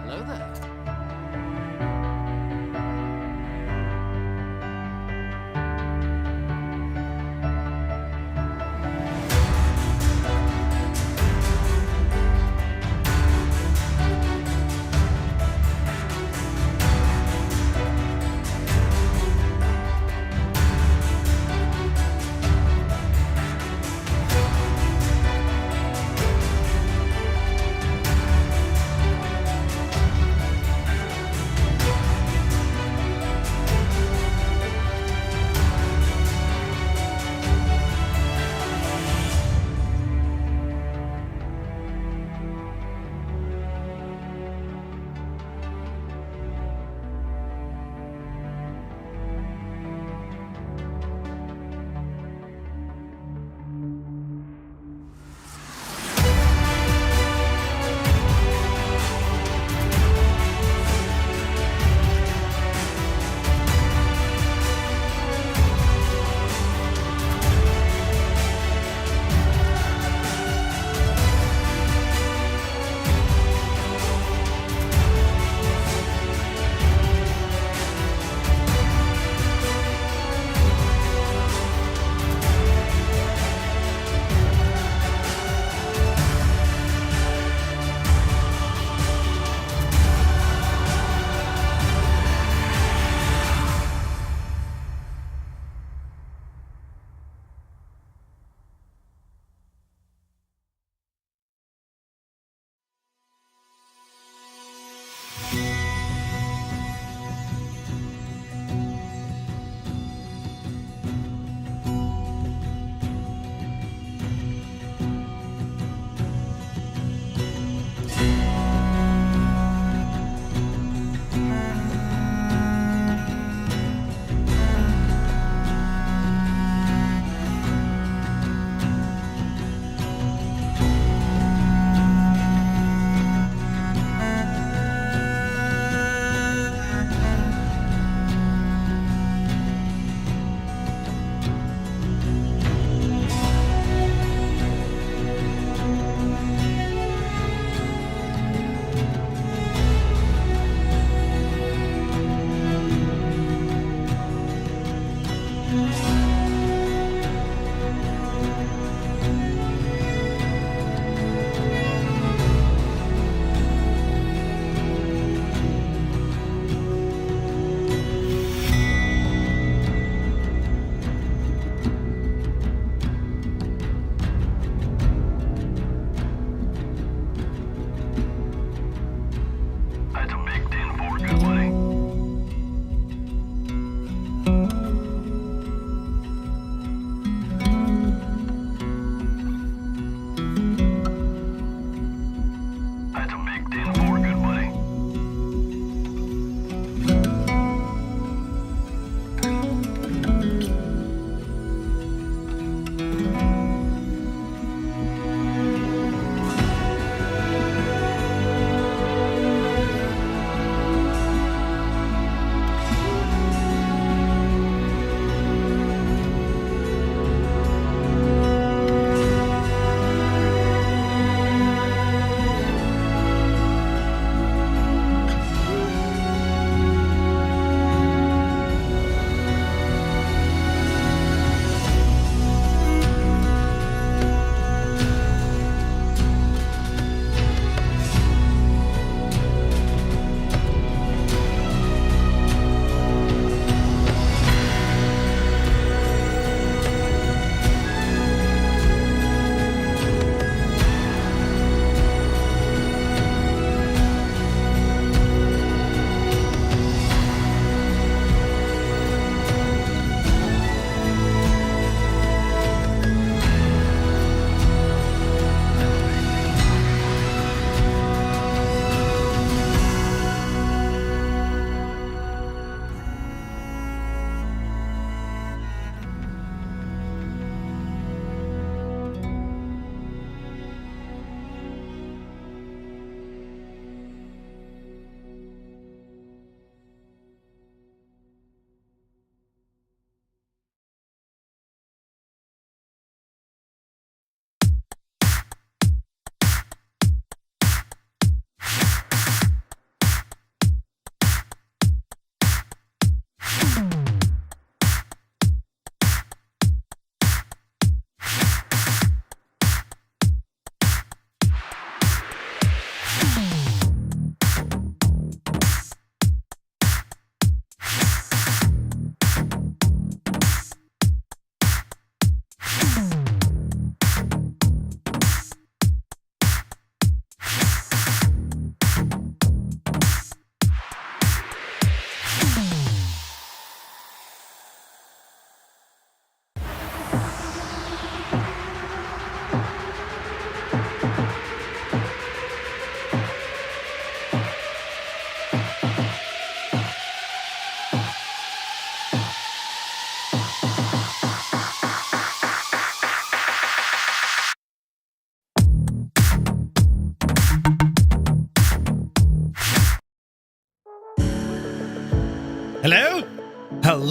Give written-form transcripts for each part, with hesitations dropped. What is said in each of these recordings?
Hello there.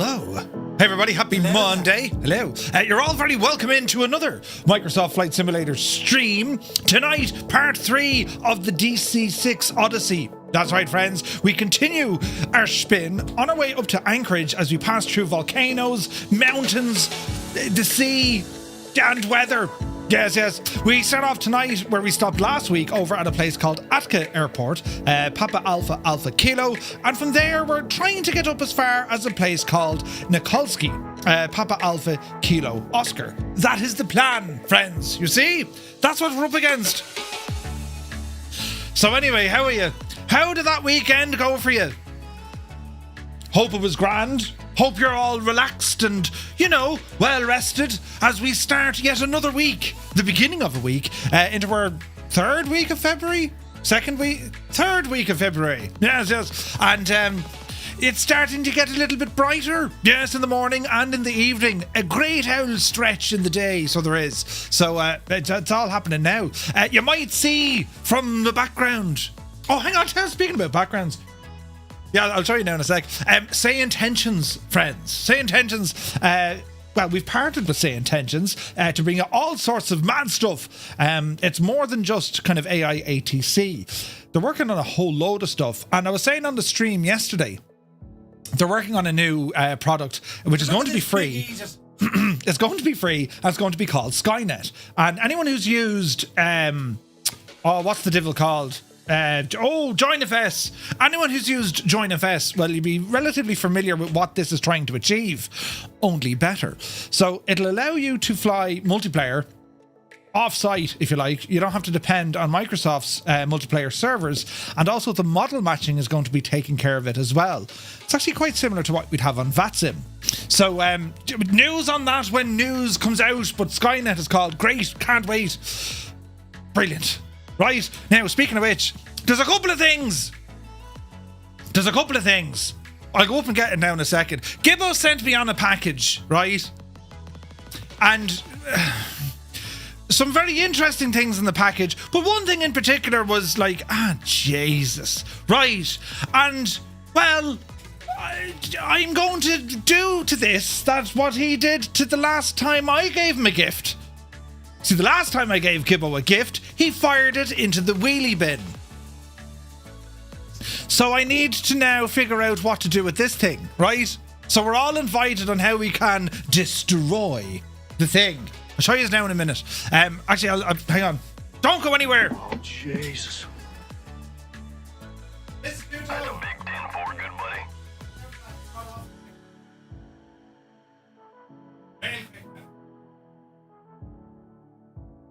Hello. Hey everybody, happy Monday. Hello. You're all very welcome into another Microsoft Flight Simulator stream. Tonight, part 3 of the DC-6 Odyssey. That's right, friends. We continue our spin on our way up to Anchorage as we pass through volcanoes, mountains, the sea, and weather. Yes. We start off tonight where we stopped last week over at a place called Atka Airport, Papa Alpha Alpha Kilo, and from there we're trying to get up as far as a place called Nikolski, Papa Alpha Kilo Oscar. That is the plan, friends. You see? That's what we're up against. So anyway, how are you? How did that weekend go for you? Hope it was grand. Hope you're all relaxed and, well rested as we start yet another week, the beginning of a week, into our third week of February? Third week of February. Yes. And it's starting to get a little bit brighter. Yes, in the morning and in the evening. A great owl stretch in the day, so there is. So it's all happening now. You might see from the background. Oh, hang on, speaking about backgrounds. Yeah, I'll show you now in a sec. Say intentions, friends. Say intentions. Well, we've partnered with Say Intentions to bring you all sorts of mad stuff. It's more than just kind of AI ATC. They're working on a whole load of stuff. And I was saying on the stream yesterday, they're working on a new product, which is going to be free. It's going to be free, and it's going to be called Skynet. And anyone who's used, what's the devil called? JoinFS. Anyone who's used JoinFS, well, you'll be relatively familiar with what this is trying to achieve, only better. So it'll allow you to fly multiplayer off-site, if you like. You don't have to depend on Microsoft's multiplayer servers, and also the model matching is going to be taking care of it as well. It's actually quite similar to what we'd have on VATSIM. So news on that when news comes out, but Skynet is called. Great, can't wait. Brilliant. Right, now speaking of which, there's a couple of things. I'll go up and get it now in a second. Gibbo sent me on a package, right? And some very interesting things in the package, but one thing in particular was like, Jesus, right? And, well, I'm going to do to this that's what he did to the last time I gave him a gift. See, the last time I gave Gibbo a gift, he fired it into the wheelie bin. So I need to now figure out what to do with this thing, right? So we're all invited on how we can destroy the thing. I'll show you now in a minute. Actually, I'll hang on. Don't go anywhere. Oh, Jesus. That's a big 10-4, good buddy.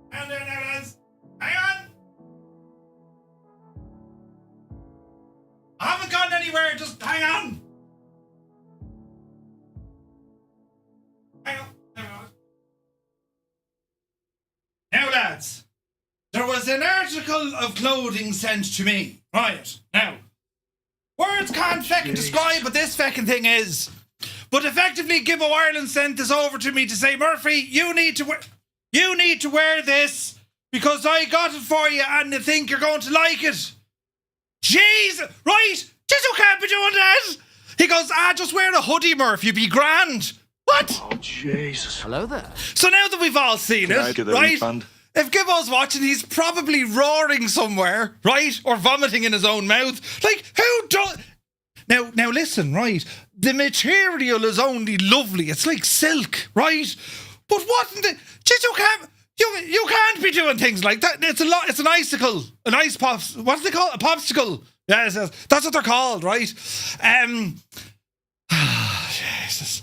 Hang there now, lads. Hang on. I haven't gone anywhere. Just hang on. Hang on. Now, lads, there was an article of clothing sent to me. Right. Now, words can't feckin' describe what this feckin' thing is. But effectively, Gibbo Ireland sent this over to me to say, Murphy, you need to wear this because I got it for you and I think you're going to like it. Jeez, right? Just you can't be doing that. He goes, just wear a hoodie, Murph, you'd be grand. What? Oh, Jesus. Hello there. So now that we've all seen it, right? If Gibbo's watching, he's probably roaring somewhere, right? Or vomiting in his own mouth. Like, who does... Now listen, right? The material is only lovely. It's like silk, right? But what in the... Just you can't be doing things like that. It's an icicle. An ice pop... What do they call it? A popsicle. Yes, that's what they're called, right? Jesus.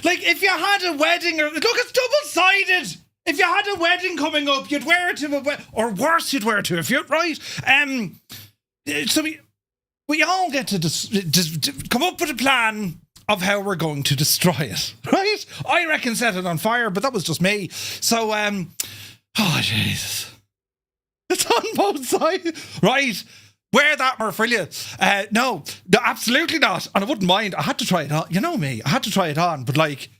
Like, if you had a wedding... Look, it's double-sided. If you had a wedding coming up, you'd wear it to a wedding. Or worse, you'd wear it to a funeral, right? So we all get to just come up with a plan of how we're going to destroy it, right? I reckon set it on fire, but that was just me. So, oh, Jesus. It's on both sides, right? Wear that, Murph, will you? No, absolutely not. And I wouldn't mind. I had to try it on. You know me. I had to try it on. But, like,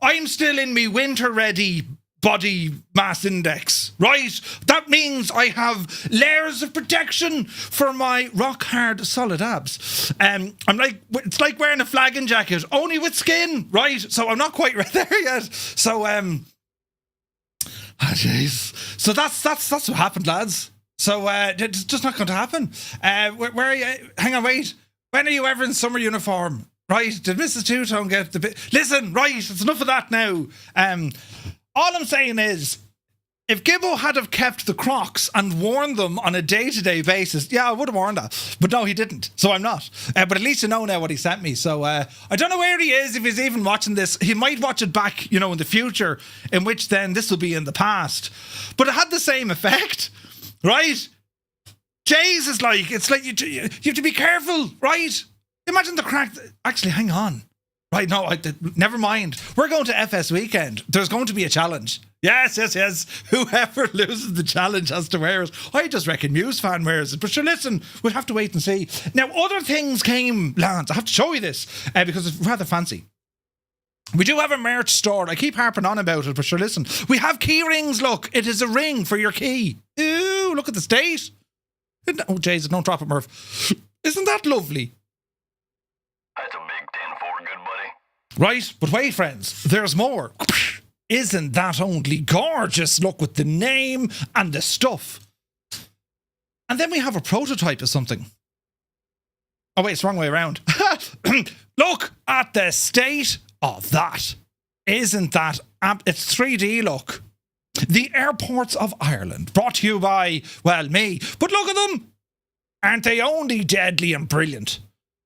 I'm still in me winter-ready body mass index, right? That means I have layers of protection for my rock hard solid abs. It's like wearing a flagging jacket, only with skin, right? So I'm not quite there yet. So jeez. So that's what happened, lads. So it's just not going to happen. Where are you? Hang on, wait. When are you ever in summer uniform? Right? Did Mrs. Two-Tone get the bit? Listen, right? It's enough of that now. All I'm saying is, if Gibbo had have kept the Crocs and worn them on a day-to-day basis, yeah, I would have worn that. But no, he didn't. So I'm not. But at least you know now what he sent me. So I don't know where he is, if he's even watching this. He might watch it back, in the future, in which then this will be in the past. But it had the same effect, right? Jesus, it's like you have to be careful, right? Imagine the crack. Actually, hang on. Right, no, never mind. We're going to FS weekend. There's going to be a challenge. Yes. Whoever loses the challenge has to wear it. I just reckon Muse fan wears it. But sure, listen, we'll have to wait and see. Now, other things came, Lance. I have to show you this because it's rather fancy. We do have a merch store. I keep harping on about it, but sure, listen. We have key rings, look. It is a ring for your key. Ooh, look at the state. Oh, Jesus, don't drop it, Murph. Isn't that lovely? That's a big 10-4, good buddy. Right, but wait, friends, there's more. Isn't that only gorgeous? Look, with the name and the stuff. And then we have a prototype of something. Oh wait, it's the wrong way around. Look at the state of that. Isn't that... it's 3D, look. The Airports of Ireland, brought to you by, well, me. But look at them. Aren't they only deadly and brilliant?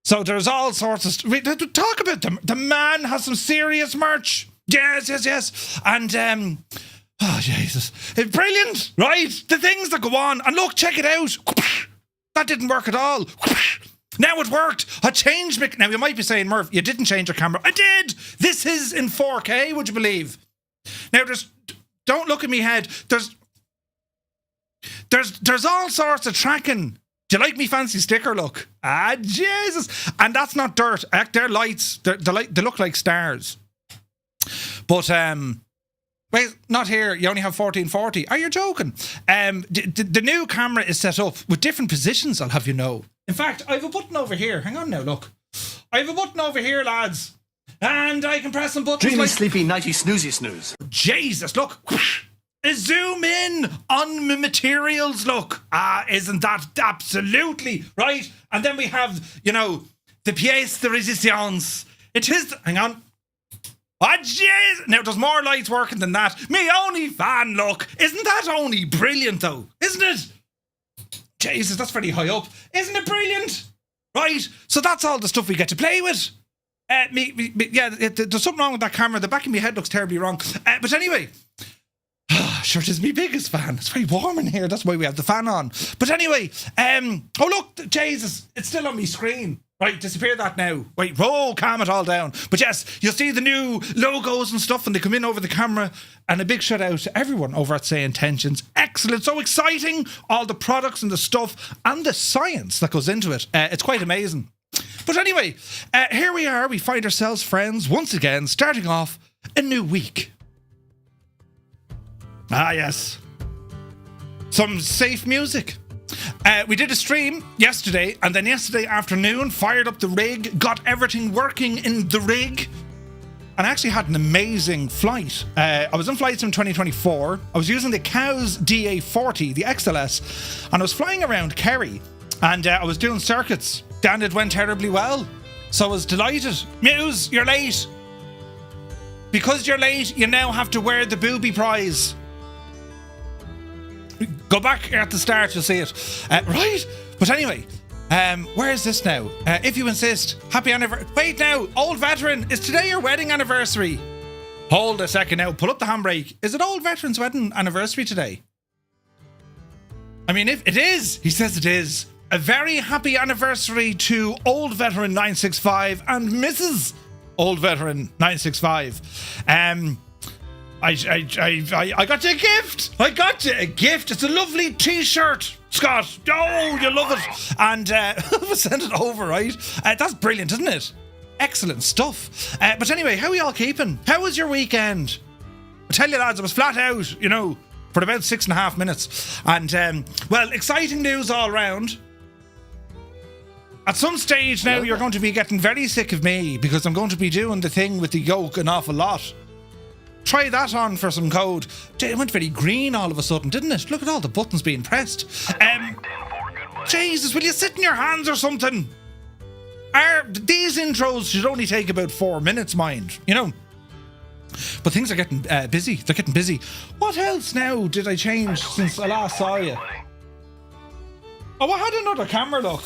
So there's all sorts of... talk about them. The man has some serious merch. Yes. And, oh, Jesus. It's brilliant, right? The things that go on. And look, check it out. That didn't work at all. Now it worked. I changed... Now, you might be saying, Murph, you didn't change your camera. I did. This is in 4K, would you believe? Now, don't look at me head. There's all sorts of tracking. Do you like me fancy sticker look? Ah, Jesus. And that's not dirt. They're lights. They look like stars. But, wait, not here. You only have 1440. Are you joking? The new camera is set up with different positions, I'll have you know. In fact, I have a button over here. Hang on now, look. I have a button over here, lads. And I can press some buttons. Dreamy, sleepy, nighty, snoozy, snooze. Jesus, look. Zoom in on the materials, look. Isn't that absolutely right? And then we have, the pièce de résistance. It is... Hang on. Oh, jeez. Now, there's more lights working than that. Me only fan, look. Isn't that only brilliant, though? Isn't it? Jesus, that's pretty high up. Isn't it brilliant? Right? So that's all the stuff we get to play with. There's something wrong with that camera. The back of my head looks terribly wrong. But anyway... Sure, it is my biggest fan. It's very warm in here. That's why we have the fan on. But anyway, oh look, Jesus, it's still on my screen. Right, disappear that now. Wait, calm it all down. But yes, you'll see the new logos and stuff when they come in over the camera. And a big shout out to everyone over at Say Intentions. Excellent, so exciting. All the products and the stuff and the science that goes into it. It's quite amazing. But anyway, here we are. We find ourselves, friends, once again, starting off a new week. Ah, yes. Some safe music. We did a stream yesterday, and then yesterday afternoon, fired up the rig, got everything working in the rig, and I actually had an amazing flight. I was in Flight Sim 2024. I was using the Cows DA40, the XLS, and I was flying around Kerry, and I was doing circuits, and it went terribly well. So I was delighted. Muse, you're late. Because you're late, you now have to wear the booby prize. Go back at the start, you'll see it. Right? But anyway, where is this now? If you insist, happy anniversary. Wait now, old veteran, is today your wedding anniversary? Hold a second now, pull up the handbrake. Is it old veteran's wedding anniversary today? I mean, if it is, he says it is. A very happy anniversary to old veteran 965 and Mrs. Old veteran 965. I got you a gift. I got you a gift. It's a lovely t-shirt, Scott. Oh, you love it. And we'll send it over, right? That's brilliant, isn't it? Excellent stuff. But anyway, how are you all keeping? How was your weekend? tell you lads, I was flat out, you know, for about 6.5 minutes. And, well, exciting news all round. At some stage now, you're going to be getting very sick of me because I'm going to be doing the thing with the yoke an awful lot. Try that on for some code. It went very green all of a sudden, didn't it? Look at all the buttons being pressed. Jesus, will you sit in your hands or something? These intros should only take about 4 minutes, mind, you know. But things are getting busy. They're getting busy. What else now did I change since I last saw you? Oh, I had another camera look.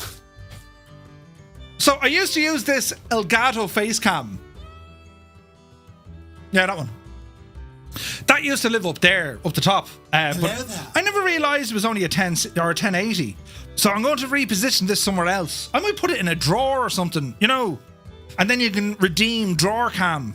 So I used to use this Elgato face cam. Yeah, that one. That used to live up there, up the top. But I never realised it was only a 10 or a 1080. So I'm going to reposition this somewhere else. I might put it in a drawer or something, you know. And then you can redeem drawer cam.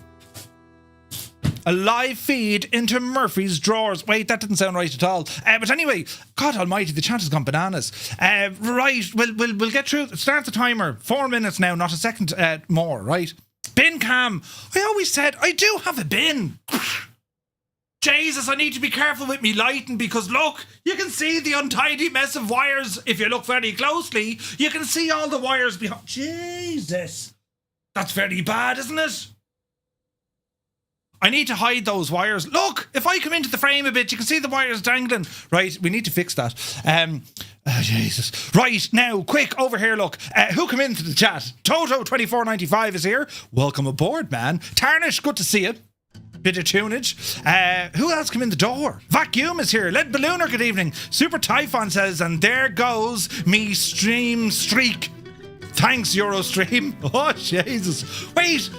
A live feed into Murphy's drawers. Wait, that didn't sound right at all. But anyway, God almighty, the chat has gone bananas. Right, we'll get through. Start the timer. 4 minutes now, not a second more, right? Bin cam. I always said, I do have a bin. Jesus, I need to be careful with me lighting because look, you can see the untidy mess of wires. If you look very closely, you can see all the wires behind. Jesus. That's very bad, isn't it? I need to hide those wires. Look, if I come into the frame a bit, you can see the wires dangling. Right, we need to fix that. Oh, Jesus. Right, now, quick, over here, look. Who come into the chat? Toto2495 is here. Welcome aboard, man. Tarnish, good to see you. Bit of tunage. Who else come in the door? Vacuum is here. Lead Ballooner, good evening. Super Typhon says, and there goes me stream streak. Thanks, Eurostream. Oh, Jesus. Wait.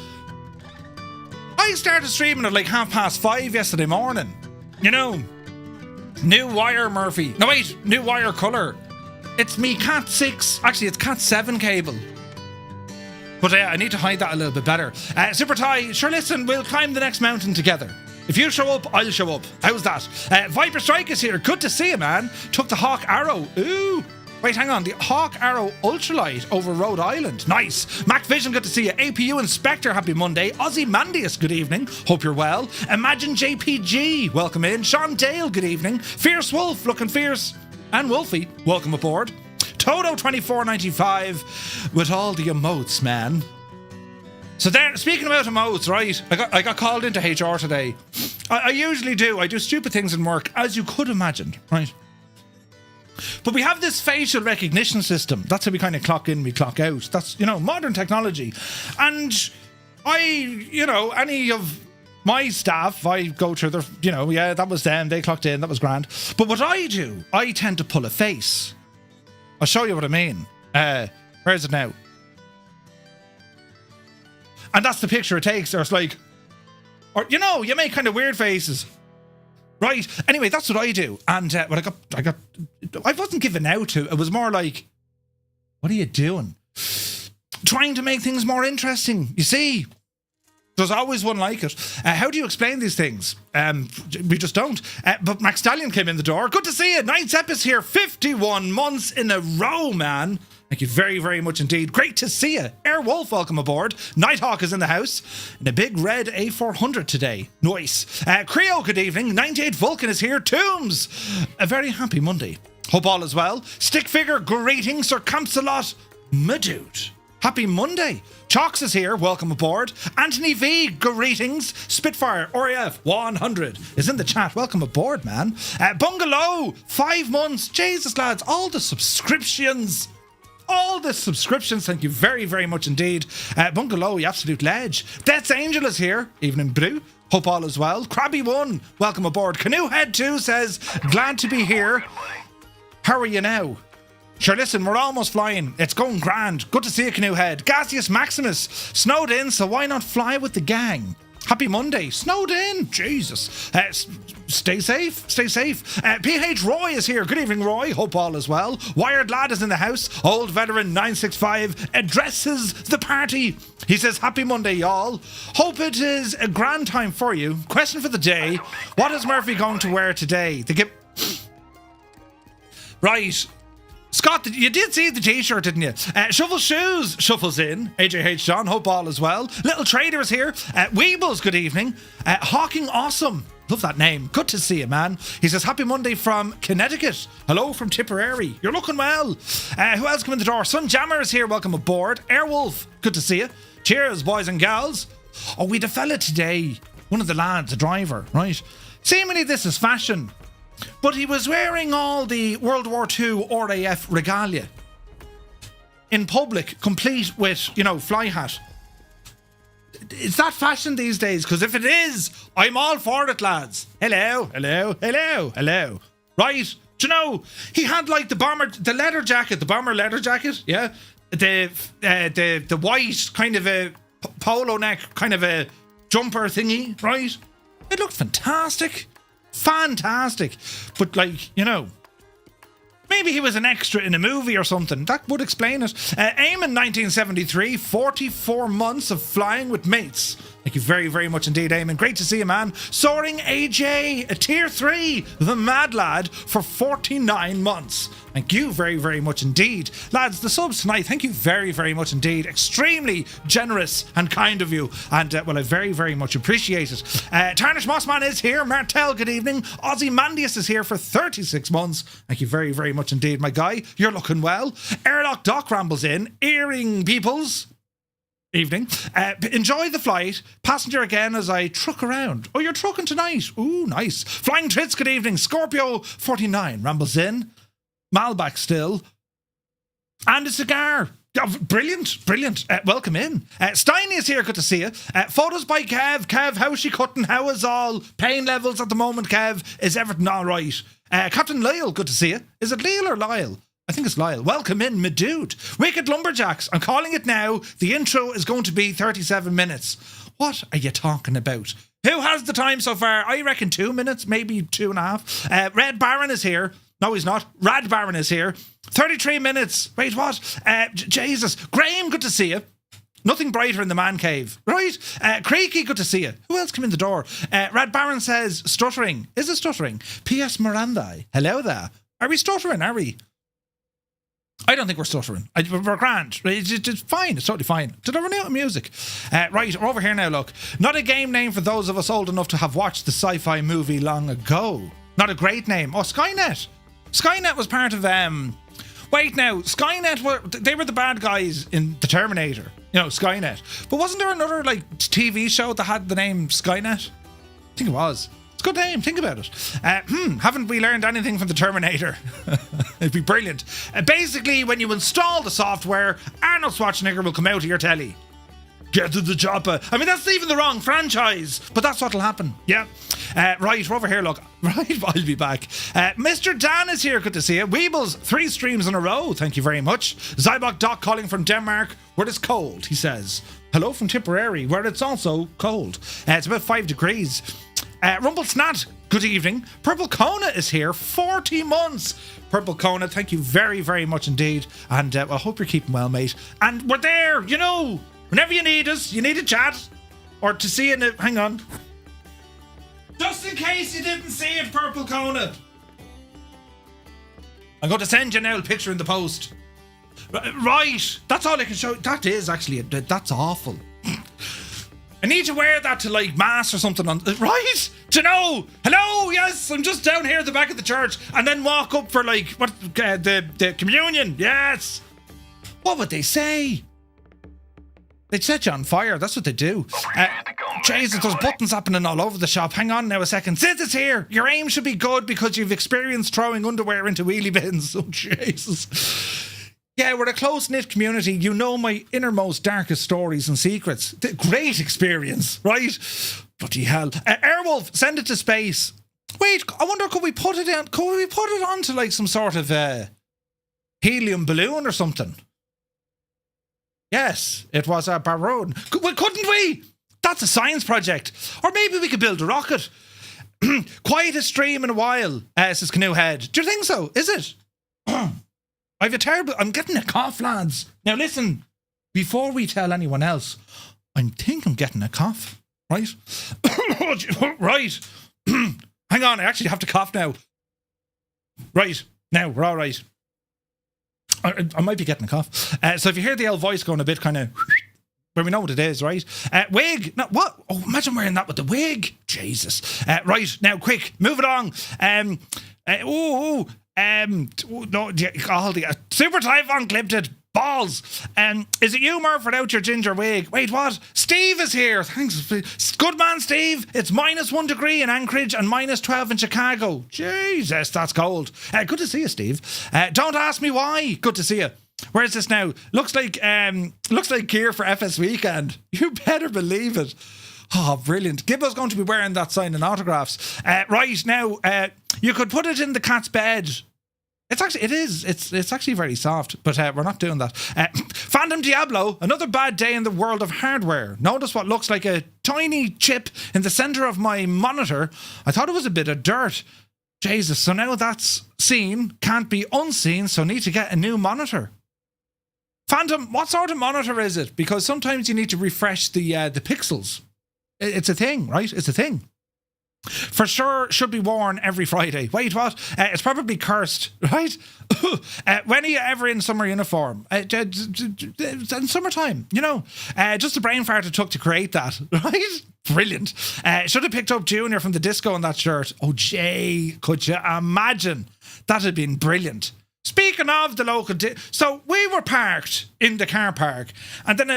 I started streaming at like 5:30 yesterday morning. You know, new wire, Murphy. No, wait, new wire colour. It's me Cat 6. Actually, it's Cat 7 cable. But I need to hide that a little bit better. Super Ty, sure, listen, we'll climb the next mountain together. If you show up, I'll show up. How's that? Viper Strike is here. Good to see you, man. Took the Hawk Arrow. Ooh. Wait, hang on. The Hawk Arrow Ultralight over Rhode Island. Nice. Mac Vision, good to see you. APU Inspector, happy Monday. Ozzy Mandius, good evening. Hope you're well. Imagine JPG, welcome in. Sean Dale, good evening. Fierce Wolf, looking fierce. And Wolfie, welcome aboard. Toto2495 with all the emotes, man. So there, speaking about emotes, right? I got called into HR today. I usually do. I do stupid things in work, as you could imagine, right? But we have this facial recognition system. That's how we kind of clock in, we clock out. That's, you know, modern technology. And any of my staff, I go through their, yeah, that was them. They clocked in. That was grand. But what I do, I tend to pull a face. I'll show you what I mean. Where is it now? And that's the picture it takes. Or it's like, you make kind of weird faces. Right. Anyway, that's what I do. And what I wasn't given out to. It was more like, what are you doing? Trying to make things more interesting. You see, there's always one like it. How do you explain these things? We just don't. But Max Stallion came in the door. Good to see you. Ninth Epis here. 51 months in a row, man. Thank you very, very much indeed. Great to see you. Airwolf, welcome aboard. Nighthawk is in the house. In a big red A400 today. Nice. Creo, good evening. 98 Vulcan is here. Tombs. A very happy Monday. Hope all is well. Stickfigure, greetings. Sir Campsalot, my dude. Happy Monday. Chalks is here. Welcome aboard. Anthony V, greetings. Spitfire, RAF 100 is in the chat. Welcome aboard, man. Bungalow, 5 months. Jesus, lads, all the subscriptions. Thank you very, very much indeed. Bungalow, you absolute ledge. Death's Angel is here. Evening, Brew. Hope all is well. Crabby1, welcome aboard. Canoehead2 says, glad to be here. How are you now? Sure, listen, we're almost flying. It's going grand. Good to see you, Canoehead. Gaseous Maximus, snowed in, so why not fly with the gang? Happy Monday. Snowed in. Jesus. Stay safe. PH Roy is here. Good evening, Roy. Hope all is well. Wired Lad is in the house. Old Veteran 965 addresses the party. He says, happy Monday, y'all. Hope it is a grand time for you. Question for the day. What is Murphy going to wear today? Right. Scott, you did see the t-shirt, didn't you? Shuffle Shoes shuffles in. AJH John, hope all is well. Little Trader is here. Weebles, good evening. Hawking Awesome. Love that name. Good to see you, man. He says, happy Monday from Connecticut. Hello from Tipperary. You're looking well. Who else come in the door? Sun Jammer is here. Welcome aboard. Airwolf, good to see you. Cheers, boys and gals. Oh, we had a fella today. One of the lads, a driver, right? Seemingly this is fashion. But he was wearing all the World War II RAF regalia. In public, complete with, you know, fly hat. Is that fashion these days? Because if it is, I'm all for it, lads. Hello, hello, hello, hello. Right, do you know, he had like the bomber leather jacket, yeah? The white kind of a polo neck, kind of a jumper thingy, right? It looked fantastic. Fantastic. But like, you know, maybe he was an extra in a movie or something. That would explain it. Eamon, 1973, 44 months of flying with mates. Thank you very, very much indeed, Eamon. Great to see you, man. Soaring AJ, a tier 3, the mad lad, for 49 months. Thank you very, very much indeed. Lads, the subs tonight, thank you very, very much indeed. Extremely generous and kind of you. And, well, I very, very much appreciate it. Tarnish Mossman is here. Martel, good evening. Ozzy Mandius is here for 36 months. Thank you very, very much indeed, my guy. You're looking well. Airlock Doc rambles in. Earring Peoples. Evening. Enjoy the flight. Passenger again as I truck around. Oh, you're trucking tonight. Ooh, nice. Flying Trits, good evening. Scorpio 49 rambles in. Malbec still. And a cigar. Oh, brilliant, brilliant. Welcome in. Steiny is here, good to see you. Photos by Kev. Kev, how's she cutting? How is all pain levels at the moment, Kev? Is everything all right? Captain Lyle, good to see you. Is it Lyle or Lyle? I think it's Lyle. Welcome in, my dude. Wicked Lumberjacks. I'm calling it now. The intro is going to be 37 minutes. What are you talking about? Who has the time so far? I reckon 2 minutes, maybe 2.5. Red Baron is here. No, he's not. Rad Baron is here. 33 minutes. Wait, what? Jesus. Graham, good to see you. Nothing brighter in the man cave. Right? Creaky, good to see you. Who else came in the door? Rad Baron says, stuttering. Is it stuttering? P.S. Miranda. Hello there. Are we stuttering? Are we? I don't think we're stuttering. We're grand. It's fine. It's totally fine. Did I run out of music? Right, we're over here now, look. Not a game name for those of us old enough to have watched the sci-fi movie long ago. Not a great name. Oh, Skynet. Skynet was part of... Wait now, Skynet, they were the bad guys in The Terminator. You know, Skynet. But wasn't there another, like, TV show that had the name Skynet? I think it was. It's a good name, think about it. Haven't we learned anything from The Terminator? It'd be brilliant. Basically, when you install the software, Arnold Schwarzenegger will come out of your telly. Get to the chopper. I mean, that's even the wrong franchise, but that's what'll happen. Yeah. Right, we're over here, look. Right, I'll be back. Mr. Dan is here, good to see you. Weebles, 3 streams in a row, thank you very much. Zybok Doc calling from Denmark, where it's cold, he says. Hello from Tipperary, where it's also cold. It's about 5 degrees. Rumble Snat, good evening. Purple Kona is here, 40 months. Purple Kona, thank you very, very much indeed. And I hope you're keeping well, mate. And we're there, you know. Whenever you need us, you need a chat. Or to see it, hang on. Just in case you didn't see it, Purple Kona. I'm going to send you now a picture in the post. Right, that's all I can show. That is actually, that's awful. I need to wear that to like mass or something on, right? Do you know? Hello, yes, I'm just down here at the back of the church and then walk up for like, what, the communion, yes. What would they say? They'd set you on fire, that's what they do. Jesus, there's buttons happening all over the shop. Hang on now a second. Sid is here. Your aim should be good because you've experienced throwing underwear into wheelie bins. Oh, Jesus. Yeah, we're a close-knit community. You know my innermost, darkest stories and secrets. Great experience, right? Bloody hell. Airwolf, send it to space. Wait, I wonder, could we put it onto like some sort of helium balloon or something? Yes, it was a balloon. Well, couldn't we? That's a science project. Or maybe we could build a rocket. Quietest stream in a while, says Canoe Head. Do you think so? Is it? I'm getting a cough, lads. Now listen, before we tell anyone else, I think I'm getting a cough, right? Right. Hang on, I actually have to cough now. Right, now, we're all right. I might be getting a cough. So if you hear the old voice going a bit kind of... Well, we know what it is, right? Wig. No, what? Oh, imagine wearing that with the wig. Jesus. Right, now, quick, move it along. Super Typhon clipped it. Balls. Is it you, Murph, without your ginger wig? Wait, what? Steve is here. Thanks. Good man, Steve. It's -1 degree in Anchorage and -12 in Chicago. Jesus, that's cold. Good to see you, Steve. Don't ask me why. Good to see you. Where's this now? Looks like gear for FS Weekend. You better believe it. Oh, brilliant. Gibbo's going to be wearing that signing autographs. Right, now, you could put it in the cat's bed. It's actually very soft, but we're not doing that. Phantom Diablo, another bad day in the world of hardware. Notice what looks like a tiny chip in the centre of my monitor. I thought it was a bit of dirt. Jesus, so now that's seen, can't be unseen, so need to get a new monitor. Phantom, what sort of monitor is it? Because sometimes you need to refresh the pixels. It's a thing, right? It's a thing. For sure, should be worn every Friday. Wait, what? It's probably cursed, right? When are you ever in summer uniform? In summertime, you know. Just a brain fart it took to create that, right? Brilliant. Should have picked up Junior from the disco on that shirt. Oh, Jay, could you imagine? That had been brilliant. Speaking of the local... so we were parked in the car park, and then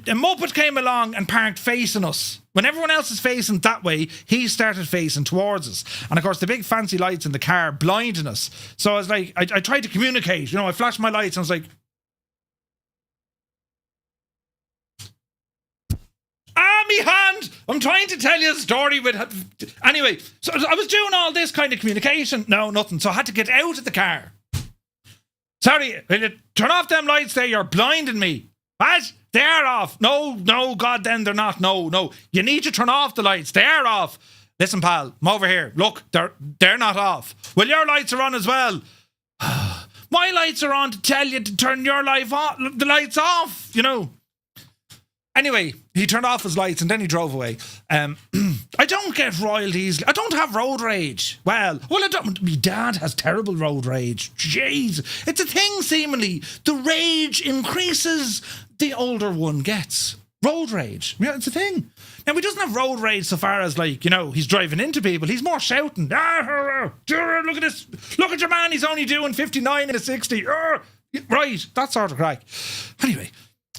a moped came along and parked facing us. When everyone else is facing that way, he started facing towards us. And of course, the big fancy lights in the car blinding us. So I was like, I tried to communicate. You know, I flashed my lights and I was like... me hand! I'm trying to tell you a story with... Anyway, so I was doing all this kind of communication. No, nothing. So I had to get out of the car. Sorry, will you turn off them lights there? You're blinding me. What? They're off. No, God, then they're not. No. You need to turn off the lights. They're off. Listen, pal, I'm over here. Look, they're not off. Well, your lights are on as well. My lights are on to tell you to turn your the lights off, you know. Anyway, he turned off his lights and then he drove away. I don't get royalties. I don't have road rage. Well, I don't. My dad has terrible road rage. Jeez. It's a thing, seemingly. The rage increases the older one gets. Road rage. Yeah, it's a thing. Now, he doesn't have road rage so far as, like, you know, he's driving into people. He's more shouting. Look at this. Look at your man. He's only doing 59 in a 60. Right. That sort of crack. Anyway.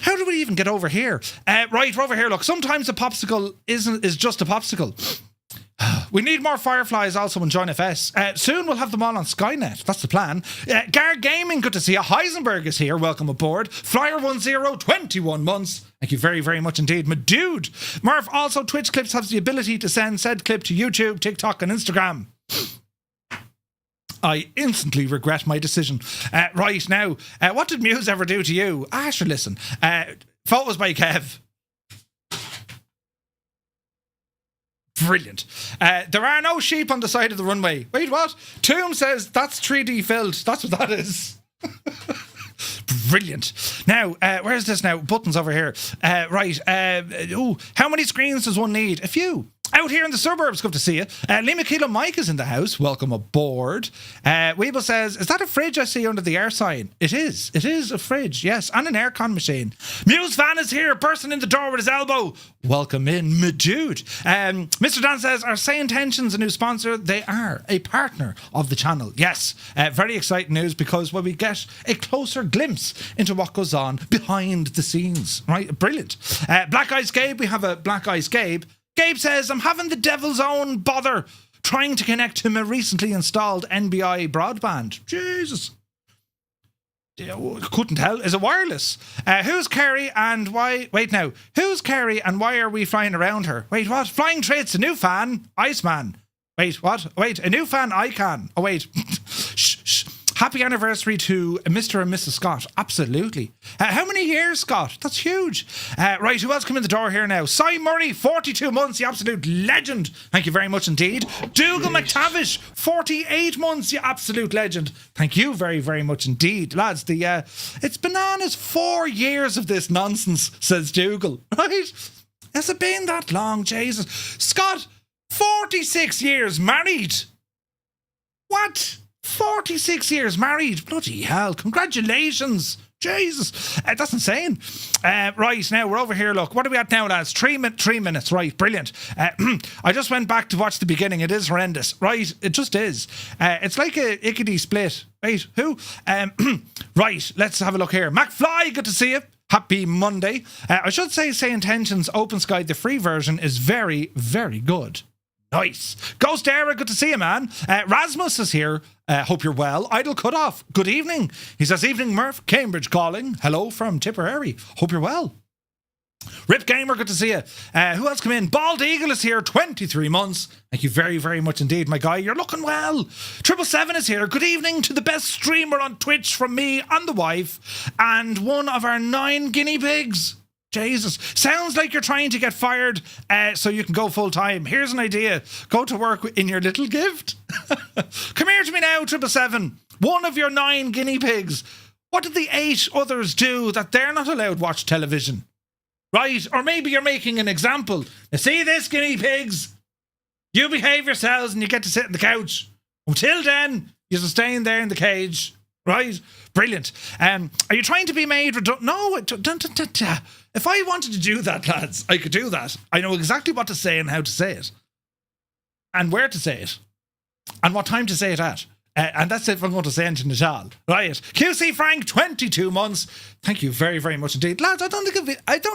How do we even get over here? Right, we're over here. Look, sometimes a popsicle is just a popsicle. We need more Fireflies also in Join FS. Soon we'll have them all on Skynet. That's the plan. Gar Gaming, good to see you. Heisenberg is here. Welcome aboard. Flyer10, 21 months. Thank you very, very much indeed. My dude. Murph, also Twitch Clips has the ability to send said clip to YouTube, TikTok and Instagram. I instantly regret my decision. Right, now, what did Muse ever do to you? Sure, listen. Photos by Kev. Brilliant. There are no sheep on the side of the runway. Wait, what? Tomb says that's 3D filled. That's what that is. Brilliant. Now, where's this now? Buttons over here. Right. How many screens does one need? A few. Out here in the suburbs, good to see you. Lima Kilo Mike is in the house. Welcome aboard. Weeble says, is that a fridge I see under the air sign? It is. It is a fridge, yes. And an aircon machine. Muse fan is here, bursting in the door with his elbow. Welcome in, my dude. Mr. Dan says, are Say Intentions a new sponsor? They are a partner of the channel. Yes. Very exciting news because we get a closer glimpse into what goes on behind the scenes. Right? Brilliant. Black Ice Gabe, we have a Black Ice Gabe. Gabe says, I'm having the devil's own bother trying to connect to my recently installed NBI broadband. Jesus. Couldn't tell. Is it wireless? Who's Carrie and why... Wait now. Who's Carrie and why are we flying around her? Wait, what? Flying Traits, a new fan? Iceman. Wait, what? Wait, a new fan? Icon. Oh, wait. Shh. Happy anniversary to Mr. and Mrs. Scott. Absolutely. How many years, Scott? That's huge. Right, who else come in the door here now? Cy Murray, 42 months, the absolute legend. Thank you very much indeed. Dougal McTavish, 48 months, the absolute legend. Thank you very, very much indeed. Lads, it's bananas 4 years of this nonsense, says Dougal. Right? Has it been that long? Jesus. Scott, 46 years married. What? 46 years married. Bloody hell. Congratulations. Jesus. That's insane. Right, now we're over here. Look, what are we at now, lads? 3 minutes. Right, brilliant. I just went back to watch the beginning. It is horrendous. Right, it just is. It's like a Ickety split. Wait, who? Right, let's have a look here. McFly, good to see you. Happy Monday. I should say Intentions Open Sky, the free version, is very, very good. Nice. Ghost Era, good to see you, man. Rasmus is here. Hope you're well. Idle Cutoff, good evening. He says, evening, Murph. Cambridge calling. Hello from Tipperary. Hope you're well. Rip Gamer, good to see you. Who else come in? Bald Eagle is here, 23 months. Thank you very, very much indeed, my guy. You're looking well. 777 is here. Good evening to the best streamer on Twitch from me and the wife, and one of our 9 guinea pigs. Jesus. Sounds like you're trying to get fired so you can go full time. Here's an idea. Go to work in your little gift. Come here to me now, 777. One of your 9 guinea pigs. What did the 8 others do that they're not allowed to watch television? Right? Or maybe you're making an example. You see this, guinea pigs? You behave yourselves and you get to sit on the couch. Until then, you're staying there in the cage. Right? Brilliant. Are you trying to be made redundant? No. If I wanted to do that, lads, I could do that. I know exactly what to say and how to say it. And where to say it. And what time to say it at. And that's it if I'm going to say anything at all. Right. QC Frank, 22 months. Thank you very, very much indeed. Lads, I don't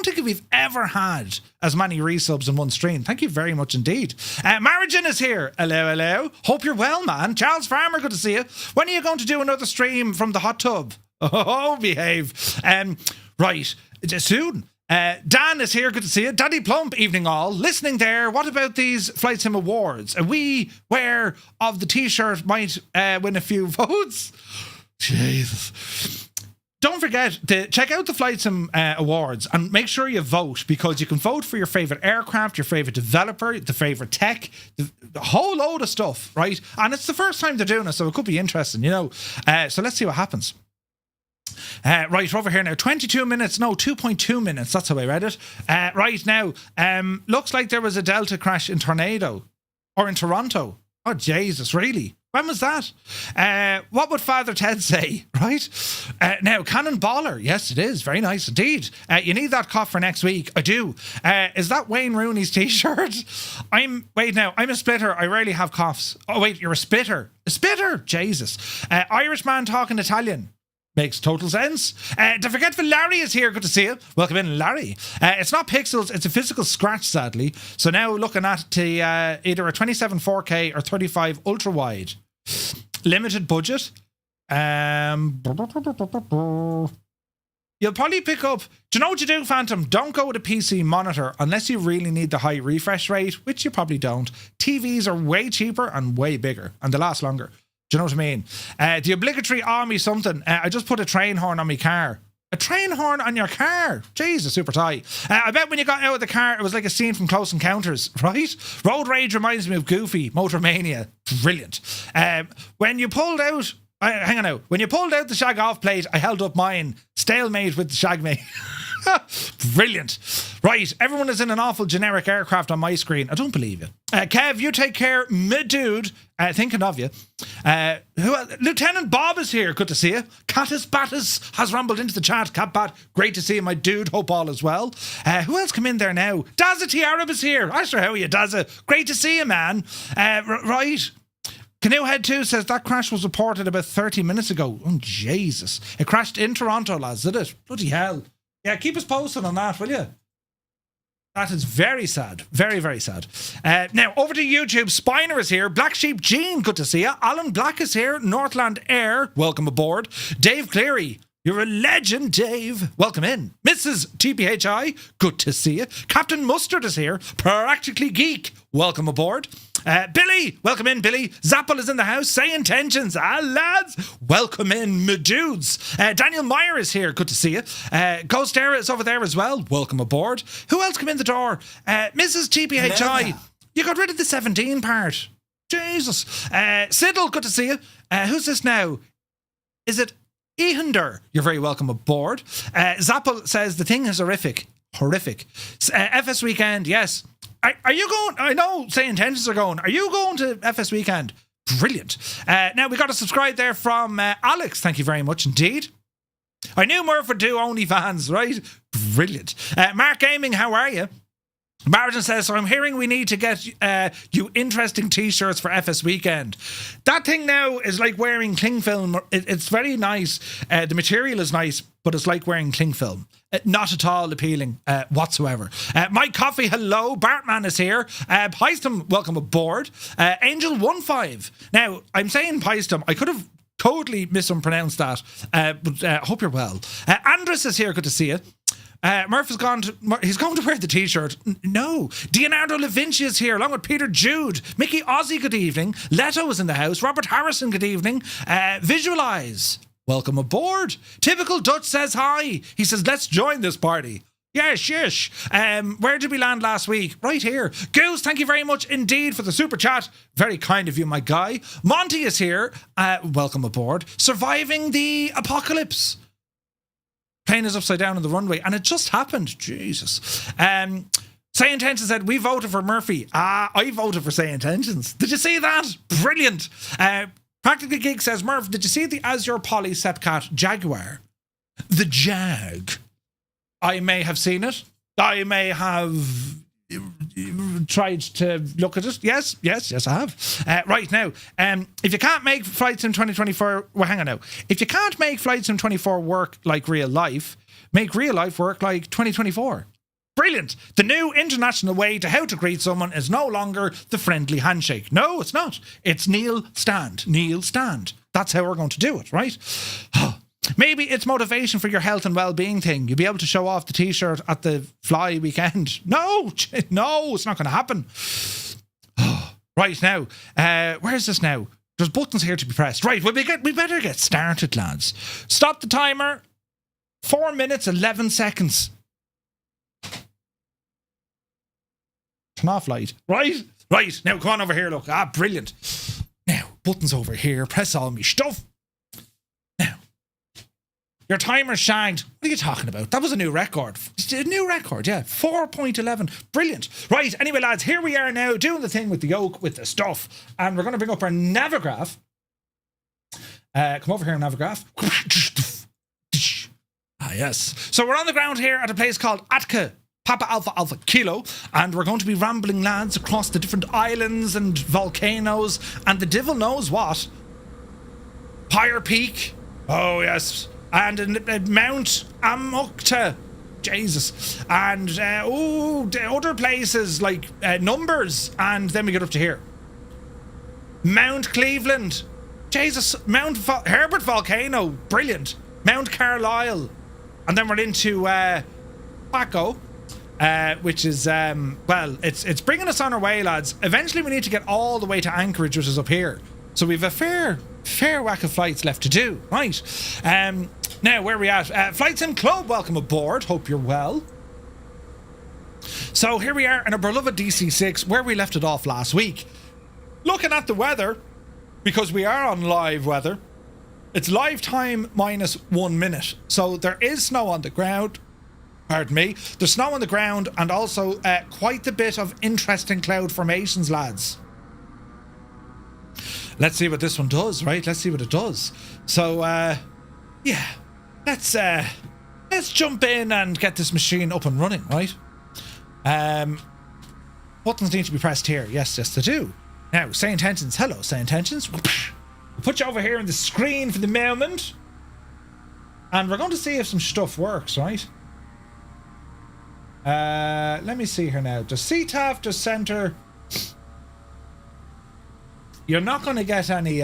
think we've ever had as many resubs in one stream. Thank you very much indeed. Marigin is here. Hello. Hope you're well, man. Charles Farmer, good to see you. When are you going to do another stream from the hot tub? Oh, behave. Right. Soon. Dan is here, good to see you. Daddy Plump, evening all. Listening there, what about these Flight Sim Awards? A wee wear of the t-shirt might win a few votes. Jesus. Don't forget to check out the Flight Sim Awards and make sure you vote, because you can vote for your favourite aircraft, your favourite developer, the favourite tech, the whole load of stuff, right? And it's the first time they're doing it, so it could be interesting, you know. So let's see what happens. Right, over here now, 22 minutes, no, 2.2 minutes, that's how I read it. Right now, looks like there was a Delta crash in Toronto. Oh, Jesus, really? When was that? What would Father Ted say, right? Now, Cannonballer, yes, it is, very nice indeed. You need that cough for next week. I do. Is that Wayne Rooney's t-shirt? I'm a splitter, I rarely have coughs. Oh, wait, you're a spitter? A spitter? Jesus. Irish man talking Italian. Makes total sense. Don't forget, Larry is here. Good to see you. Welcome in, Larry. It's not pixels, it's a physical scratch, sadly. So now looking at either a 27 4K or 35 ultra wide. Limited budget. You'll probably pick up. Do you know what you do, Phantom? Don't go with a PC monitor unless you really need the high refresh rate, which you probably don't. TVs are way cheaper and way bigger, and they last longer. Do you know what I mean? The obligatory army something. I just put a train horn on my car. A train horn on your car? Jesus, super tight. I bet when you got out of the car, it was like a scene from Close Encounters, right? Road Rage reminds me of Goofy, Motormania. Brilliant. When you pulled out... hang on now. When you pulled out the shag off plate, I held up mine. Stalemate with the shagmate. Brilliant. Right, everyone is in an awful generic aircraft on my screen. I don't believe you. Kev, you take care, mid-dude. Thinking of you. Lieutenant Bob is here. Good to see you. Catus Battus has rumbled into the chat. Catbat, great to see you, my dude. Hope all is well. Who else come in there now? Dazza T. Arab is here. I sure, how are you, Dazza? Great to see you, man. Right. Canoehead 2 says that crash was reported about 30 minutes ago. Oh, Jesus. It crashed in Toronto, lads, did it? Bloody hell. Yeah, keep us posted on that, will you? That is very sad. Very, very sad. Now, over to YouTube. Spiner is here. Black Sheep Jean, good to see you. Alan Black is here. Northland Air, welcome aboard. Dave Cleary, you're a legend, Dave. Welcome in. Mrs. TPHI, good to see you. Captain Mustard is here. Practically Geek, welcome aboard. Billy, welcome in, Billy. Zappel is in the house. Say intentions. Lads, welcome in, my dudes. Daniel Meyer is here. Good to see you. Ghost Era is over there as well. Welcome aboard. Who else come in the door? Mrs. TPHI. You got rid of the 17 part. Jesus. Siddle, good to see you. Who's this now? Is it Ehander? You're very welcome aboard. Zappel says the thing is horrific. FS Weekend, yes. Are you going? I know Say Intentions are going. Are you going to FS Weekend? Brilliant. Now, we got a subscribe there from Alex. Thank you very much indeed. I knew Murph would do OnlyFans, right? Brilliant. Mark Gaming, how are you? Martin says, so I'm hearing we need to get you interesting t-shirts for FS Weekend. That thing now is like wearing cling film. It's very nice. The material is nice, but it's like wearing cling film. Not at all appealing whatsoever. Mike Coffee, hello. Bartman is here. Peistum, welcome aboard. Angel15. Now, I'm saying Peistum. I could have totally mispronounced that, but hope you're well. Andres is here. Good to see you. Murph has gone to, he's going to wear the t-shirt. No. Leonardo Da Vinci is here along with Peter Jude. Mickey Ozzy, good evening. Leto is in the house. Robert Harrison, good evening. Visualize, welcome aboard. Typical Dutch says hi. He says, let's join this party. Yes, yes. Where did we land last week? Right here. Goose, thank you very much indeed for the super chat. Very kind of you, my guy. Monty is here. Welcome aboard. Surviving the apocalypse. Plane is upside down on the runway, and it just happened. Jesus. Say Intentions said, we voted for Murphy. I voted for Say Intentions. Did you see that? Brilliant. Practical Geek says, Murph, did you see the Azure Poly Sepcat Jaguar? The Jag. I may have seen it. I may have tried to look at it. Yes, I have. Right now, if you can't make Flight Sim 2024, well, hang on now. If you can't make Flight Sim 24 work like real life, make real life work like 2024. Brilliant. The new international way to how to greet someone is no longer the friendly handshake. No, it's not. It's kneel, stand. Kneel, stand. That's how we're going to do it, right? Maybe it's motivation for your health and well-being thing. You'll be able to show off the t-shirt at the fly weekend. No, it's not going to happen. Right now, where's this now? There's buttons here to be pressed. Right, we better get started, lads. Stop the timer. 4 minutes, 11 seconds. Turn off light. Right. Now, come on over here, look. Brilliant. Now, buttons over here. Press all me stuff. Your timer's shagged. What are you talking about? That was a new record. A new record, yeah. 4.11. Brilliant. Right, anyway, lads, here we are now doing the thing with the yoke, with the stuff. And we're going to bring up our Navigraph. Come over here, Navigraph. Yes. So we're on the ground here at a place called Atka Papa Alpha Alpha Kilo. And we're going to be rambling, lads, across the different islands and volcanoes. And the devil knows what. Higher Peak. Oh, yes. And Mount Amukta, Jesus, and other places like Numbers, and then we get up to here. Mount Cleveland, Jesus, Mount Herbert Volcano, brilliant. Mount Carlisle, and then we're into PAKO, which is well, it's bringing us on our way, lads. Eventually, we need to get all the way to Anchorage, which is up here. So we've a fair whack of flights left to do, right? Now, where are we at? Flight Sim Club, welcome aboard. Hope you're well. So here we are in our beloved DC-6, where we left it off last week. Looking at the weather, because we are on live weather, it's live time minus 1 minute. So there is snow on the ground. Pardon me. There's snow on the ground and also quite a bit of interesting cloud formations, lads. Let's see what this one does, right? Let's see what it does. So, yeah. Let's jump in and get this machine up and running, right? Buttons need to be pressed here. Yes, they do. Now, Say Intentions. Hello, Say Intentions. We'll put you over here on the screen for the moment. And we're going to see if some stuff works, right? Let me see here now. Does CTAF, does center... You're not going to get any...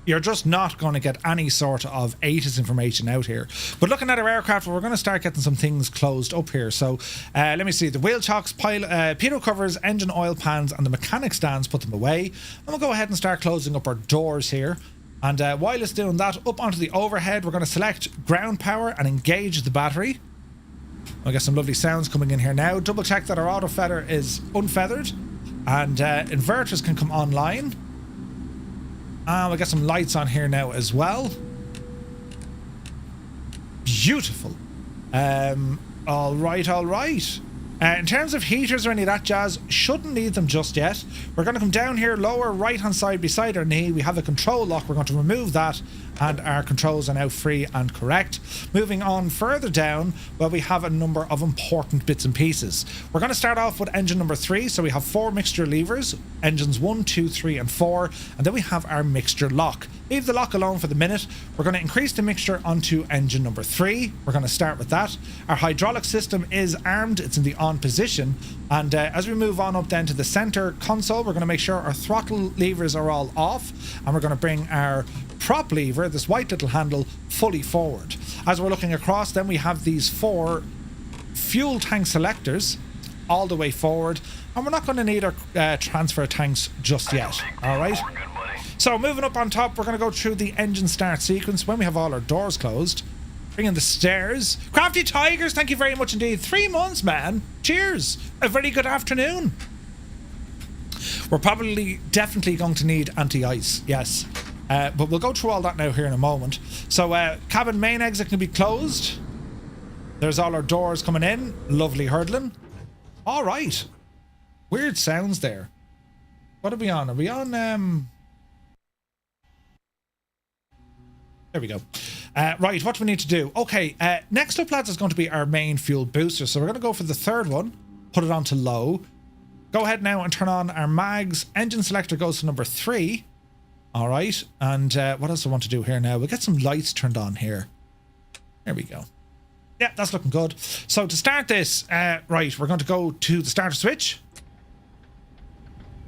You're just not going to get any sort of ATIS information out here. But looking at our aircraft, we're going to start getting some things closed up here. So let me see. The wheel chocks, pitot covers, engine oil pans, and the mechanic stands, put them away. And we'll go ahead and start closing up our doors here. And while it's doing that, up onto the overhead, we're going to select ground power and engage the battery. I'll get some lovely sounds coming in here now. Double check that our auto feather is unfeathered. And inverters can come online. And we'll get some lights on here now as well. Beautiful. All right. In terms of heaters or any of that jazz, shouldn't need them just yet. We're going to come down here, lower right hand side beside our knee. We have a control lock. We're going to remove that, and our controls are now free and correct. Moving on further down, well, we have a number of important bits and pieces. We're going to start off with engine number 3. So we have 4 mixture levers, engines 1, 2, 3 and 4, and then we have our mixture lock. Leave the lock alone for the minute. We're going to increase the mixture onto engine number 3. We're going to start with that. Our hydraulic system is armed. It's in the on position. And as we move on up then to the center console, we're going to make sure our throttle levers are all off. And we're going to bring our prop lever, this white little handle, fully forward. As we're looking across, then we have these 4 fuel tank selectors all the way forward. And we're not going to need our transfer tanks just yet. All right. So moving up on top, we're going to go through the engine start sequence when we have all our doors closed. Bring in the stairs. Crafty Tigers, thank you very much indeed. 3 months, man. Cheers. A very good afternoon. We're probably definitely going to need anti-ice, yes. But we'll go through all that now here in a moment. So cabin main exit can be closed. There's all our doors coming in. Lovely hurdling. All right. Weird sounds there. What are we on? Are we on... There we go. Right, what do we need to do? Okay, next up, lads, is going to be our main fuel booster. So we're going to go for the third one. Put it on to low. Go ahead now and turn on our mags. Engine selector goes to number 3. All right. And what else do I want to do here now? We'll get some lights turned on here. There we go. Yeah, that's looking good. So to start this, right, we're going to go to the starter switch.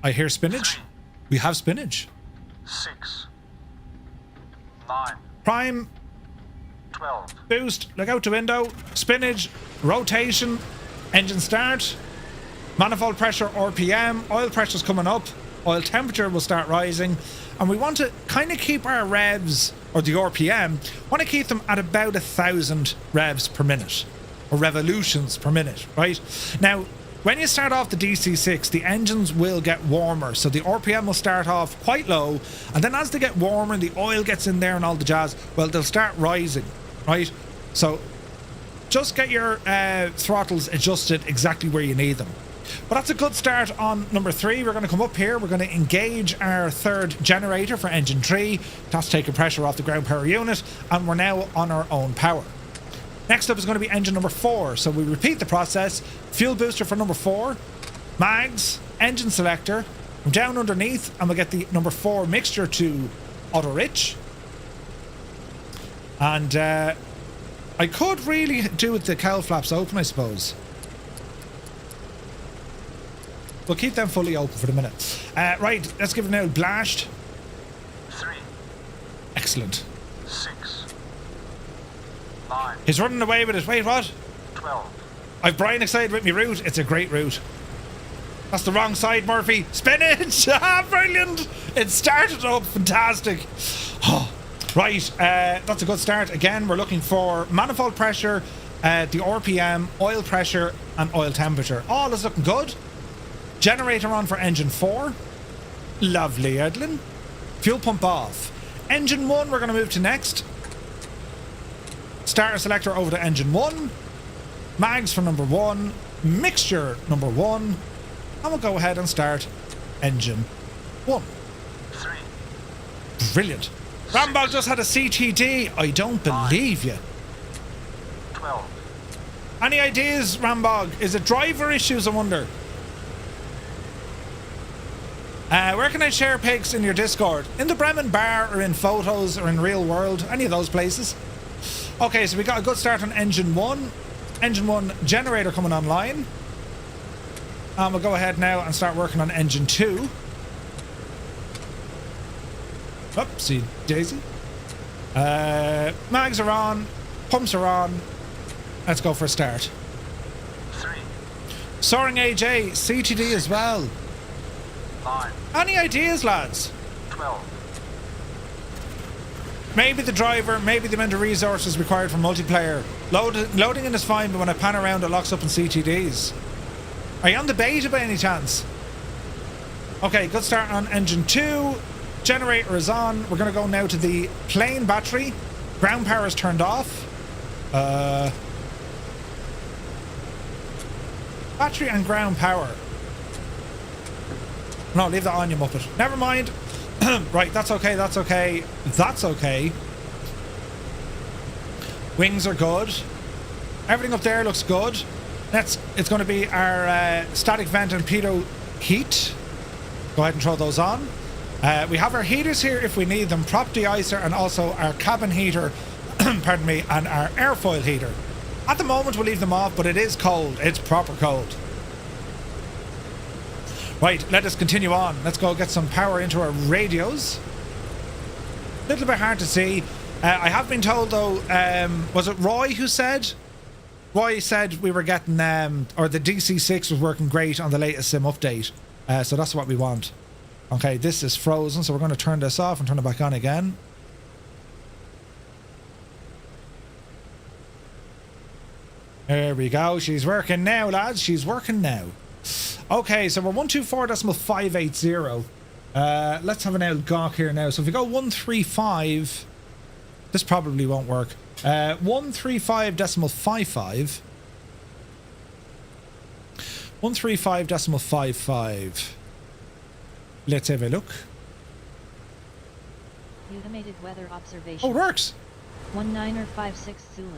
I hear spinach. We have spinach. 6, 9, Prime. 12. Boost. Look out the window. Spinach. Rotation. Engine start. Manifold pressure RPM. Oil pressure's coming up. Oil temperature will start rising. And we want to kind of keep our revs, or the RPM, want to keep them at about 1,000 revs per minute. Or revolutions per minute, right? Now, when you start off the DC-6, the engines will get warmer. So the RPM will start off quite low. And then as they get warmer and the oil gets in there and all the jazz, well, they'll start rising, right? So just get your throttles adjusted exactly where you need them. But that's a good start on number 3. We're going to come up here. We're going to engage our third generator for engine 3. That's taking pressure off the ground power unit. And we're now on our own power. Next up is going to be engine number 4. So we repeat the process. Fuel booster for number 4. Mags. Engine selector. From down underneath. And we'll get the number 4 mixture to auto rich. And I could really do with the cowl flaps open, I suppose. We'll keep them fully open for the minute. Right, let's give it an old blast. 3, Excellent. 6, 9, He's running away with it. Wait, what? 12. I've Brian excited with me route. It's a great route. That's the wrong side, Murphy. Spinach! Ah, brilliant! It started up. Fantastic. Oh, right, that's a good start. Again, we're looking for manifold pressure, the RPM, oil pressure, and oil temperature. All is looking good. Generator on for engine 4. Lovely, Edlin. Fuel pump off. Engine 1 we're going to move to next. Starter selector over to engine 1. Mags for number 1. Mixture number 1. And we'll go ahead and start engine 1. 3, Brilliant. Rambog just had a CTD. I don't believe you. 12. Any ideas, Rambog? Is it driver issues, I wonder? Where can I share pics in your Discord? In the Bremen bar, or in photos, or in real world? Any of those places? Okay, so we got a good start on engine 1. Engine 1 generator coming online. And we'll go ahead now and start working on engine 2. Oopsie daisy. Mags are on. Pumps are on. Let's go for a start. 3, Soaring AJ, CTD as well. 9, Any ideas, lads? 12. Maybe the driver, maybe the amount of resources required for multiplayer. Loading in is fine, but when I pan around, it locks up in CTDs. Are you on the beta by any chance? Okay, good start on engine 2. Generator is on. We're going to go now to the plane battery. Ground power is turned off. Battery and ground power. No, leave that on, you muppet. Never mind. Right, that's okay, that's okay. That's okay. Wings are good. Everything up there looks good. It's going to be our static vent and pitot heat. Go ahead and throw those on. We have our heaters here if we need them. Prop de-icer and also our cabin heater, pardon me, and our airfoil heater. At the moment we'll leave them off, but it is cold. It's proper cold. Right, let us continue on. Let's go get some power into our radios. A little bit hard to see. I have been told though, was it Roy who said? Roy said we were getting, or the DC-6 was working great on the latest sim update. So that's what we want. Okay, this is frozen, so we're going to turn this off and turn it back on again. There we go. She's working now, lads. She's working now. Okay, so we're 124.580. Let's have an old gawk here now. So if we go 135, this probably won't work. 135.55. 135.55. Let's have a look. Automated weather observation. Oh, it works. 1956 Zulu.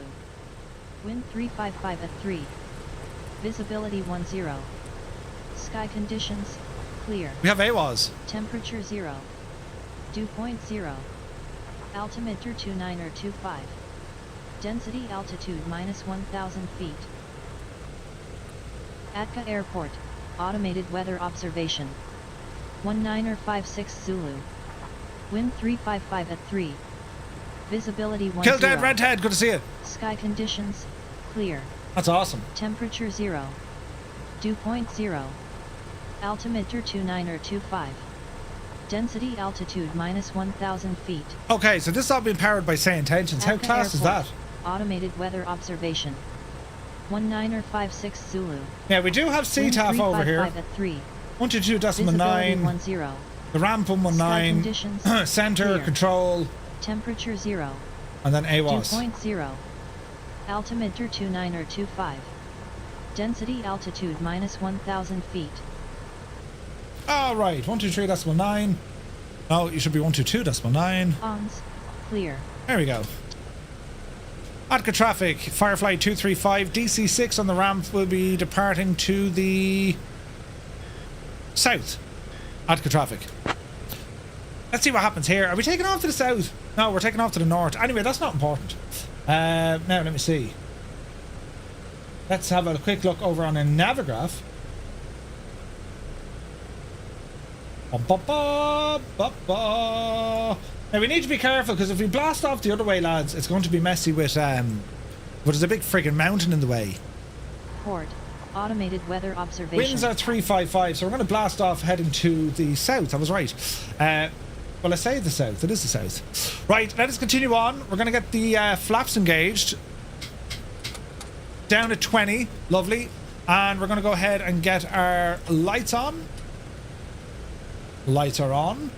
Wind 355 at 3. Visibility 10. Sky conditions, clear. We have AWAS. Temperature 0. Dew point 0. Altimeter 2925. Density altitude -1000 feet. Atka Airport, automated weather observation. 1956 Zulu. Wind 355 at 3. Visibility 10. Kill dead redhead, good to see you. Sky conditions, clear. That's awesome. Temperature 0. Dew point 0. Altimeter 2925. Density altitude -1000 feet. Okay, so this has all been powered by Say Intentions. How Atka class is that? Airport, automated weather observation. 1956 Zulu. Yeah, we do have Wind CTAF over here. 355 at 3. 122.9. Visibility 10. The ramp Sky 119. conditions, Center, clear. control, Temperature 0. and then Dew AWAS. point 0. Altimeter 2925. Density altitude -1000 feet. Alright, 123.9. No, you should be 122.9. Ons, clear. There we go. Atka traffic, Firefly 235, DC-6 on the ramp will be departing to the south. Atka traffic. Let's see what happens here. Are we taking off to the south? No, we're taking off to the north. Anyway, that's not important. Now, let me see. Let's have a quick look over on a Navigraph. Now we need to be careful because if we blast off the other way, lads, it's going to be messy with but there's a big friggin' mountain in the way. Port, automated weather observation. Winds are 355, so we're going to blast off heading to the south. I was right. Well, I say the south. It is the south. Right, let us continue on. We're going to get the flaps engaged. Down at 20. Lovely. And we're going to go ahead and get our lights on. Lights are on.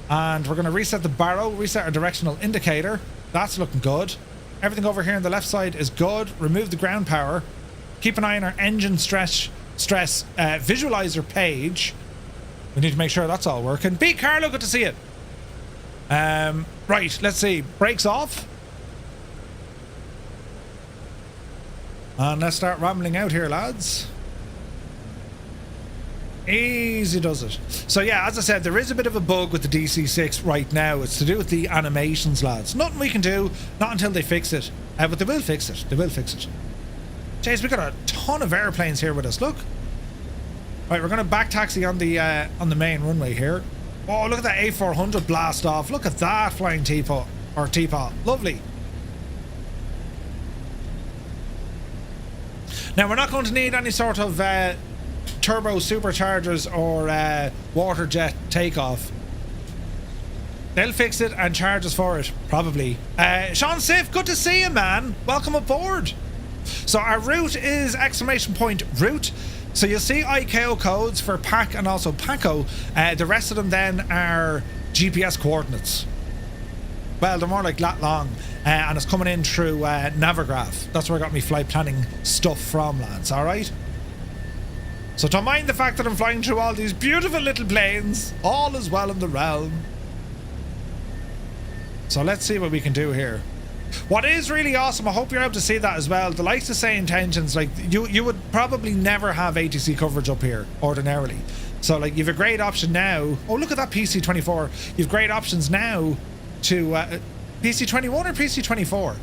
And we're going to reset the barrow, reset our directional indicator. That's looking good. Everything over here on the left side is good. Remove the ground power. Keep an eye on our engine stress visualizer page. We need to make sure that's all working. B. Carlo, good to see you. Right, let's see. Brakes off. And let's start rambling out here, lads. Easy does it. So yeah, as I said, there is a bit of a bug with the DC-6 right now. It's to do with the animations, lads. Nothing we can do, not until they fix it. But they will fix it. They will fix it. Jeez, we got a ton of airplanes here with us. Look. Right, we're going to back taxi on the main runway here. Oh, look at that A400 blast off. Look at that flying teapot or teapot. Lovely. Now we're not going to need any sort of turbo superchargers or water jet takeoff. They'll fix it and charge us for it, probably. Sean Sif, good to see you, man. Welcome aboard. So our route is !route. So you'll see ICAO codes for PAAK and also PAKO. The rest of them then are GPS coordinates. Well, they're more like that long. And it's coming in through Navigraph. That's where I got me flight planning stuff from, lads. Alright? So don't mind the fact that I'm flying through all these beautiful little planes. All is well in the realm. So let's see what we can do here. What is really awesome, I hope you're able to see that as well, the likes of Say Intentions, like you would probably never have ATC coverage up here ordinarily. So like you've a great option now. Oh, look at that PC24. You've great options now to PC21 or PC24.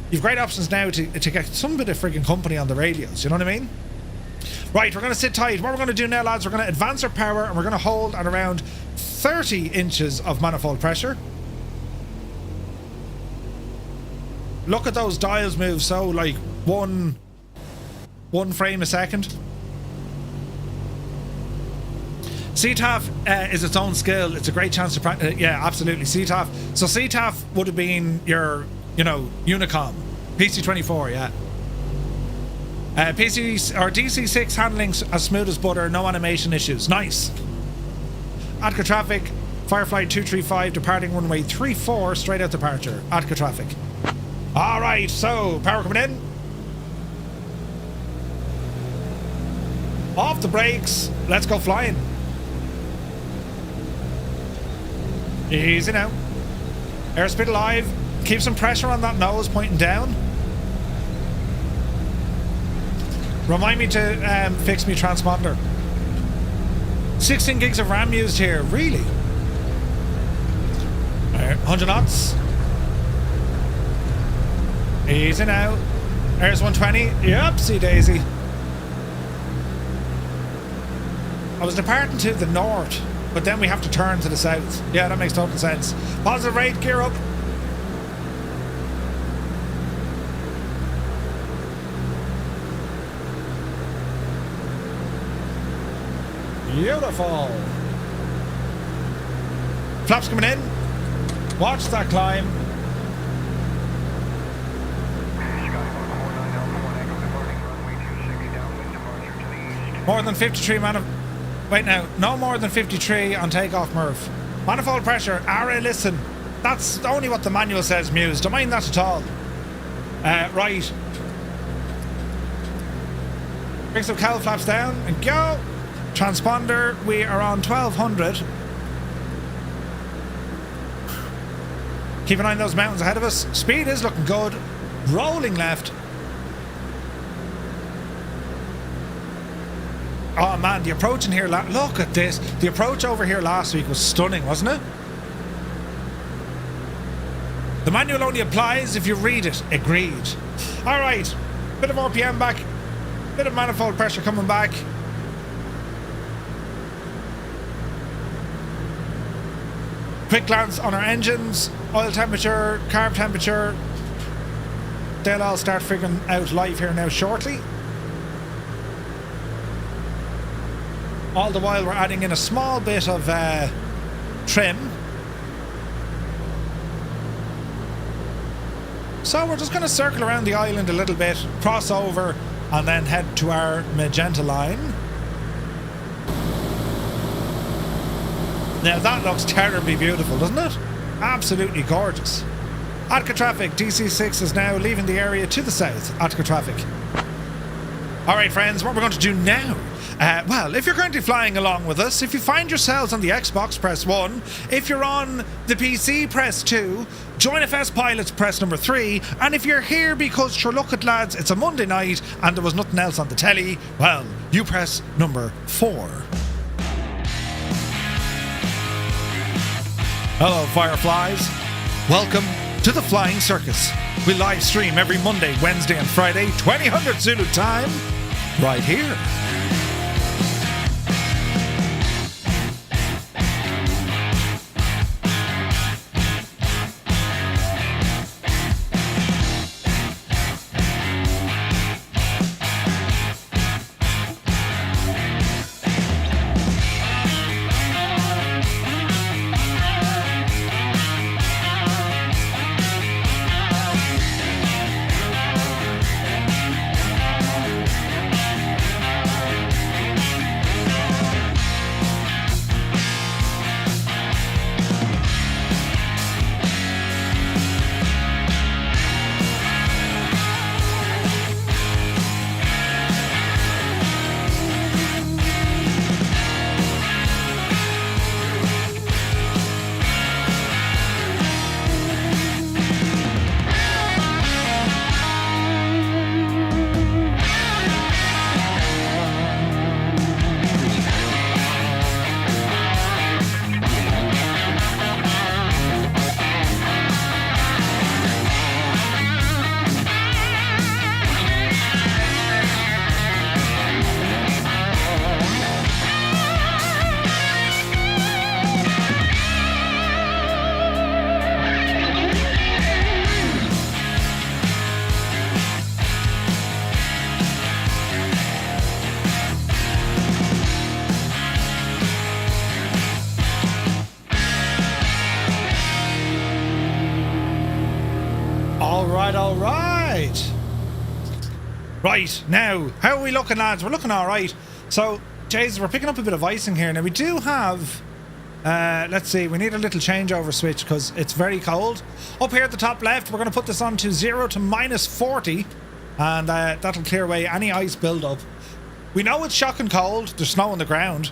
You've great options now to get some bit of friggin' company on the radios, you know what I mean? Right, we're going to sit tight. What we're going to do now, lads, we're going to advance our power and we're going to hold at around 30 inches of manifold pressure. Look at those dials move so like one frame a second. CTAF is its own skill. It's a great chance to practice. Yeah, absolutely. CTAF. So CTAF would have been your, you know, Unicom. PC24, yeah. PC or DC-6 handling as smooth as butter. No animation issues. Nice. Atka traffic. Firefly 235 departing runway 34 straight out departure. Atka traffic. All right. So power coming in. Off the brakes. Let's go flying. Easy now. Airspeed alive. Keep some pressure on that nose pointing down. Remind me to fix me transponder. 16 gigs of RAM used here. Really? 100 knots. Easy now. There's 120. Yupsie daisy. I was departing to the north, but then we have to turn to the south. Yeah, that makes total sense. Positive rate, gear up. Beautiful. Flaps coming in. Watch that climb. More than 53 Wait now, no more than 53 on takeoff, Murph. Manifold pressure, Ara, listen. That's only what the manual says, Muse. Don't mind that at all. Right. Bring some cowl flaps down and go. Transponder, we are on 1200. Keep an eye on those mountains ahead of us. Speed is looking good. Rolling left. Oh man, the approach in here, look at this. The approach over here last week was stunning, wasn't it? The manual only applies if you read it. Agreed. Alright, bit of RPM back. Bit of manifold pressure coming back. Quick glance on our engines, oil temperature, carb temperature. They'll all start figuring out live here now shortly. All the while we're adding in a small bit of trim. So we're just going to circle around the island a little bit, cross over, and then head to our magenta line. Now that looks terribly beautiful, doesn't it? Absolutely gorgeous. Atka traffic, DC-6 is now leaving the area to the south. Atka traffic. Alright friends, what we're going to do now, well, if you're currently flying along with us, if you find yourselves on the Xbox, press 1. If you're on the PC, press 2. Join FS Pilots, press number 3. And if you're here because, sure, look at lads, it's a Monday night and there was nothing else on the telly, well, you press number 4. Hello, Fireflies. Welcome to the Flying Circus. We live stream every Monday, Wednesday, and Friday, 2000 Zulu time, right here. Right, now, how are we looking, lads? We're looking alright. So, Jesus, we're picking up a bit of icing here. Now, we do have... let's see, we need a little changeover switch because it's very cold. Up here at the top left, we're going to put this on to 0 to -40. And that'll clear away any ice build-up. We know it's shocking cold. There's snow on the ground.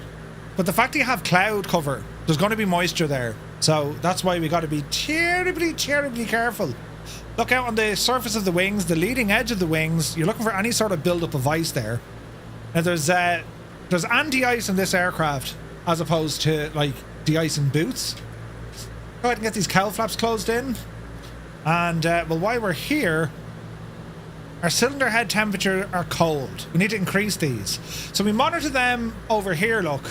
But the fact that you have cloud cover, there's going to be moisture there. So that's why we got to be terribly, terribly careful. Look out on the surface of the wings, the leading edge of the wings. You're looking for any sort of build-up of ice there. Now there's anti-ice in this aircraft as opposed to like de-icing boots. Go ahead and get these cowl flaps closed in. And well, while we're here, our cylinder head temperature are cold. We need to increase these. So we monitor them over here, look.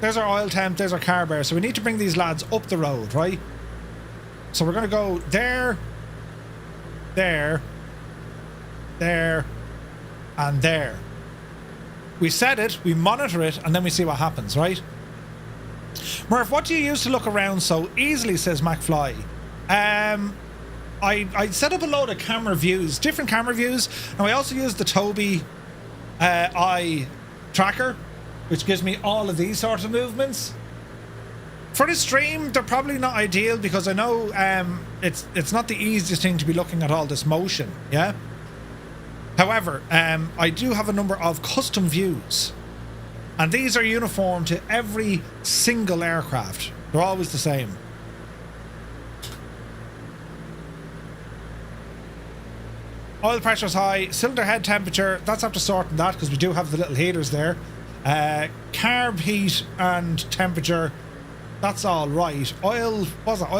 There's our oil temp, there's our carb air. So we need to bring these lads up the road, right? So we're going to go there, there, there, and there. We set it, we monitor it, and then we see what happens, right? Murph, what do you use to look around so easily, says McFly? I set up a load of camera views, different camera views, and I also use the Tobii eye tracker, which gives me all of these sorts of movements. For the stream, they're probably not ideal because I know it's not the easiest thing to be looking at all this motion, yeah? However, I do have a number of custom views, and these are uniform to every single aircraft. They're always the same. Oil pressure's high, cylinder head temperature, that's after sorting that because we do have the little heaters there. Carb heat and temperature, that's all right. Oil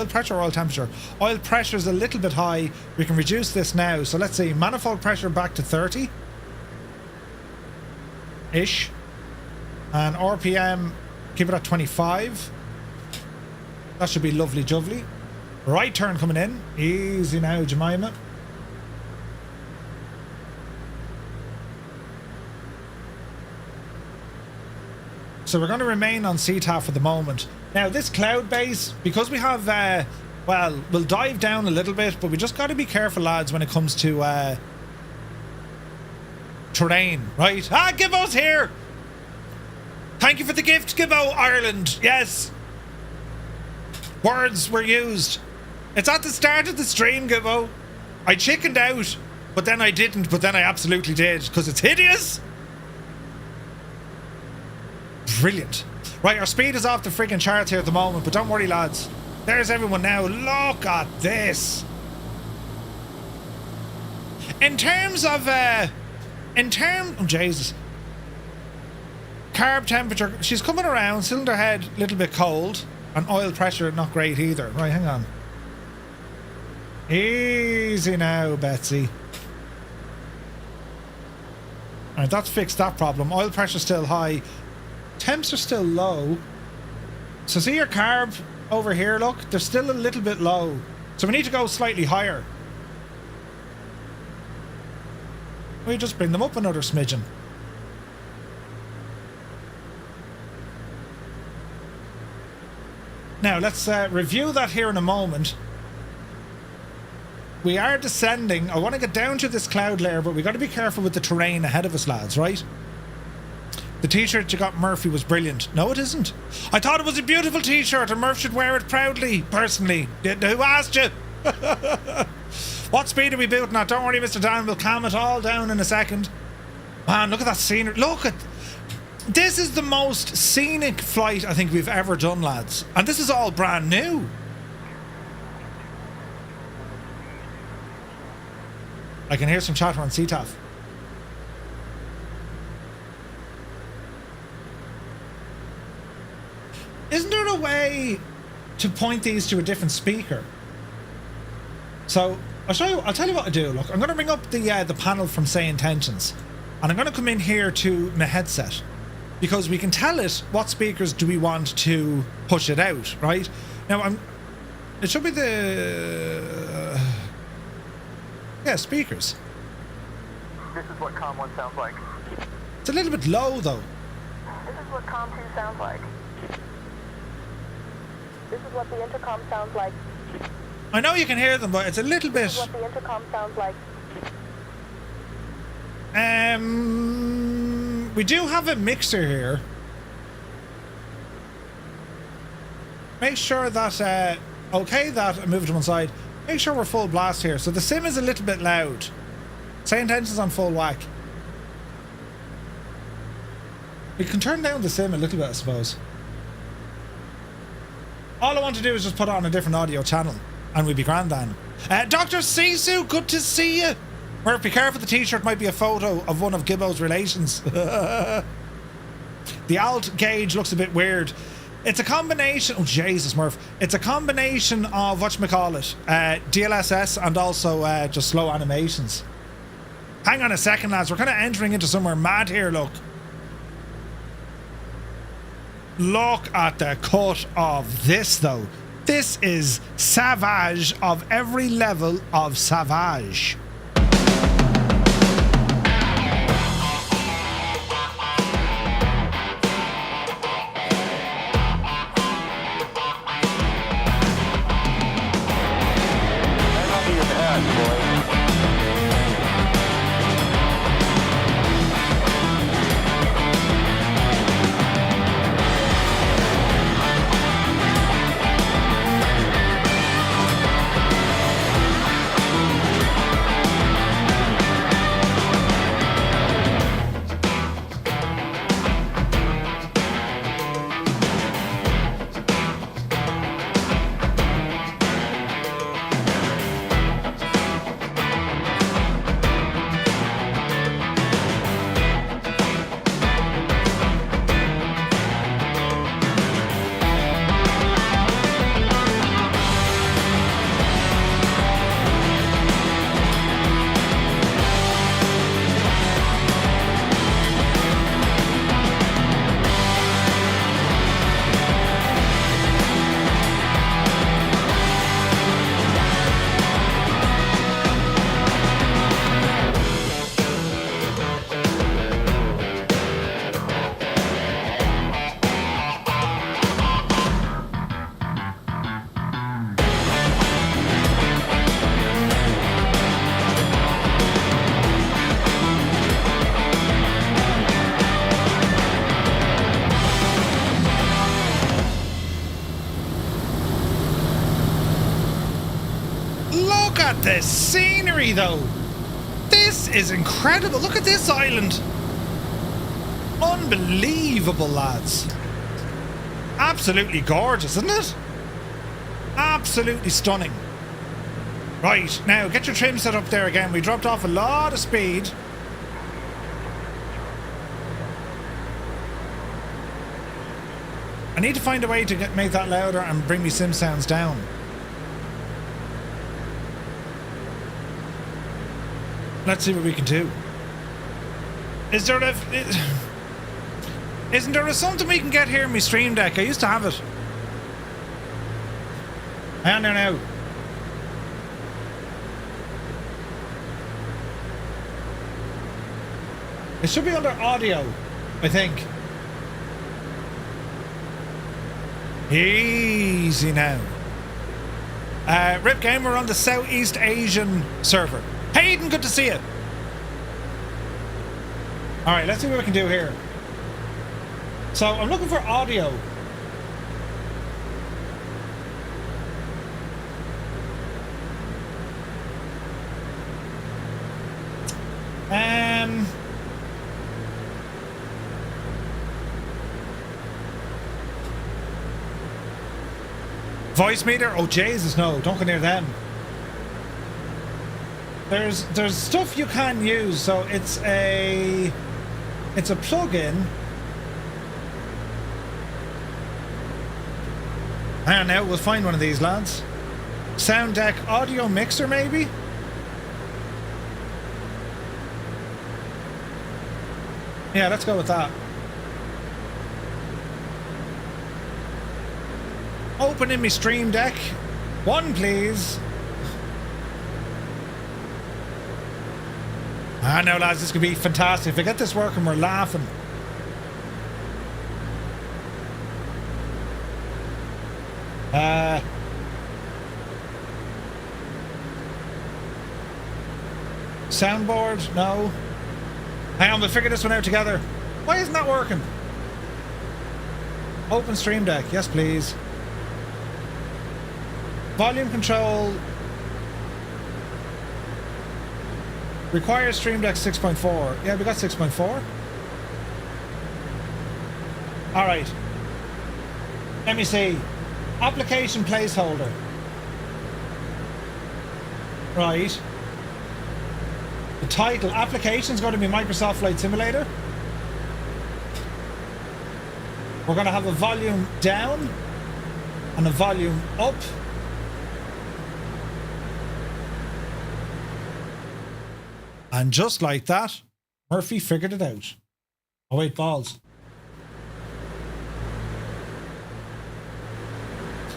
pressure or oil temperature? Oil pressure is a little bit high. We can reduce this now. So let's see, manifold pressure back to 30 ish, and RPM keep it at 25. That should be lovely jubbly. Right turn coming in, easy now, Jemima. So we're going to remain on CTAF for the moment. Now this cloud base, because we have, well, we'll dive down a little bit, but we just got to be careful, lads, when it comes to terrain, right? Ah, Gibbo's here! Thank you for the gift, Gibbo, Ireland. Yes. Words were used. It's at the start of the stream, Gibbo. I chickened out, but then I didn't, but then I absolutely did, because it's hideous. Brilliant. Right, our speed is off the freaking charts here at the moment, but don't worry, lads. There's everyone now. Look at this. In terms of, oh Jesus. Carb temperature, she's coming around. Cylinder head, a little bit cold. And oil pressure, not great either. Right, hang on. Easy now, Betsy. Alright, that's fixed that problem. Oil pressure still high. Temps are still low. So see your carb over here, look? They're still a little bit low. So we need to go slightly higher. We just bring them up another smidgen. Now let's review that here in a moment. We are descending. I want to get down to this cloud layer, but we got to be careful with the terrain ahead of us, lads, right? The t-shirt you got, Murphy, was brilliant. No, it isn't. I thought it was a beautiful t-shirt and Murph should wear it proudly, personally. Who asked you? What speed are we booting at? Don't worry, Mr. Dan, we'll calm it all down in a second. Man, look at that scenery. Look at... This is the most scenic flight I think we've ever done, lads. And this is all brand new. I can hear some chatter on CTAF. Isn't there a way to point these to a different speaker? So I'll tell you what to do. Look, I'm going to bring up the panel from Say Intentions, and I'm going to come in here to my headset because we can tell it what speakers do we want to push it out. Right now, it should be the speakers. This is what COM 1 sounds like. It's a little bit low though. This is what COM 2 sounds like. This is what the intercom sounds like. I know you can hear them, but it's a little bit. What the intercom sounds like. We do have a mixer here. Make sure that, okay, that, move it to one side. Make sure we're full blast here. So the sim is a little bit loud. Say intentions on full whack. We can turn down the sim a little bit, I suppose. All I want to do is just put on a different audio channel, and we'll be grand then. Dr. Sisu, good to see you. Murph, be careful, the t-shirt might be a photo of one of Gibbo's relations. The alt gauge looks a bit weird. It's a combination, oh Jesus Murph, it's a combination of, whatchamacallit, DLSS and also just slow animations. Hang on a second, lads, we're kind of entering into somewhere mad here, look. Look at the cut of this though. This is savage of every level of savage. The scenery though, this is incredible. Look at this island. Unbelievable, lads. Absolutely gorgeous, isn't it? Absolutely stunning. Right, now get your trim set up there again. We dropped off a lot of speed. I need to find a way to make that louder and bring me sim sounds down. Let's see what we can do. Isn't there something we can get here in my stream deck? I used to have it. Hang on there now. It should be under audio, I think. Easy now. Rip Game, we're on the Southeast Asian server. Hayden, good to see you. Alright, let's see what we can do here. So, I'm looking for audio. Voice meter? Oh Jesus, no, don't go near them. There's stuff you can use, so it's a plug-in. Hang on now, we'll find one of these, lads. Sound deck audio mixer, maybe? Yeah, let's go with that. Open in my stream deck. One, please. Ah, no, lads, this could be fantastic. If I get this working, we're laughing. Soundboard? No. Hang on, we'll figure this one out together. Why isn't that working? Open Stream Deck. Yes, please. Volume control. Requires Stream Deck 6.4. Yeah, we got 6.4. Alright. Let me see. Application placeholder. Right. The title. Application is going to be Microsoft Flight Simulator. We're going to have a volume down and a volume up. And just like that, Murphy figured it out. Oh wait, balls.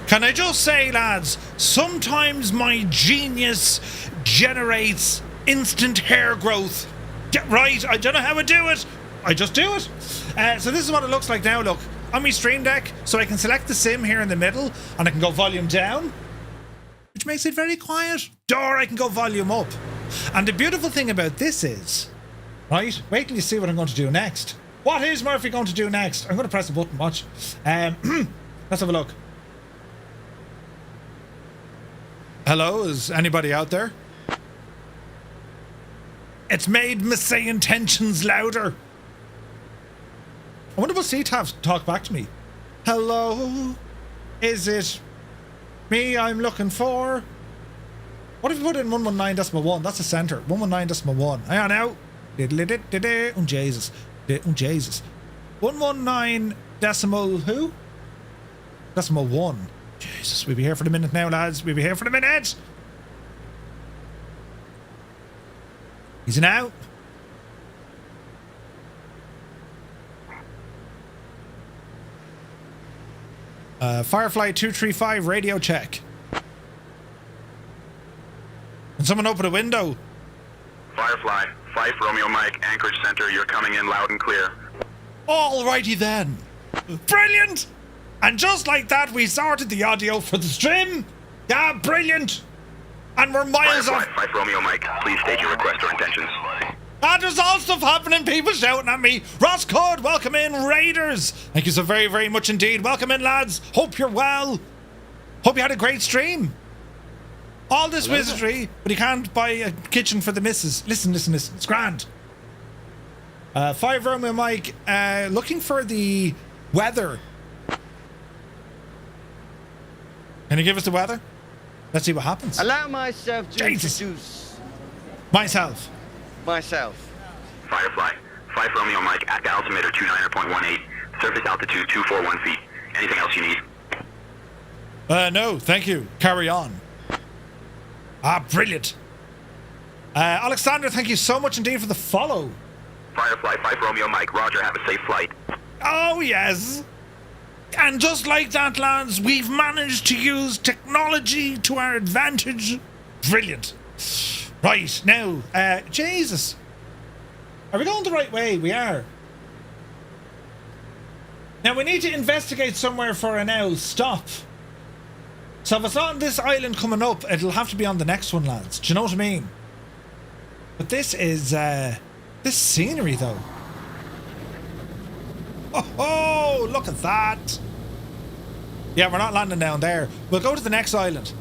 Can I just say, lads, sometimes my genius generates instant hair growth. Get right, I don't know how to do it. I just do it. So this is what it looks like now, look. On my Stream Deck, so I can select the sim here in the middle, and I can go volume down, which makes it very quiet. Or I can go volume up. And the beautiful thing about this is, right, wait till you see what I'm going to do next. What is Murphy going to do next? I'm going to press the button, watch. Let's have a look. Hello, is anybody out there? It's made my say intentions louder. I wonder will CTAF talk back to me. Hello? Is it me I'm looking for? What if you put in 119.1? That's the center. 119.1. Hang on now. Oh, Jesus. Oh, Jesus. 119 decimal who? Decimal 1. Jesus, we'll be here for the minute now, lads. We'll be here for the minute. He's an out. Firefly 235 radio check. Can someone open a window? Firefly, 5 Romeo Mike, Anchorage Center, you're coming in loud and clear. Alrighty then. Brilliant! And just like that, we sorted the audio for the stream. Yeah, brilliant! And we're miles Firefly, off. 5 Romeo Mike, please state your request or intentions. And there's all stuff happening, people shouting at me. Ross Code, welcome in, Raiders. Thank you so very, very much indeed. Welcome in, lads. Hope you're well. Hope you had a great stream. All this wizardry, but you can't buy a kitchen for the missus. Listen. It's grand. 5 Romeo Mike, looking for the weather. Can you give us the weather? Let's see what happens. Allow myself to Jesus. introduce Myself. myself. Firefly, 5 Romeo Mike, Atka altimeter 29.18, surface altitude 241 feet. Anything else you need? No, thank you. Carry on. Ah, brilliant. Alexander, thank you so much indeed for the follow. Firefly, 5 Romeo Mike, roger, have a safe flight. Oh, yes. And just like that, lads, we've managed to use technology to our advantage. Brilliant. Right, now, Jesus. Are we going the right way? We are. Now, we need to investigate somewhere for a now stop. So if it's not on this island coming up, it'll have to be on the next one, lads. Do you know what I mean? But this is, this scenery, though. Oh, look at that. Yeah, we're not landing down there. We'll go to the next island.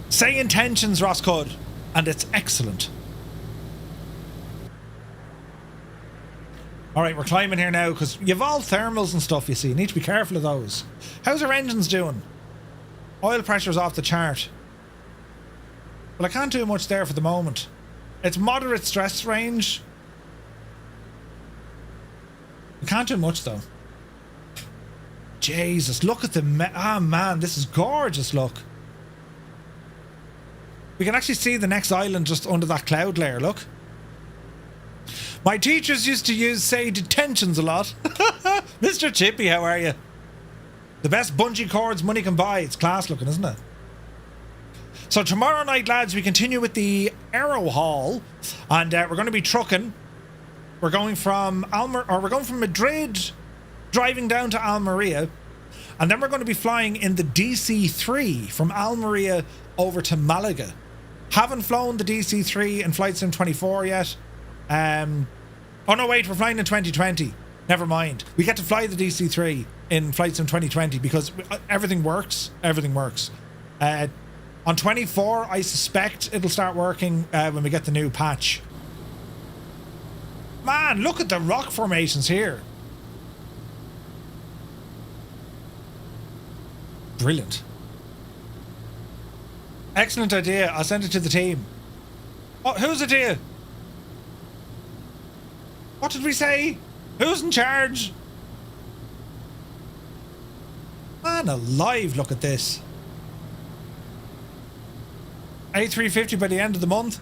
Say intentions, Roscud. And it's excellent. Alright, we're climbing here now, because you've all thermals and stuff, you see. You need to be careful of those. How's our engines doing? Oil pressure's off the chart. Well, I can't do much there for the moment. It's moderate stress range. We can't do much, though. Jesus, look at the... man, this is gorgeous, look. We can actually see the next island just under that cloud layer, look. My teachers used to say detentions a lot. Mr. Chippy, how are you? The best bungee cords money can buy. It's class looking, isn't it? So tomorrow night, lads, we continue with the Aero Hall. And we're going to be trucking. We're going from Madrid, driving down to Almeria. And then we're going to be flying in the DC-3 from Almeria over to Malaga. Haven't flown the DC-3 in Flight Sim 24 yet. Oh no, wait, we're flying in 2020. Never mind. We get to fly the DC-3 in Flight Sim 2020 because everything works. Everything works. On 24, I suspect it'll start working when we get the new patch. Man, look at the rock formations here. Brilliant. Excellent idea. I'll send it to the team. Oh, whose idea? What did we say? Who's in charge? Man alive, look at this. A350 by the end of the month.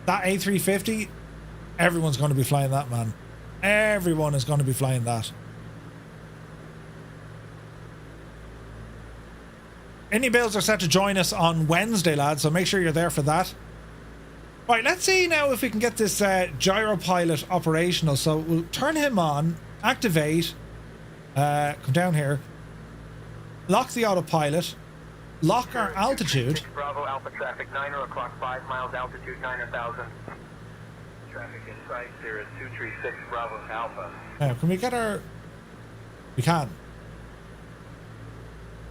That A350, everyone's going to be flying that, man. Everyone is going to be flying that. Any builds are set to join us on Wednesday, lads, so make sure you're there for that. Right, let's see now if we can get this gyro pilot operational. So we'll turn him on, activate, come down here, lock the autopilot, lock our altitude. Bravo Alpha traffic 9 o'clock 5 miles altitude 9,000. Traffic in sight there is 236 Bravo Alpha. Now, can we get our... We can.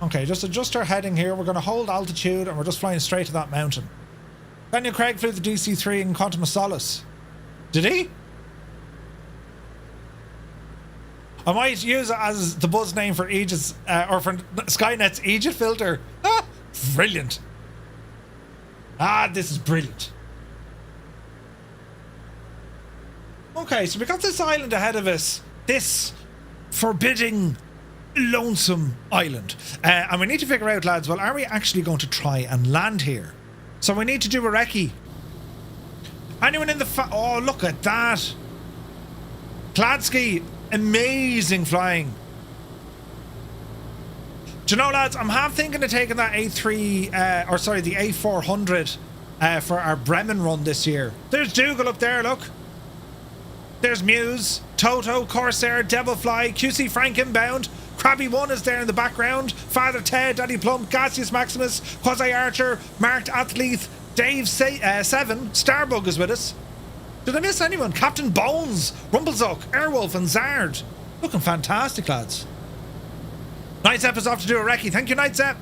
Okay, just adjust our heading here. We're going to hold altitude and we're just flying straight to that mountain. Daniel Craig flew the DC-3 in Quantum of Solace. Did he? I might use it as the buzz name for Aegis, or for Skynet's Aegis filter. Ah, brilliant. Ah, this is brilliant. Okay, so we got this island ahead of us. This forbidding, lonesome island. And we need to figure out, lads, well, are we actually going to try and land here? So we need to do a recce. Anyone in the... Oh, look at that. Kladsky, amazing flying. Do you know, lads, I'm half thinking of taking that A3, or sorry, the A400 for our Bremen run this year. There's Dougal up there, look. There's Muse, Toto, Corsair, Devilfly, QC Frank inbound. Krabby One is there in the background. Father Ted, Daddy Plump, Gaseous Maximus, Quasi Archer, Marked Athlete, Dave 7, Starbug is with us. Did I miss anyone? Captain Bones, Rumpelzuck, Airwolf and Zard. Looking fantastic, lads. Nightzepp is off to do a recce. Thank you, Nightzepp.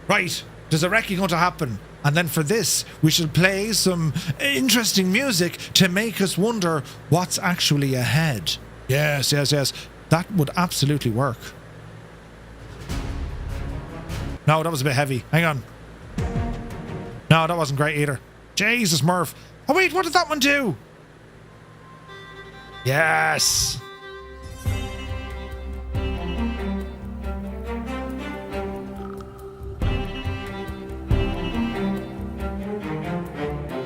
Right, there's a recce going to happen. And then for this, we should play some interesting music to make us wonder what's actually ahead. Yes, yes, yes. That would absolutely work. No, that was a bit heavy. Hang on. No, that wasn't great either. Jesus, Murph. Oh, wait, what did that one do? Yes.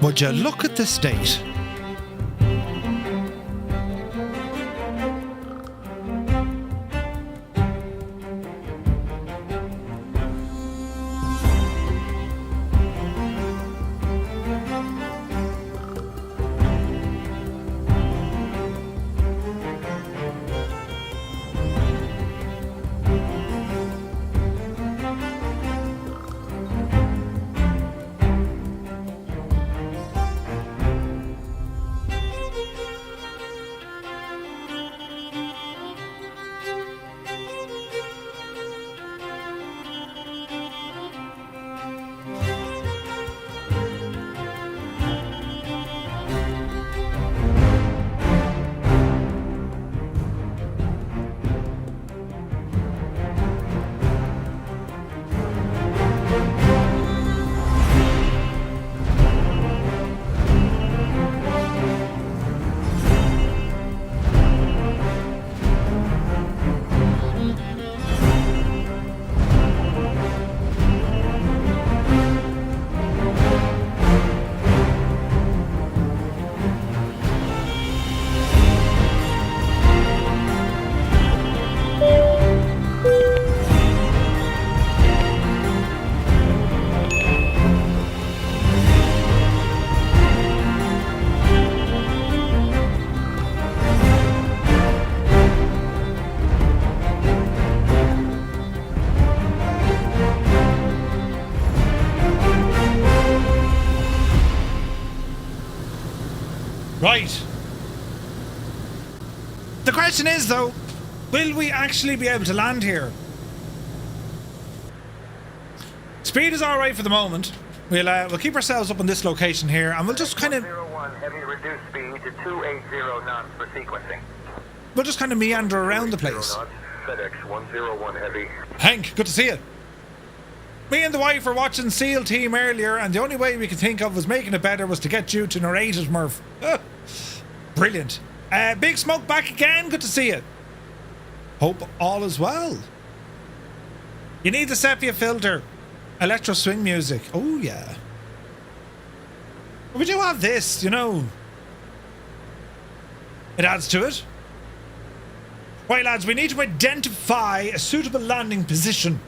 Would you look at the state? Right. The question is, though, will we actually be able to land here? Speed is all right for the moment. We'll keep ourselves up on this location here, and we'll just kind of... 101, heavy reduced speed to 280 knots for sequencing. We'll just kind of meander around the place. Knots, FedEx 101 heavy. Hank, good to see you. Me and the wife were watching SEAL Team earlier, and the only way we could think of was making it better was to get you to narrate it, Murph. Brilliant. Big Smoke back again, good to see you. Hope all is well. You need the sepia filter. Electro swing music. Oh, yeah. But we do have this, you know. It adds to it. Right, lads, we need to identify a suitable landing position.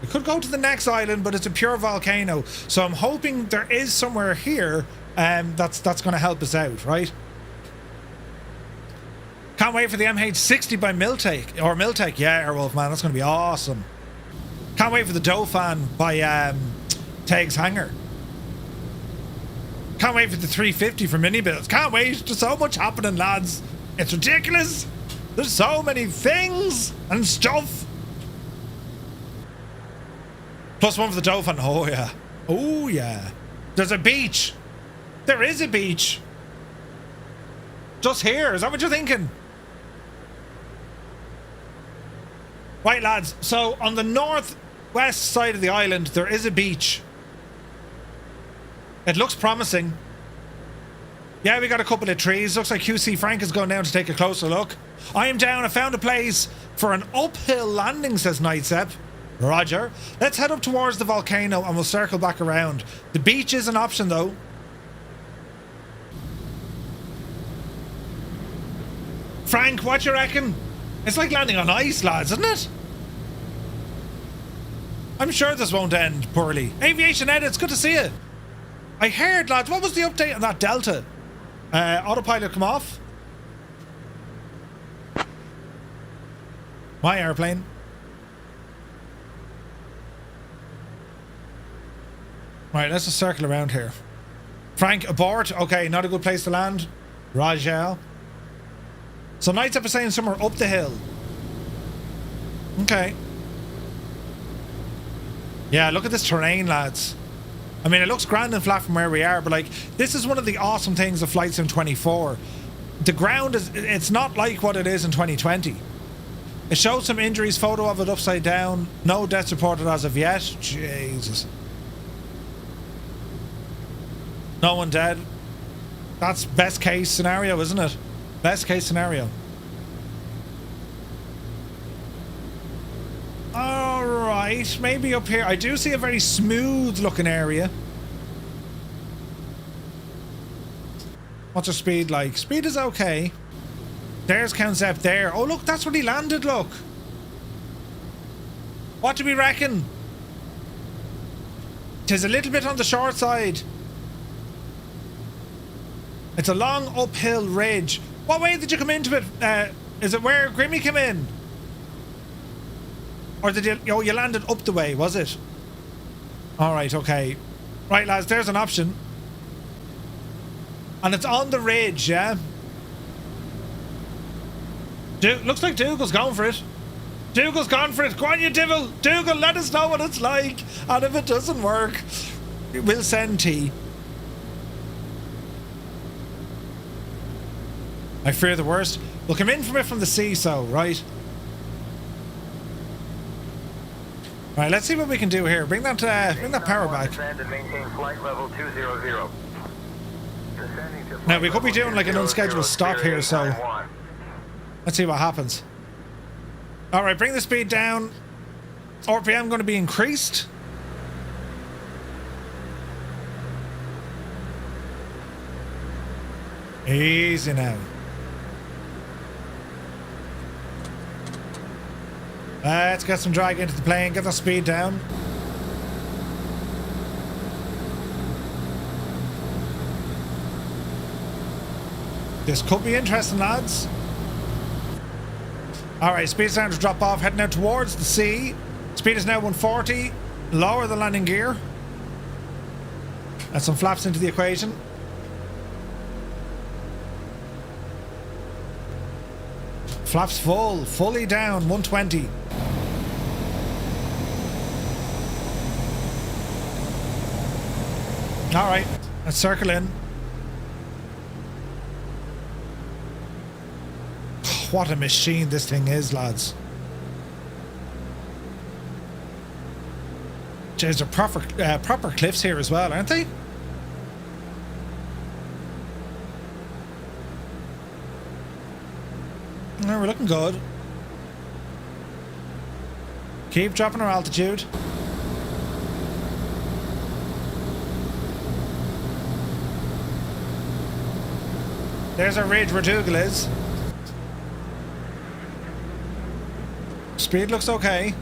We could go to the next island, but it's a pure volcano. So I'm hoping there is somewhere here that's going to help us out, right? Can't wait for the MH60 by Miltech. Or Miltech, yeah, Airwolf, man. That's going to be awesome. Can't wait for the Dauphin by Teg's Hangar. Can't wait for the 350 for mini builds. Can't wait. There's so much happening, lads. It's ridiculous. There's so many things and stuff. +1 for the Dauphin. Oh, yeah. Oh, yeah. There's a beach. There is a beach. Just here. Is that what you're thinking? Right, lads. So, on the northwest side of the island, there is a beach. It looks promising. Yeah, we got a couple of trees. Looks like QC Frank is going down to take a closer look. I am down. I found a place for an uphill landing, says Nightsep. Roger. Let's head up towards the volcano and we'll circle back around. The beach is an option, though. Frank, what you reckon? It's like landing on ice, lads, isn't it? I'm sure this won't end poorly. Aviation Edits, good to see you. I heard, lads, what was the update on that Delta? Autopilot come off? My airplane. Right, let's just circle around here. Frank, abort. Okay, not a good place to land. Rajal. So Night's up saying somewhere up the hill. Okay. Yeah, look at this terrain, lads. I mean, it looks grand and flat from where we are, but like, this is one of the awesome things of Flight Sim 24. The ground is, it's not like what it is in 2020. It shows some injuries, photo of it upside down. No deaths reported as of yet. Jesus. No one dead. That's best case scenario, isn't it? Best case scenario. Alright, maybe up here. I do see a very smooth looking area. What's our speed like? Speed is okay. There's Concept there. Oh look, that's where he landed, look. What do we reckon? 'Tis a little bit on the short side. It's a long uphill ridge. What way did you come into it? Is it where Grimmy came in? Or did you... Oh, you landed up the way, was it? Alright, okay. Right, lads, there's an option. And it's on the ridge, yeah? Looks like Dougal's going for it. Dougal's gone for it. Go on, you devil. Dougal, let us know what it's like. And if it doesn't work, we'll send tea. I fear the worst. We'll come in from it from the sea, so, right? Right, let's see what we can do here. Bring that power back. Now, we could be doing like an unscheduled stop here, so... Let's see what happens. Alright, bring the speed down. RPM going to be increased. Easy now. Let's get some drag into the plane, get the speed down. This could be interesting, lads. Alright, speed's down to drop off, heading out towards the sea. Speed is now 140. Lower the landing gear. Add some flaps into the equation. Flaps full, fully down, 120. All right, let's circle in. What a machine this thing is, lads. There's a proper cliffs here as well, aren't they? No, we're looking good. Keep dropping our altitude. There's our ridge where Dougal is. Speed looks okay.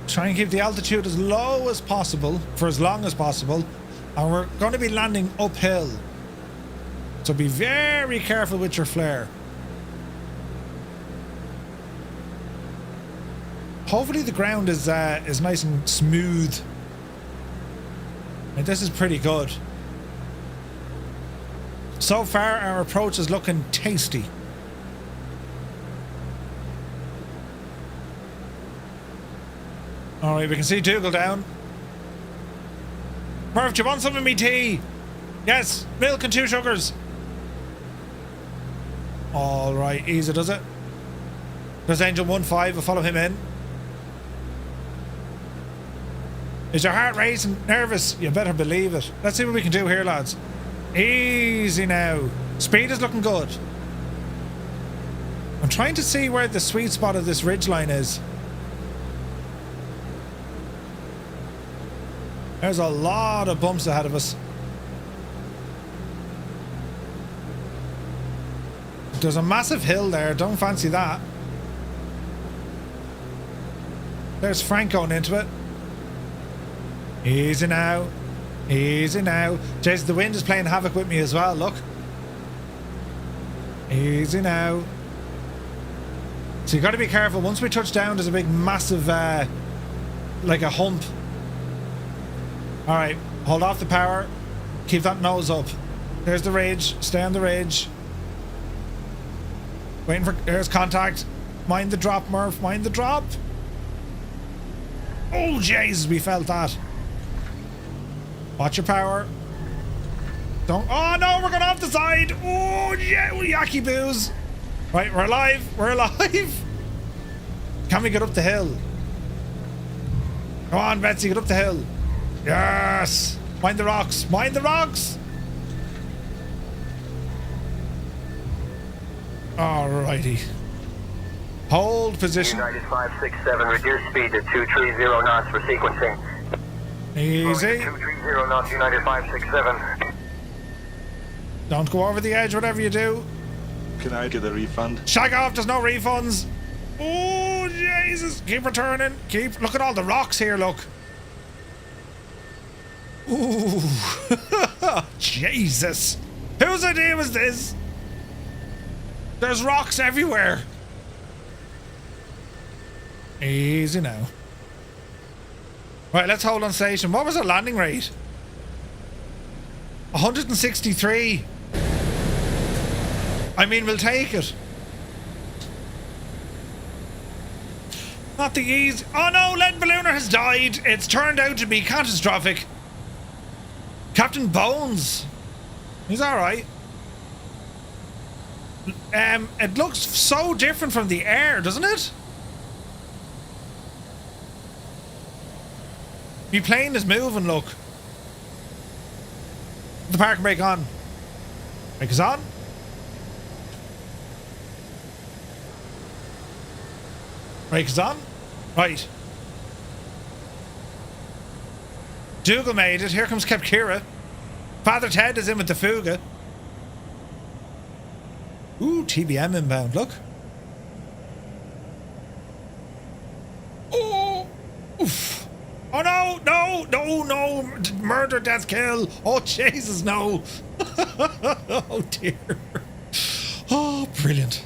Try and keep the altitude as low as possible for as long as possible. And we're going to be landing uphill. So be very careful with your flare. Hopefully the ground is nice and smooth. And this is pretty good. So far our approach is looking tasty. Alright, we can see Dougal down. Murph, do you want some of me tea? Yes, milk and 2 sugars. Alright, easy does it. There's Angel 1-5, I'll follow him in. Is your heart racing? Nervous? You better believe it. Let's see what we can do here, lads. Easy now. Speed is looking good. I'm trying to see where the sweet spot of this ridgeline is. There's a lot of bumps ahead of us. There's a massive hill there. Don't fancy that. There's Frank going into it. Easy now. Easy now. Jason, the wind is playing havoc with me as well. Look. Easy now. So you got to be careful. Once we touch down, there's a big massive like a hump. Alright, hold off the power. Keep that nose up. There's the ridge. Stay on the ridge. Waiting for... There's contact. Mind the drop, Murph. Mind the drop. Oh, jeez. We felt that. Watch your power. Don't... Oh, no. We're going off the side. Oh, yeah. Yucky boos. Right, we're alive. We're alive. Can we get up the hill? Come on, Betsy. Get up the hill. Yes! Mind the rocks! Mind the rocks! Alrighty. Hold position. United 567, reduce speed to 230 knots for sequencing. Easy. 230 knots, United 567. Don't go over the edge, whatever you do. Can I get a refund? Shag off, there's no refunds. Oh, Jesus. Keep returning. Keep... Look at all the rocks here, look. Ooh. Jesus. Whose idea was this? There's rocks everywhere. Easy now. Right, let's hold on station. What was our landing rate? 163. I mean, we'll take it. Not the easy... Oh no, lead ballooner has died. It's turned out to be catastrophic. Captain Bones. He's alright. It looks so different from the air, doesn't it? The plane is moving, look. The parking brake on. Brake is on. Brake is on. Right. Dougal made it. Here comes Cap Kira. Father Ted is in with the Fuga. Ooh, TBM inbound. Look. Oh. Oof. Oh no, no, no, no. Murder, death, kill. Oh, Jesus, no. Oh, dear. Oh, brilliant.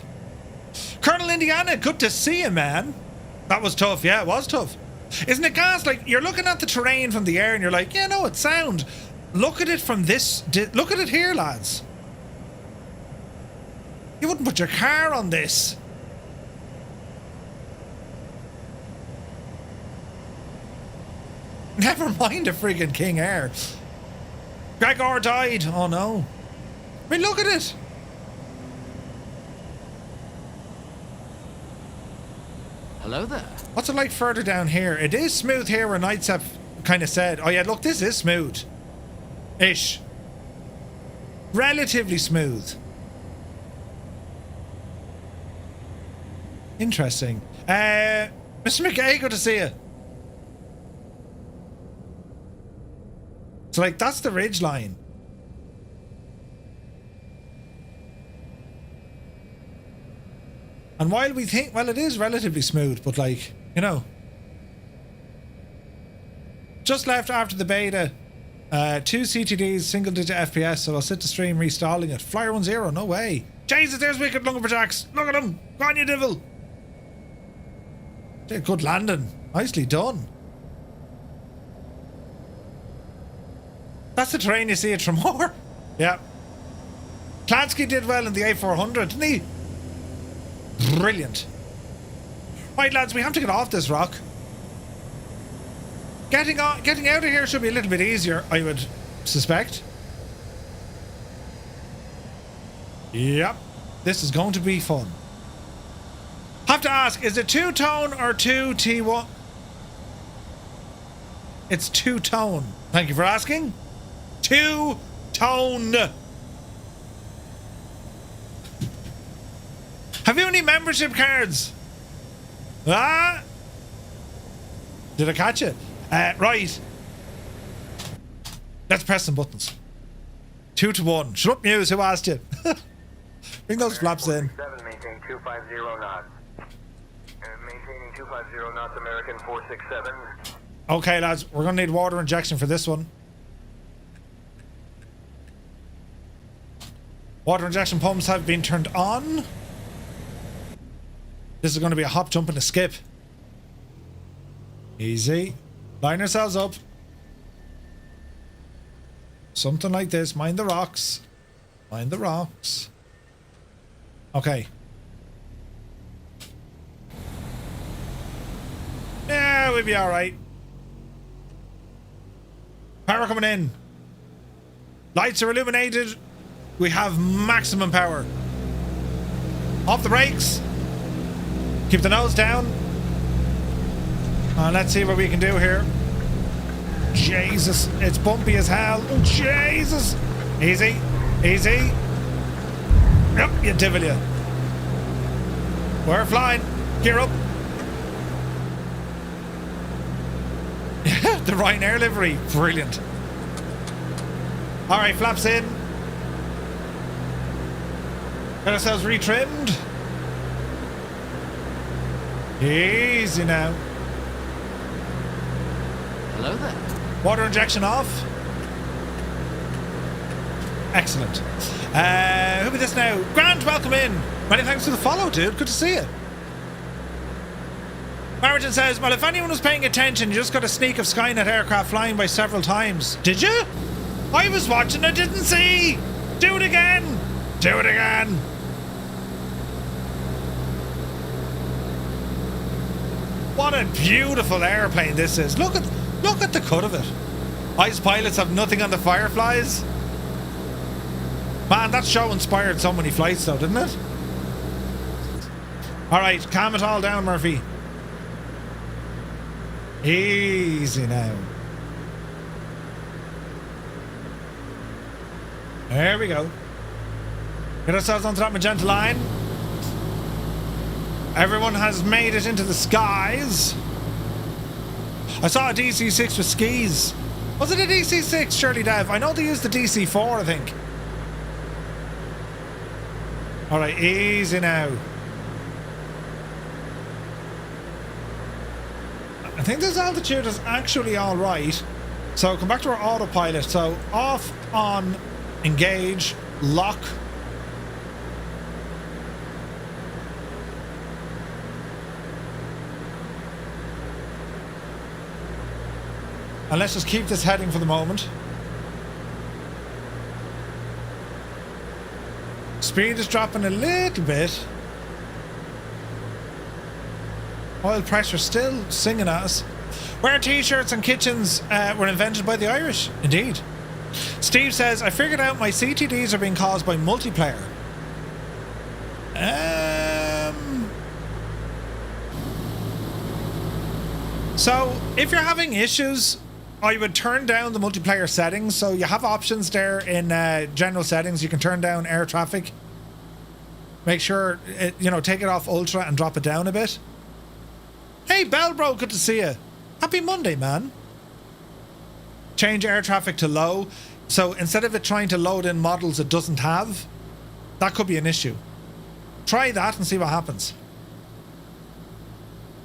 Colonel Indiana, good to see you, man. That was tough. Yeah, it was tough. Isn't it gas? Like, you're looking at the terrain from the air and you're like, yeah, no, it's sound. Look at it from this. Look at it here, lads. You wouldn't put your car on this. Never mind a friggin' King Air. Gregor died. Oh no. I mean, look at it. Hello there. What's it like further down here? It is smooth here where Nightsep kind of said, oh yeah, look, this is smooth. Ish. Relatively smooth. Interesting. Mr. McKay, good to see you. So like, that's the ridge line. And while we think, well, it is relatively smooth, but like, you know. Just left after the beta. 2 CTDs, single digit FPS, so I'll sit the stream restalling it. Flyer 10, no way. Jesus, there's Wicked Lumberjacks. Look at him. Go on, you devil. Did a good landing. Nicely done. That's the terrain you see it from more. Yeah. Klansky did well in the A400, didn't he? Brilliant. Right, lads, we have to get off this rock. Getting out of here should be a little bit easier, I would suspect. Yep. This is going to be fun. Have to ask, is it two-tone or 2T1? It's two-tone. Thank you for asking. Two-tone. Have you any membership cards? Ah? Did I catch it? Right. Let's press some buttons. 2 to 1. Shut up, Muse. Who asked you? Bring those flaps in. Maintain 250 knots. Maintaining 250 knots, American 467. Okay, lads. We're going to need water injection for this one. Water injection pumps have been turned on. This is going to be a hop, jump, and a skip. Easy. Line ourselves up. Something like this. Mind the rocks. Mind the rocks. Okay. Yeah, we'll be alright. Power coming in. Lights are illuminated. We have maximum power. Off the brakes. Keep the nose down. Let's see what we can do here. Jesus, it's bumpy as hell. Oh, Jesus. Easy, easy. Yep, you devil you. We're flying. Gear up. The Ryanair livery. Brilliant. Alright, flaps in. Got ourselves retrimmed. Easy now. Hello there. Water injection off. Excellent. Who be this now? Grant, welcome in. Many thanks for the follow, dude. Good to see you. Marriton says, well, if anyone was paying attention, you just got a sneak of Skynet aircraft flying by several times. Did you? I was watching, I didn't see. Do it again. Do it again. What a beautiful airplane this is. Look at the cut of it. Ice pilots have nothing on the Fireflies. Man, that show inspired so many flights though, didn't it? Alright, calm it all down, Murphy. Easy now. There we go. Get ourselves onto that magenta line. Everyone has made it into the skies. I saw a DC-6 with skis. Was it a DC-6, Shirley Dev? I know they used the DC-4, I think. Alright, easy now. I think this altitude is actually alright. So come back to our autopilot. So off, on, engage, lock. And let's just keep this heading for the moment. Speed is dropping a little bit. Oil pressure still singing at us. Where t-shirts and kitchens were invented by the Irish. Indeed. Steve says, I figured out my CTDs are being caused by multiplayer. So, if you're having issues, I would turn down the multiplayer settings. So you have options there in general settings. You can turn down air traffic. Make sure, take it off ultra and drop it down a bit. Hey, Bell Bro, good to see you. Happy Monday, man. Change air traffic to low. So instead of it trying to load in models it doesn't have, that could be an issue. Try that and see what happens.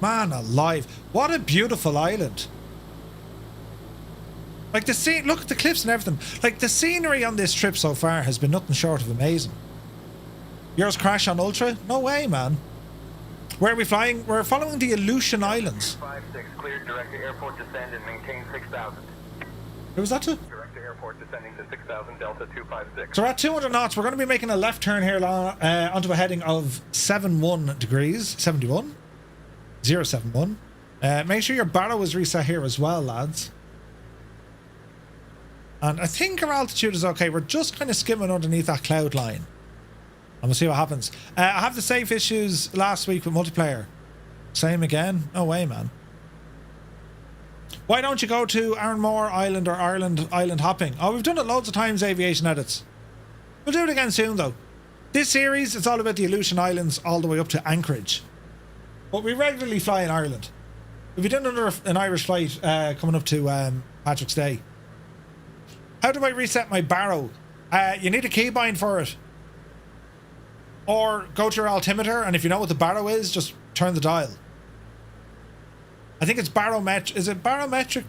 Man alive. What a beautiful island. Like the scene, look at the cliffs and everything. Like the scenery on this trip so far has been nothing short of amazing. Yours crash on Ultra? No way, man. Where are we flying? We're following the Aleutian Islands. 56, cleared direct to airport descend and maintain 6,000. Who was that to? Direct to airport descending to 6,000, Delta 256. So we're at 200 knots. We're going to be making a left turn here onto a heading of 71 degrees. 71? 071. Make sure your barrow is reset here as well, lads. And I think our altitude is okay. We're just kind of skimming underneath that cloud line. And we'll see what happens. I have the safe issues last week with multiplayer. Same again? No way, man. Why don't you go to Arranmore Island or Ireland island hopping? Oh, we've done it loads of times, Aviation Edits. We'll do it again soon, though. This series, it's all about the Aleutian Islands all the way up to Anchorage. But we regularly fly in Ireland. We've been doing an Irish flight coming up to Patrick's Day. How do I reset my barrow? You need a keybind for it. Or go to your altimeter, and if you know what the barrow is, just turn the dial. I think it's barometric. Is it barometric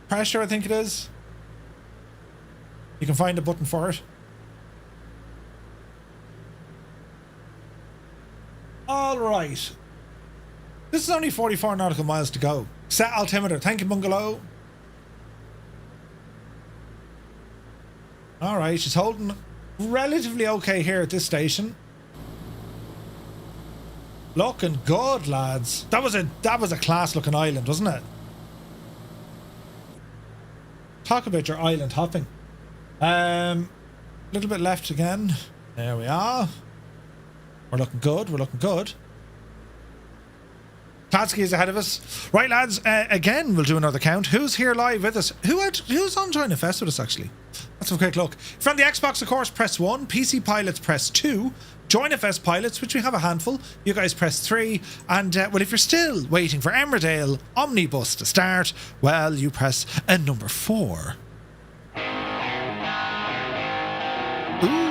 pressure? I think it is. You can find a button for it. All right. This is only 44 nautical miles to go. Set altimeter. Thank you, Bungalow. All right, she's holding relatively okay here at this station. Looking good, lads. That was a class looking island, wasn't it? Talk about your island hopping. Little bit left again. There we are. We're looking good. We're looking good. Kladsky is ahead of us. Right, lads. Again, we'll do another count. Who's here live with us? Who's on Join FS with us, actually? Let's have a quick look. From the Xbox, of course, press 1. PC pilots, press 2. Join FS pilots, which we have a handful. You guys press 3. And, well, if you're still waiting for Emmerdale Omnibus to start, well, you press number 4. Ooh.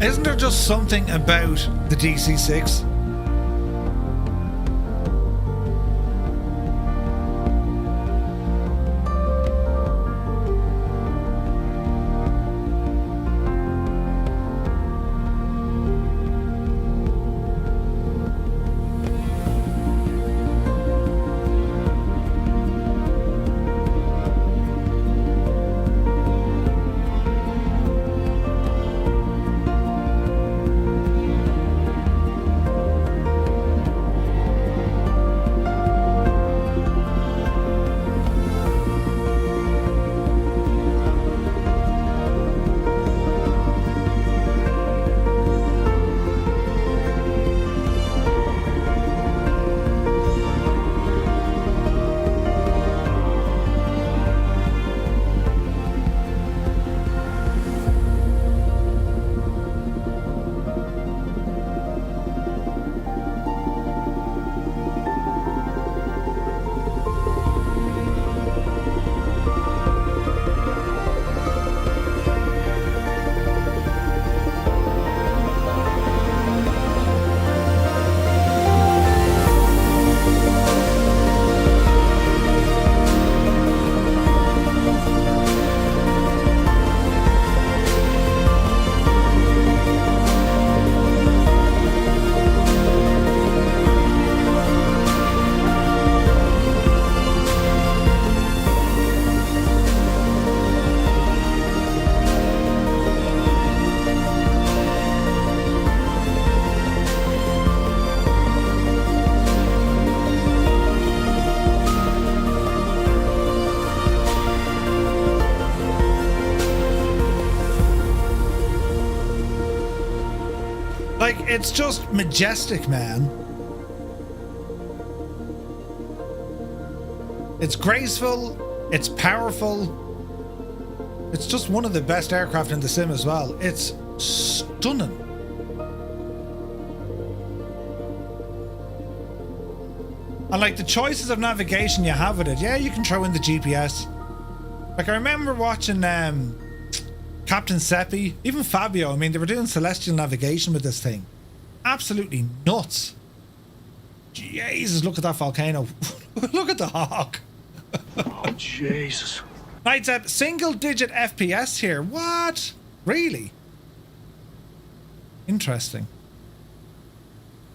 Isn't there just something about the DC-6? Like, it's just majestic, man. It's graceful, it's powerful. It's just one of the best aircraft in the sim as well. It's stunning. And like the choices of navigation you have with it, yeah, you can throw in the GPS. Like I remember watching Captain Seppi, even Fabio, I mean, they were doing celestial navigation with this thing. Absolutely nuts. Jesus, look at that volcano. Look at the hawk. Oh, Jesus. Right, single digit FPS here. What? Really? Interesting.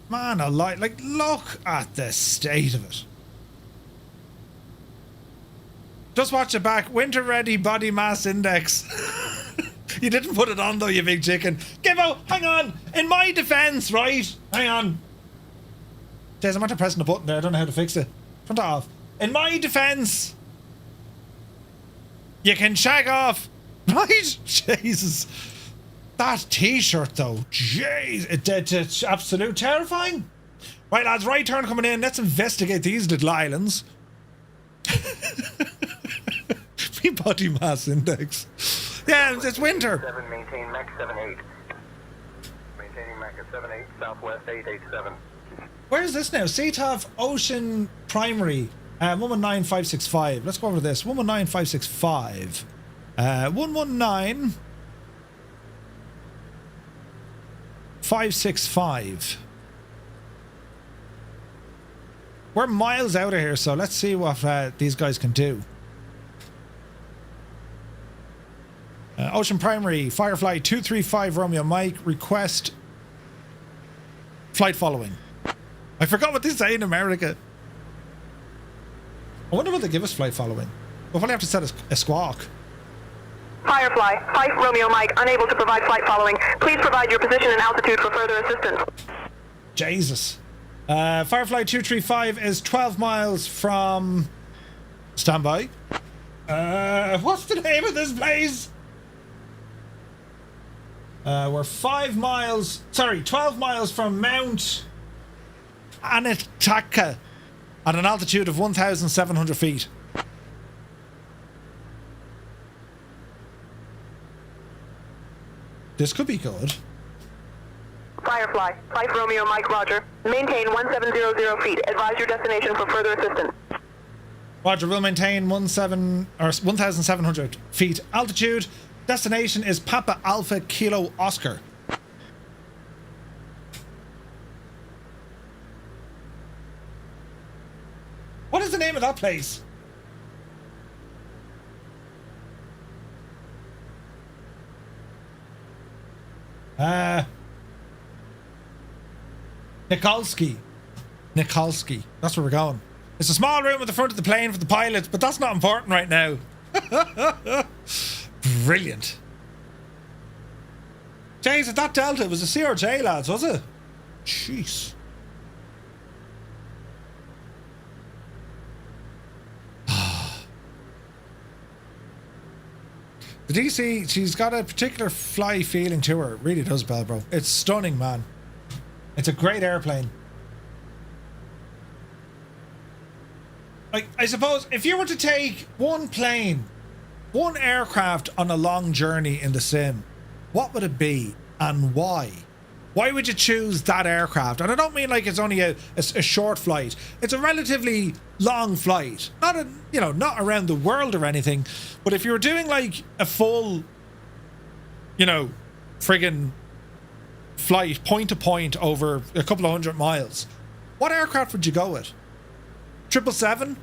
Man alive, like, look at the state of it. Just watch it back. Winter ready body mass index. You didn't put it on though, you big chicken. Gibbo, hang on. In my defense, right? Hang on. Jeez, I'm after pressing the button there. I don't know how to fix it. Turn that off. In my defense, you can shag off. Right? Jesus. That t-shirt though. Jeez. It's absolute terrifying. Right, lads, right turn coming in. Let's investigate these little islands. Me body mass index. Yeah, it's winter. 7, maintain Mach 78. Maintaining Mach 78, Southwest 887. Where is this now? CTAF Ocean Primary. 119565. Let's go over this. 119565. 119565. We're miles out of here, so let's see what these guys can do. Ocean Primary, Firefly 235 Romeo Mike, request flight following. I forgot what they say in America. I wonder what they give us flight following. We'll probably have to set a squawk. Firefly, 5 Romeo Mike, unable to provide flight following. Please provide your position and altitude for further assistance. Jesus. Firefly 235 is 12 miles from... Standby. What's the name of this place? We're 12 miles from Mount Atka at an altitude of 1,700 feet. This could be good. Firefly, 5 Romeo Mike, roger. Maintain 1700 feet. Advise your destination for further assistance. Roger, we'll maintain 1,700 feet altitude. Destination is Papa Alpha Kilo Oscar. What is the name of that place? Nikolski. Nikolski. That's where we're going. It's a small room at the front of the plane for the pilots, but that's not important right now. Brilliant. Jeez, at that Delta, it was a CRJ, lads, was it? Jeez. The DC, she's got a particular fly feeling to her. It really does, Bell, bro. It's stunning, man. It's a great airplane. Like, I suppose if you were to take one plane, one aircraft on a long journey in the sim, what would it be and why? Why would you choose that aircraft? And I don't mean like it's only a short flight. It's a relatively long flight. Not not around the world or anything. But if you were doing like a full, friggin' flight point to point over a couple of 100 miles, what aircraft would you go with? 777?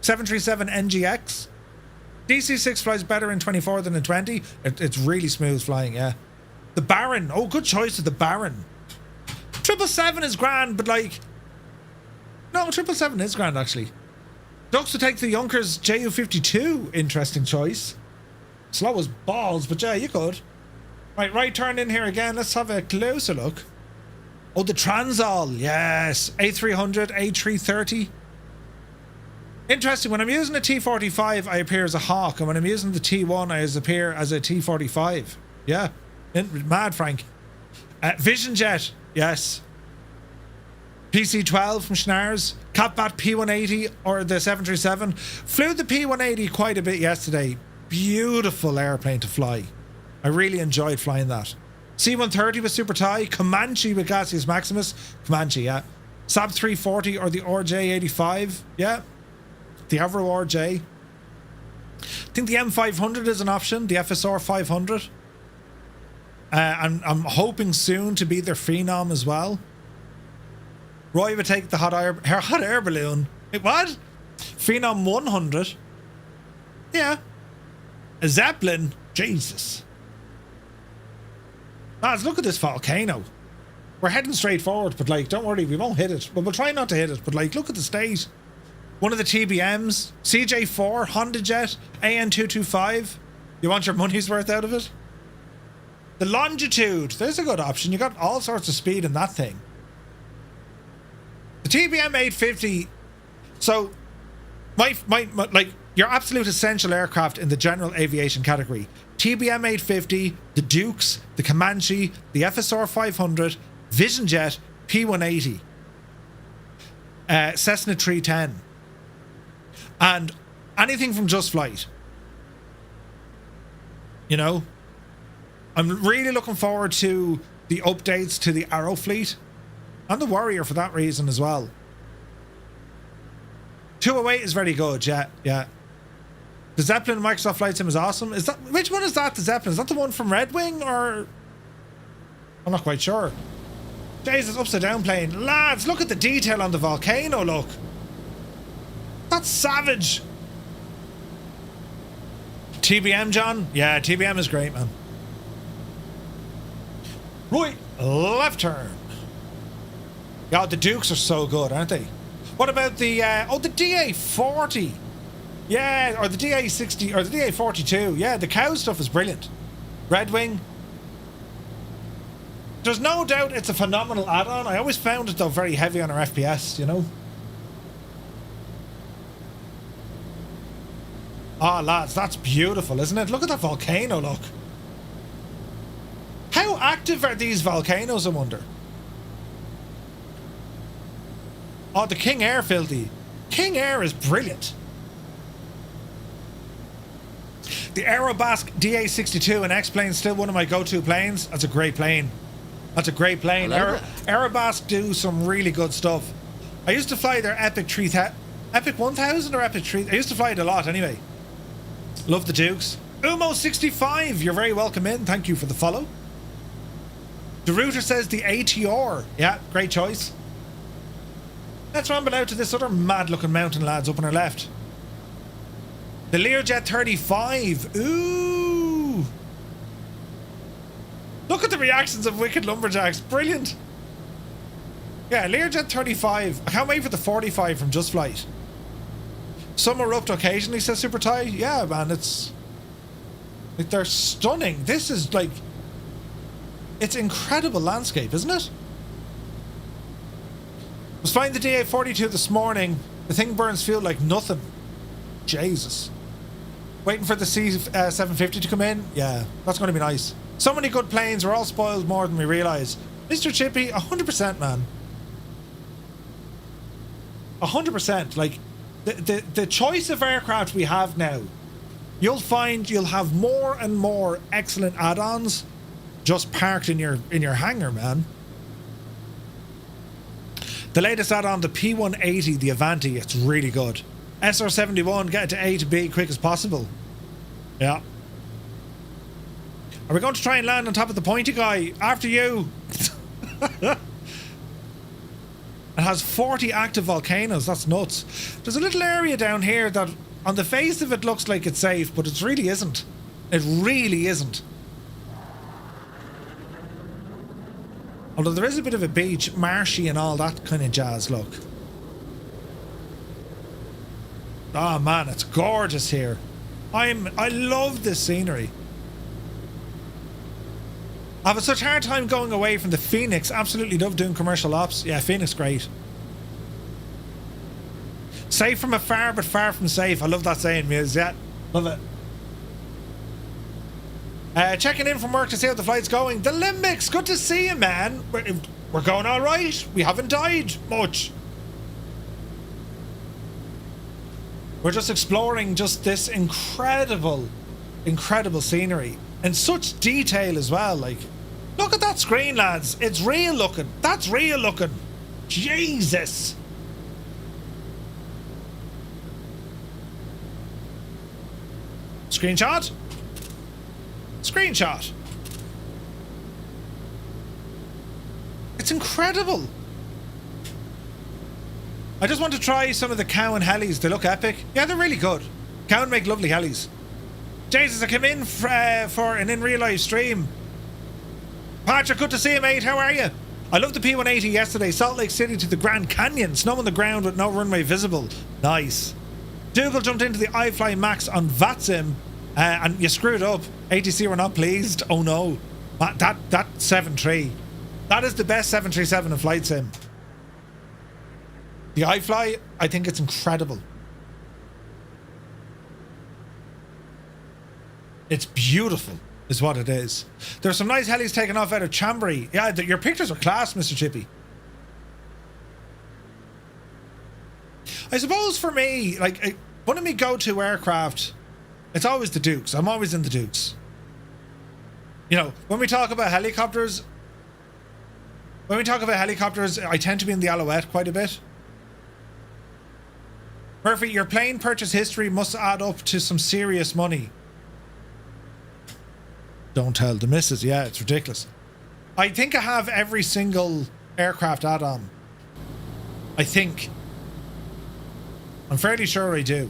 737 NGX? DC-6 flies better in 24 than in 20. It's really smooth flying, yeah. The Baron. Oh, good choice of the Baron. 777 is grand, but like... No, 777 is grand, actually. Ducks to take the Junkers Ju-52. Interesting choice. Slow as balls, but yeah, you could. Right turn in here again. Let's have a closer look. Oh, the Transall. Yes. A300, A330. Interesting. When I'm using a T45, I appear as a Hawk. And when I'm using the T1, I appear as a T45. Yeah. Mad, Frank. Vision Jet. Yes. PC-12 from Schnars. Catbat P180 or the 737. Flew the P180 quite a bit yesterday. Beautiful airplane to fly. I really enjoyed flying that. C-130 with Super Thai. Comanche with Gaseous Maximus. Comanche, yeah. Saab 340 or the RJ85. Yeah. The Avro RJ. I think the M500 is an option. The FSR 500. I'm hoping soon to be their Phenom as well. Roy would take the hot air balloon. Wait, what? Phenom 100. Yeah. A Zeppelin. Jesus. Lads, look at this volcano. We're heading straight forward, but like, don't worry, we won't hit it. But we'll try not to hit it. But like, look at the state. One of the TBMs. CJ4, Honda Jet, AN225. You want your money's worth out of it? The Longitude. There's a good option. You got all sorts of speed in that thing. The TBM 850. So, my like your absolute essential aircraft in the general aviation category. TBM 850, the Dukes, the Comanche, the FSR 500, Vision Jet, P180, Cessna 310, and anything from Just Flight. You know, I'm really looking forward to the updates to the Arrow fleet and the Warrior for that reason as well. 208 is very good, yeah. The Zeppelin Microsoft Flight Sim is awesome. Is that, which one is that, the Zeppelin? Is that the one from Red Wing, or? I'm not quite sure. Jesus, upside down plane. Lads, look at the detail on the volcano, look. That's savage. TBM, John? Yeah, TBM is great, man. Right, left turn. God, the Dukes are so good, aren't they? What about the, the DA40? Yeah, or the DA60, or the DA42. Yeah, the cow stuff is brilliant. Red Wing. There's no doubt it's a phenomenal add-on. I always found it, though, very heavy on our FPS, you know? Ah, lads, that's beautiful, isn't it? Look at that volcano, look. How active are these volcanoes, I wonder? Oh, the King Air filthy. King Air is brilliant. The Aerobask DA62 and X-Plane is still one of my go-to planes. That's a great plane. That's a great plane. Aerobask do some really good stuff. I used to fly their Epic 3000, Epic 1000 or Epic 3. I used to fly it a lot anyway. Love the Dukes. Umo65, you're very welcome in. Thank you for the follow. The router says the ATR. Yeah, great choice. Let's ramble out to this other mad looking mountain, lads, up on our left. The Learjet 35. Ooh. Look at the reactions of wicked lumberjacks. Brilliant. Yeah, Learjet 35. I can't wait for the 45 from Just Flight. Some erupt occasionally, says Super Ty. Yeah, man, it's... like, they're stunning. This is like... it's incredible landscape, isn't it? Was flying the DA-42 this morning. The thing burns fuel like nothing. Jesus. Waiting for the C-750 to come in? Yeah, that's going to be nice. So many good planes. We're all spoiled more than we realise. Mr. Chippy, 100%, man. 100%. Like, the choice of aircraft we have now, you'll find you'll have more and more excellent add-ons just parked in your hangar, man. The latest add-on, the P180, the Avanti, it's really good. SR-71, get it to A to B quick as possible. Yeah. Are we going to try and land on top of the pointy guy? After you. It has 40 active volcanoes. That's nuts. There's a little area down here that on the face of it looks like it's safe, but it really isn't. It really isn't. Although there is a bit of a beach, marshy and all that kind of jazz, look. Oh man, it's gorgeous here. I love this scenery. I have such a hard time going away from the Phoenix. Absolutely love doing commercial ops. Yeah, Phoenix great. Safe from afar, but far from safe. I love that saying, Muse. Yeah, love it. Checking in from work to see how the flight's going. The Limbics, good to see you, man. We're going all right. We haven't died much. We're just exploring just this incredible, incredible scenery. And such detail as well. Like, look at that screen, lads. It's real looking. That's real looking. Jesus. Screenshot. Screenshot. It's incredible. I just want to try some of the Cowan helis. They look epic. Yeah, they're really good. Cowan make lovely helis. Jesus, I came in for an in real life stream. Patrick, good to see you, mate. How are you? I loved the P180 yesterday. Salt Lake City to the Grand Canyon. Snow on the ground with no runway visible. Nice. Dougal jumped into the iFly Max on VATSIM and you screwed up. ATC were not pleased. Oh no. That 7.3. That is the best 737 in flight sim. The iFly, I think it's incredible. It's beautiful, is what it is. There's some nice helis taking off out of Chambéry. Yeah, your pictures are class, Mr. Chippy. I suppose for me, like, one of my go-to aircraft, it's always the Dukes. I'm always in the Dukes. You know, when we talk about helicopters, I tend to be in the Alouette quite a bit. Murphy, your plane purchase history must add up to some serious money. Don't tell the missus. Yeah, it's ridiculous. I think I have every single aircraft add-on. I think. I'm fairly sure I do.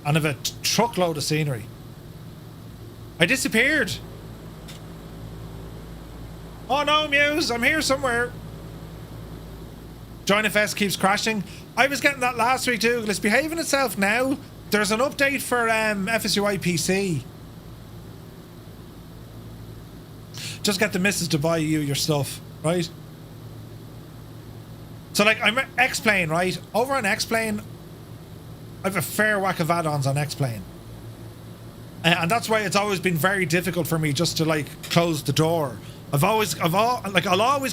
And I have a truckload of scenery. I disappeared. Oh no, Muse, I'm here somewhere. JoinFS keeps crashing. I was getting that last week too. It's behaving itself now. There's an update for FSUI PC. Just get the missus to buy you your stuff, right? So like, I'm X-Plane, right? Over on X-Plane, I have a fair whack of add-ons on X-Plane. And that's why it's always been very difficult for me just to like close the door. I'll always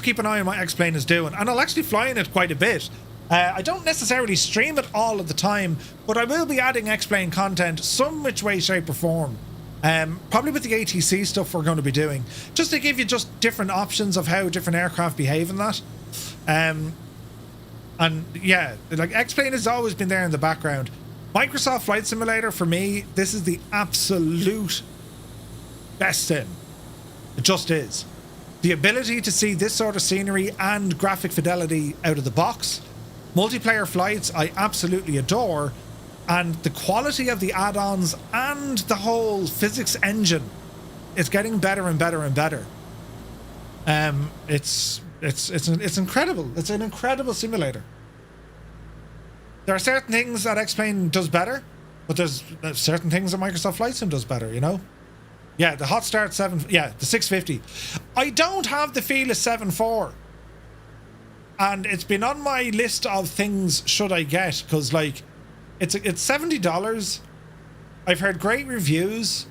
keep an eye on what X-Plane is doing, and I'll actually fly in it quite a bit. I don't necessarily stream it all of the time, but I will be adding X-Plane content some which way, shape or form. Probably with the ATC stuff we're going to be doing, just to give you just different options of how different aircraft behave in that. And yeah, like X-Plane has always been there in the background. Microsoft Flight Simulator, for me, this is the absolute best sim. It just is. The ability to see this sort of scenery and graphic fidelity out of the box Multiplayer flights I absolutely adore, and the quality of the add-ons and the whole physics engine is getting better and better and better. It's incredible. It's an incredible simulator. There are certain things that X-Plane does better, but there's certain things that Microsoft Flight Sim does better, you know? Yeah, the Hot Start 7, yeah, the 650. I don't have the Fearless 7.4. And it's been on my list of things should I get, because like it's $70. I've heard great reviews.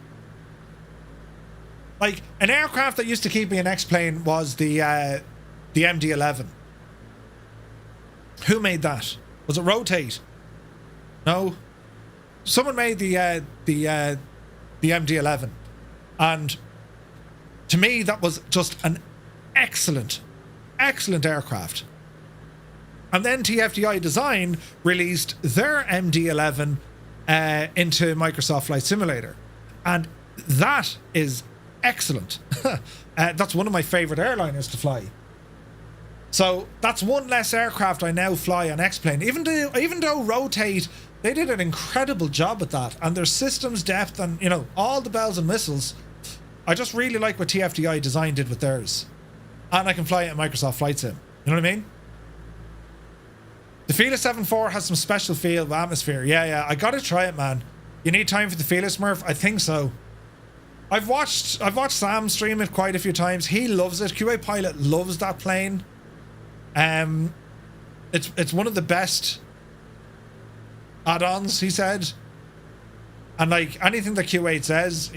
Like an aircraft that used to keep me in X-Plane was the MD-11. Who made that? Was it Rotate? No. Someone made the MD-11, and to me that was just an excellent aircraft. And then TFDI Design released their MD-11 into Microsoft Flight Simulator, and that is excellent. That's one of my favorite airliners to fly. So that's one less aircraft I now fly on X-Plane. Even though Rotate, they did an incredible job at that, and their systems depth and, you know, all the bells and whistles. I just really like what TFDI Design did with theirs, and I can fly it in Microsoft Flight Sim. You know what I mean? The Fearless 7.4 has some special feel of atmosphere. Yeah, I gotta try it, man. You need time for the Fearless, Murph? I think so. I've watched Sam stream it quite a few times. He loves it. QA Pilot loves that plane. It's one of the best add-ons, he said. And like anything that Q8 says,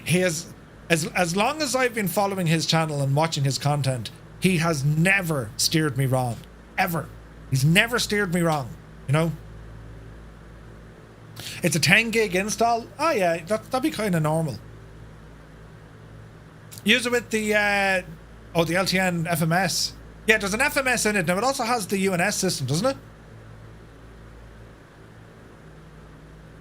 he has, as long as I've been following his channel and watching his content, he has never steered me wrong. Ever. He's never steered me wrong, you know? It's a 10 gig install. Oh yeah, that'd be kind of normal. Use it with the the LTN FMS. Yeah, there's an FMS in it. Now it also has the UNS system, doesn't it?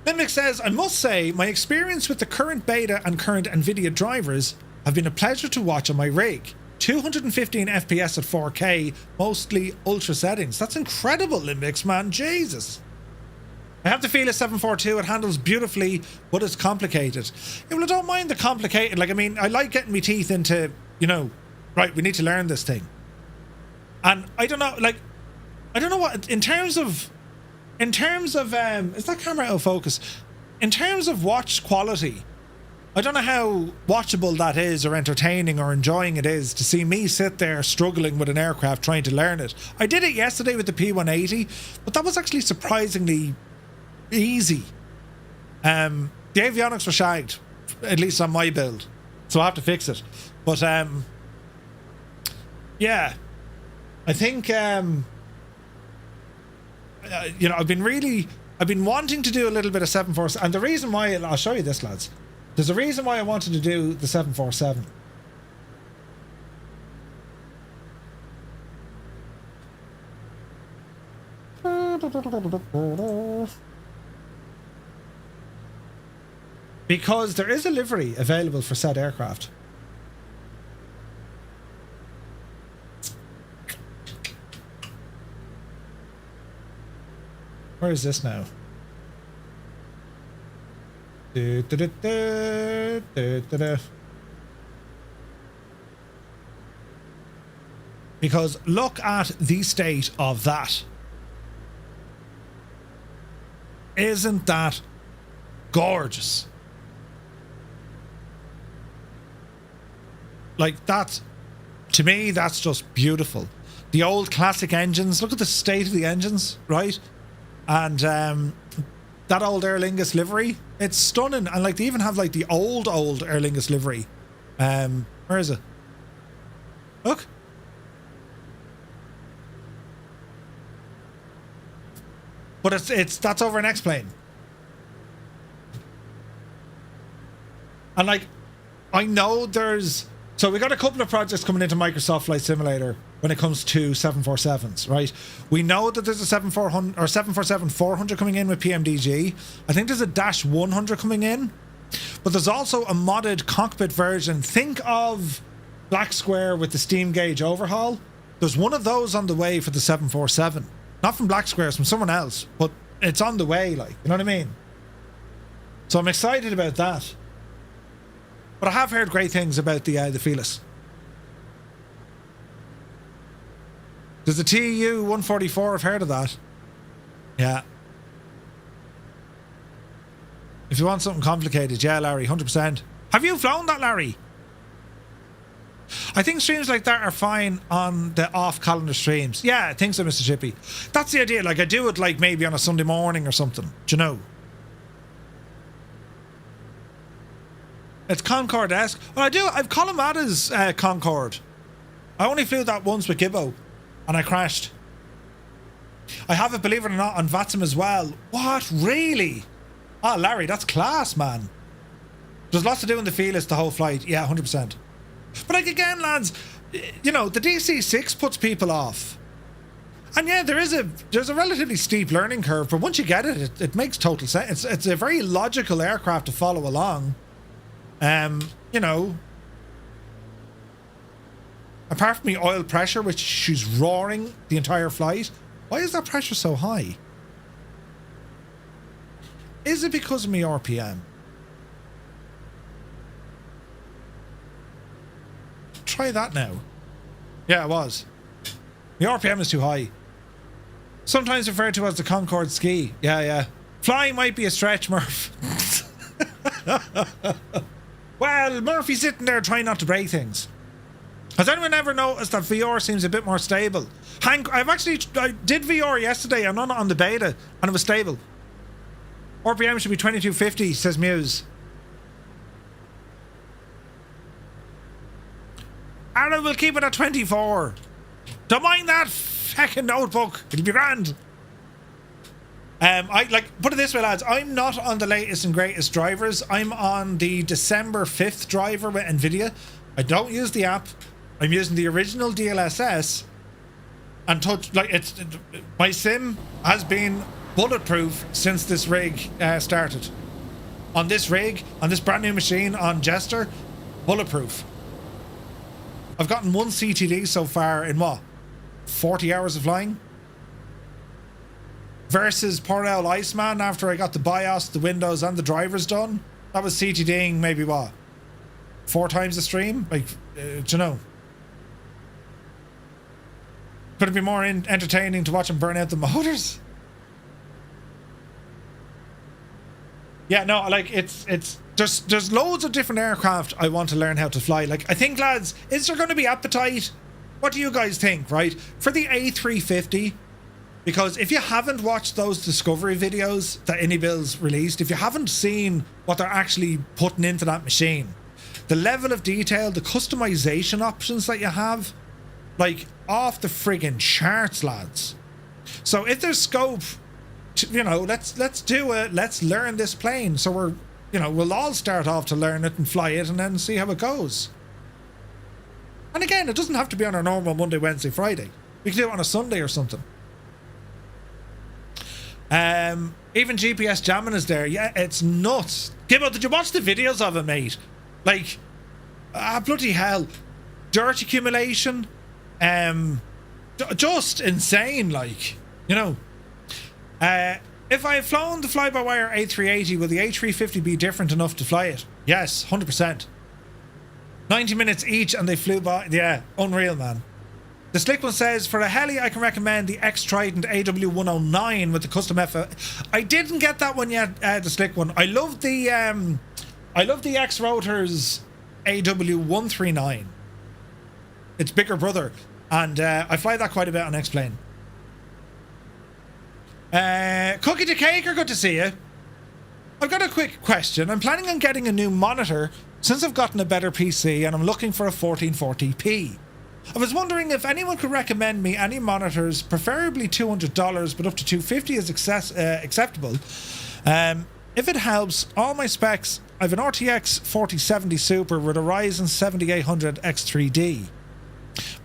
Mimic says, I must say, my experience with the current beta and current NVIDIA drivers have been a pleasure to watch on my rig. 215 FPS at 4K, mostly ultra settings. That's incredible, Limbix, man. Jesus. I have the Fearless 742. It handles beautifully, but it's complicated. Yeah, well, I don't mind the complicated. Like, I mean, I like getting my teeth into, you know, right, we need to learn this thing. And I don't know, like, I don't know what, in terms of, is that camera out of focus? In terms of watch quality, I don't know how watchable that is, or entertaining or enjoying it is to see me sit there struggling with an aircraft trying to learn it. I did it yesterday with the P180, but that was actually surprisingly easy. The avionics were shagged, at least on my build, so I have to fix it. But yeah, I think you know, I've been wanting to do a little bit of 747, and the reason why, I'll show you this, lads. There's a reason why I wanted to do the 747. Because there is a livery available for said aircraft. Where is this now? Because look at the state of that. Isn't that gorgeous? Like, that's, to me, that's just beautiful. The old classic engines, look at the state of the engines, right? And that old Aer Lingus livery, it's stunning. And like, they even have like the old Aer Lingus livery. Where is it? Look. But that's over an X-Plane. And like, I know so we got a couple of projects coming into Microsoft Flight Simulator when it comes to 747s, right? We know that there's a 747 or 747-400 coming in with PMDG. I think there's a Dash 100 coming in, but there's also a modded cockpit version. Think of Black Square with the steam gauge overhaul. There's one of those on the way for the 747. Not from Black Squares, from someone else. But it's on the way, like, you know what I mean? So I'm excited about that. But I have heard great things about the Felis. There's the TU 144, I've heard of that. Yeah. If you want something complicated, yeah, Larry, 100%. Have you flown that, Larry? I think streams like that are fine on the off-calendar streams. Yeah, I think so, Mr. Chippy. That's the idea. Like, I do it, like, maybe on a Sunday morning or something. Do you know? It's Concorde-esque. Well, I do. I've Columada's Concorde. I only flew that once with Gibbo, and I crashed. I have it, believe it or not, on VATSIM as well. What? Really? Ah, Larry, that's class, man. There's lots to do in the Felis the whole flight. Yeah, 100%. But like, again, lads, you know, the DC-6 puts people off. And yeah, there's a relatively steep learning curve, but once you get it, it makes total sense. It's a very logical aircraft to follow along. You know, apart from the oil pressure, which she's roaring the entire flight, why is that pressure so high? Is it because of my RPM? Try that now. Yeah, it was. The RPM is too high. Sometimes referred to as the Concorde ski. Yeah, yeah. Flying might be a stretch, Murph. Well, Murphy's sitting there trying not to break things. Has anyone ever noticed that VR seems a bit more stable? Hank, I did VR yesterday. I'm on the beta, and it was stable. RPM should be 2250, says Muse. Aaron will keep it at 24. Don't mind that feckin' notebook. It'll be grand. I like, put it this way, lads. I'm not on the latest and greatest drivers. I'm on the December 5th driver with NVIDIA. I don't use the app. I'm using the original DLSS. And my sim has been bulletproof since this rig started. On this rig, on this brand new machine, on Jester, bulletproof. I've gotten one CTD so far in what? 40 hours of flying? Versus Porel Iceman after I got the BIOS, the Windows and the drivers done. That was CTDing maybe what? 4 times the stream? Like, do you know? Could it be more entertaining to watch them burn out the motors? Yeah, no, like, there's loads of different aircraft I want to learn how to fly. Like, I think, lads, is there going to be appetite? What do you guys think, right? For the A350, because if you haven't watched those discovery videos that Inibill's released, if you haven't seen what they're actually putting into that machine, the level of detail, the customization options that you have, like, off the friggin' charts, lads. So if there's scope, you know, let's do it. Let's learn this plane. So we'll all start off to learn it and fly it and then see how it goes. And again, it doesn't have to be on our normal Monday, Wednesday, Friday. We can do it on a Sunday or something. Even GPS jamming is there. Yeah, it's nuts. Gibbo, did you watch the videos of it, mate? Like, bloody hell. Dirt accumulation. Just insane, like, you know. If I had flown the fly-by-wire A380, will the A350 be different enough to fly it? Yes, 100%. 90 minutes each and they flew by. Yeah, unreal, man. The slick one says, for a heli, I can recommend the X-Trident AW109 with the custom FF. I didn't get that one yet, the slick one. I love the X-Rotors AW139. It's bigger brother. And I fly that quite a bit on X-Plane. Cookie to Cake, good to see you. I've got a quick question. I'm planning on getting a new monitor since I've gotten a better PC and I'm looking for a 1440p. I was wondering if anyone could recommend me any monitors, preferably $200, but up to $250 is acceptable. If it helps, all my specs, I have an RTX 4070 Super with a Ryzen 7800 X3D.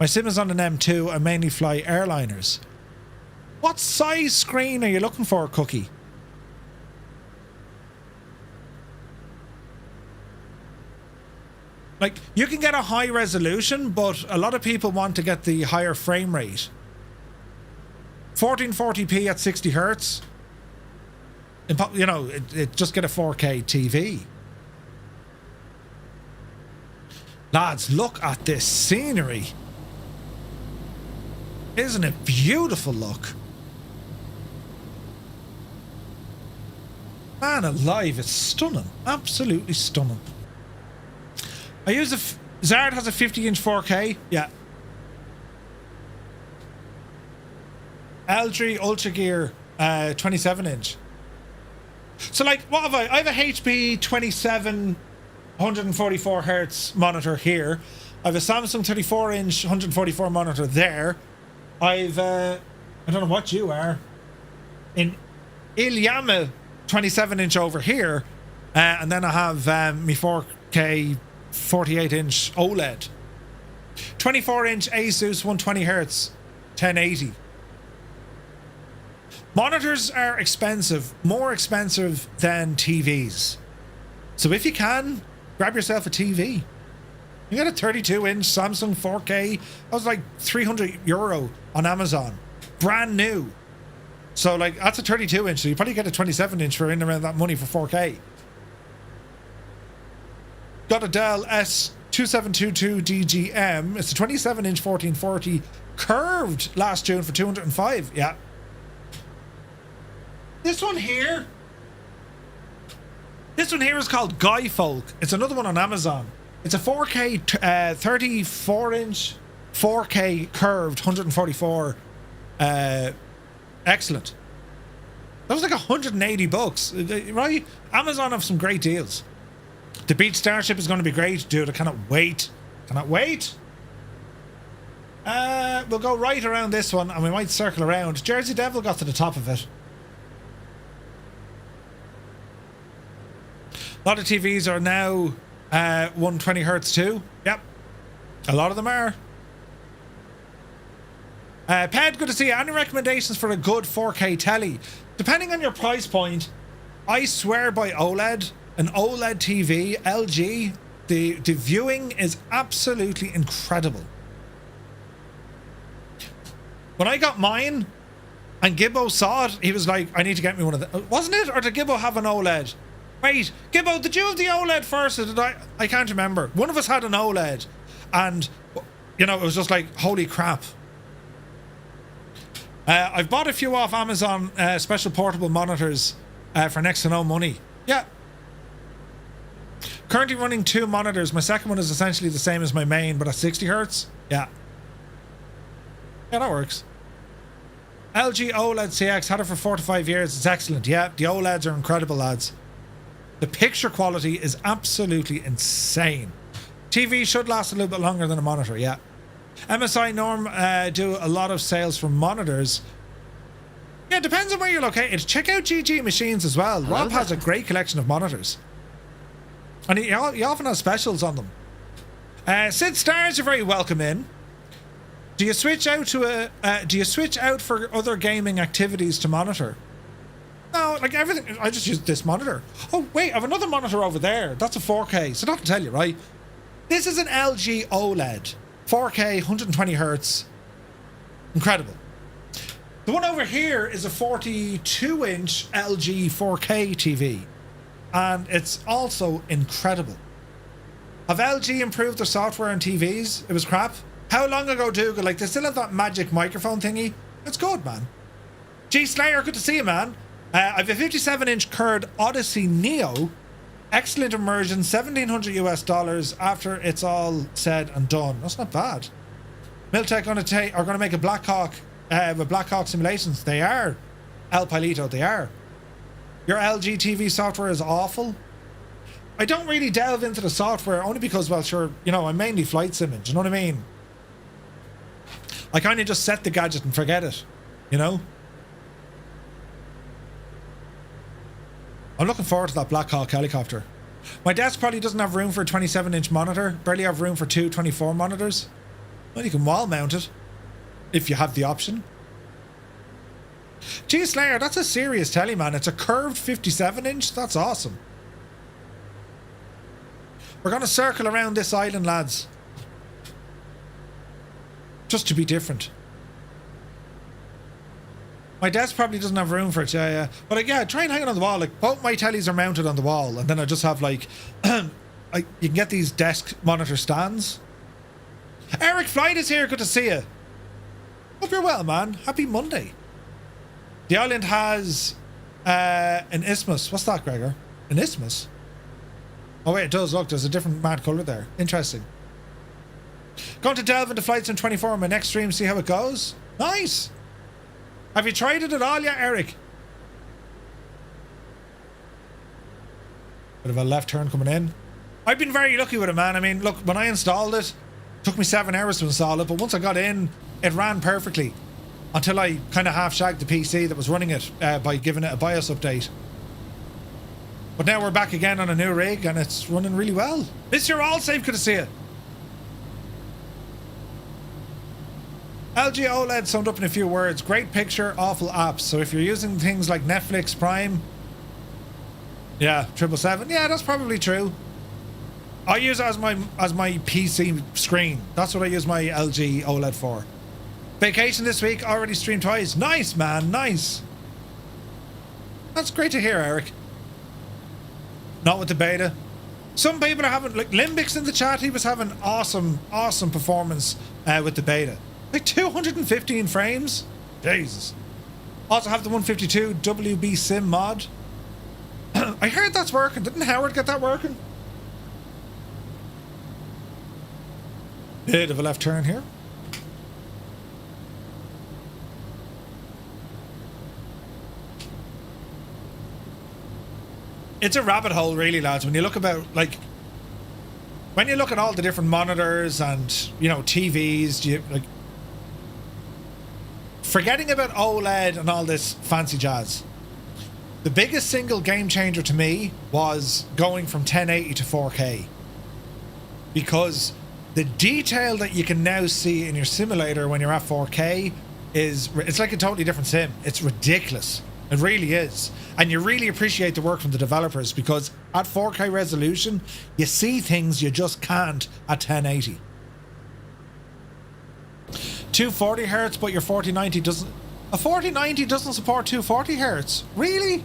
My sim is on an M2. I mainly fly airliners. What size screen are you looking for, Cookie? Like, you can get a high resolution, but a lot of people want to get the higher frame rate. 1440p at 60 hertz. You know, it just get a 4K TV. Lads, look at this scenery. Isn't it beautiful, look? Man alive, it's stunning. Absolutely stunning. I use Zard has a 50-inch 4K. Yeah. LG Ultra Gear 27-inch. So, like, what have I? I have a HP 27 144 hertz monitor here. I have a Samsung 34-inch 144 monitor there. I've I don't know what you are. In Ilyama 27-inch over here, and then I have my 4K 48-inch OLED. 24-inch Asus 120 hertz 1080. Monitors are expensive, more expensive than TVs. So if you can, grab yourself a TV. You got a 32-inch Samsung 4K. That was like €300 on Amazon. Brand new. So like, that's a 32-inch. So you probably get a 27-inch for in around that money for 4K. Got a Dell S2722DGM. It's a 27-inch 1440 curved last June for 205. Yeah. This one here is called Guy Folk. It's another one on Amazon. It's a 4K 34-inch 4K curved 144. Excellent. That was like $180, right? Amazon have some great deals. The Beach Starship is going to be great, dude. I cannot wait. Cannot wait. We'll go right around this one and we might circle around. Jersey Devil got to the top of it. A lot of TVs are now 120 hertz too. Yep. A lot of them are. Ped, good to see you. Any recommendations for a good 4K telly? Depending on your price point, I swear by OLED. An OLED TV, LG, the viewing is absolutely incredible. When I got mine and Gibbo saw it, he was like, I need to get me one of them. Wasn't it? Or did Gibbo have an OLED? Wait, Gibbo, did you have the OLED first or did I? I can't remember. One of us had an OLED and, you know, it was just like, holy crap. I've bought a few off Amazon, special portable monitors for next to no money. Yeah. Currently running 2 monitors. My second one is essentially the same as my main, but at 60 hertz. Yeah. Yeah, that works. LG OLED CX, had it for 4 to 5 years. It's excellent. Yeah, the OLEDs are incredible, lads. The picture quality is absolutely insane. TV should last a little bit longer than a monitor, yeah. MSI Norm do a lot of sales for monitors. Yeah, depends on where you're located. Check out GG Machines as well. Rob has a great collection of monitors. And he often has specials on them. Sid Stars, you're very welcome in. Do you switch out for other gaming activities to monitor? No, like everything. I just use this monitor. Oh wait, I have another monitor over there. That's a 4K. So I can tell you, right? This is an LG OLED, 4K, 120 hertz. Incredible. The one over here is a 42-inch LG 4K TV, and it's also incredible. Have LG improved their software on TVs? It was crap. How long ago, Dougal? Like, they still have that magic microphone thingy. It's good, man. G Slayer, good to see you, man. I have a 57-inch curved Odyssey Neo. Excellent immersion, $1,700 after it's all said and done. That's not bad. Miltech are going to make a Black Hawk with Black Hawk simulations. They are. El Pilito, they are. Your LG TV software is awful. I don't really delve into the software only because, well, sure, you know, I'm mainly flight simming. Do you know what I mean? I kind of just set the gadget and forget it, you know? I'm looking forward to that Black Hawk helicopter. My desk probably doesn't have room for a 27-inch monitor. Barely have room for 2 24 monitors. Well, you can wall mount it if you have the option. Gee, Slayer, that's a serious telly, man. It's a curved 57-inch. That's awesome. We're going to circle around this island, lads. Just to be different. My desk probably doesn't have room for it, yeah. But yeah, try and hang it on the wall. Like, both my tellies are mounted on the wall, and then I just have like, you can get these desk monitor stands. Eric Flight is here. Good to see you. Hope you're well, man. Happy Monday. The island has an isthmus. What's that, Gregor? An isthmus? Oh wait, it does. Look, there's a different matte colour there. Interesting. Going to delve into Flight Sim 24 on my next stream, see how it goes. Nice. Have you tried it at all yet, Eric? Bit of a left turn coming in. I've been very lucky with it, man. I mean, look, when I installed it, took me 7 hours to install it, but once I got in, it ran perfectly. Until I kind of half-shagged the PC that was running it by giving it a BIOS update. But now we're back again on a new rig, and it's running really well. This year all safe, good to see you. LG OLED summed up in a few words. Great picture, awful apps. So if you're using things like Netflix, Prime... Yeah, 777. Yeah, that's probably true. I use it as my PC screen. That's what I use my LG OLED for. Vacation this week, already streamed twice. Nice, man, nice. That's great to hear, Eric. Not with the beta. Some people are having, like Limbix in the chat, he was having awesome performance with the beta. Like 215 frames? Jesus. Also have the 152 WB Sim mod. I heard that's working. Didn't Howard get that working? Bit of a left turn here. It's a rabbit hole, really, lads. When you look about, like, when you look at all the different monitors and, you know, TVs, you like, forgetting about OLED and all this fancy jazz. The biggest single game changer to me was going from 1080 to 4K, because the detail that you can now see in your simulator when you're at 4K it's like a totally different sim. It's ridiculous. It really is. And you really appreciate the work from the developers, because at 4K resolution, you see things you just can't at 1080. 240 Hz, but your 4090 doesn't... A 4090 doesn't support 240 Hz? Really?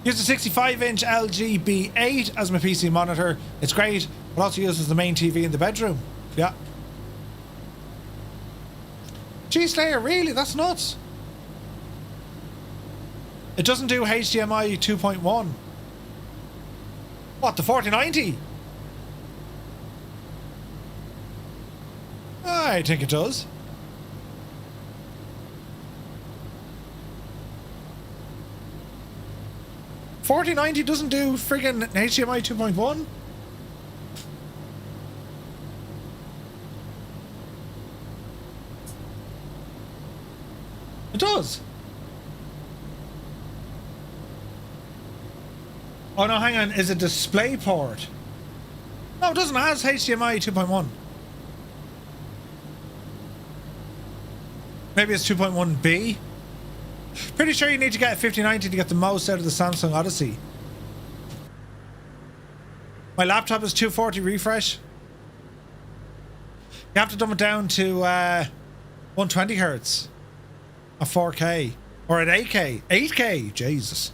Use a 65-inch LG B8 as my PC monitor. It's great, but also uses the main TV in the bedroom. Yeah. G-Slayer, really? That's nuts. It doesn't do HDMI 2.1. What, the 4090? I think it does. $4090 doesn't do friggin' HDMI 2.1? It does. Oh no, hang on, is it DisplayPort? No, it doesn't. It has HDMI 2.1. Maybe it's 2.1B. Pretty sure you need to get a 5090 to get the most out of the Samsung Odyssey. My laptop is 240 refresh. You have to dumb it down to 120 Hz. At 4K. Or at 8K. 8K! Jesus.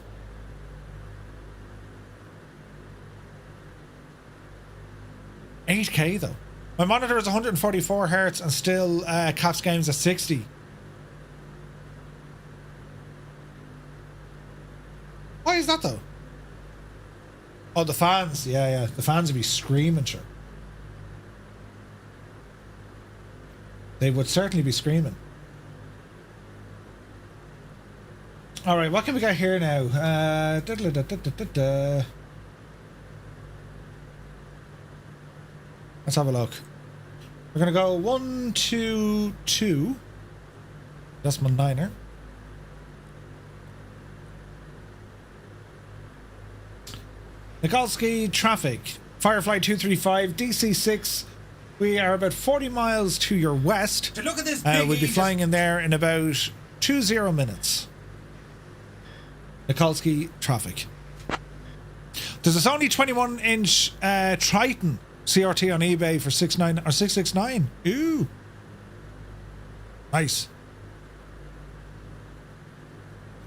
$8K though. My monitor is 144 Hz and still caps games at 60. Why is that though? Oh, the fans. Yeah. The fans would be screaming, sure. They would certainly be screaming. Alright, what can we get here now? Let's have a look. We're going to go 1, 2, 2. That's my niner. Nikolski traffic. Firefly 235, DC-6. We are about 40 miles to your west. So look at this. We'll be flying in there in about 20 minutes. Nikolski traffic. There's a Sony 21-inch Triton CRT on eBay for $669. Ooh. Nice.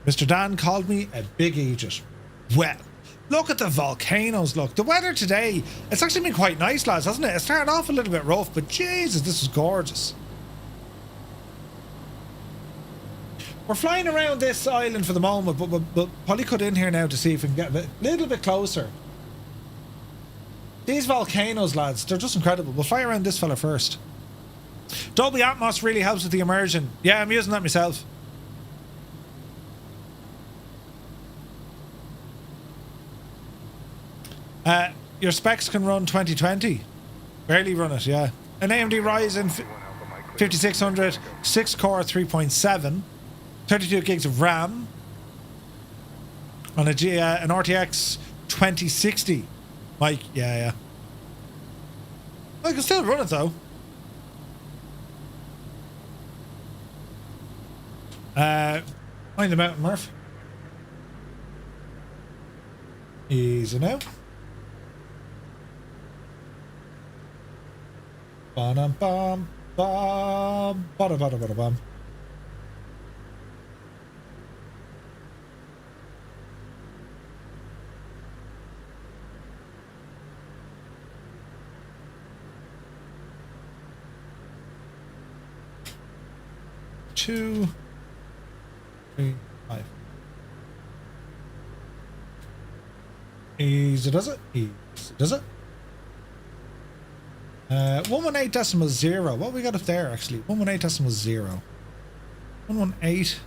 Mr. Dan called me a big idiot. Well, look at the volcanoes, look. The weather today, it's actually been quite nice, lads, hasn't it? It started off a little bit rough, but Jesus, this is gorgeous. We're flying around this island for the moment, but we'll probably cut in here now to see if we can get a little bit closer. These volcanoes, lads, they're just incredible. We'll fly around this fella first. Dolby Atmos really helps with the immersion. Yeah, I'm using that myself. Your specs can run 2020. Barely run it, yeah. An AMD Ryzen 5600, 6-core 3.7, 32 gigs of RAM, on an RTX 2060. Mike, yeah. I can still run it though. Mind the mountain, Murph. Easy now. Bam bam bam bada bada bada bam. Two, 3, 5. Easy does it. Easy does it. 118.0. What we got up there actually? 118.0. 118.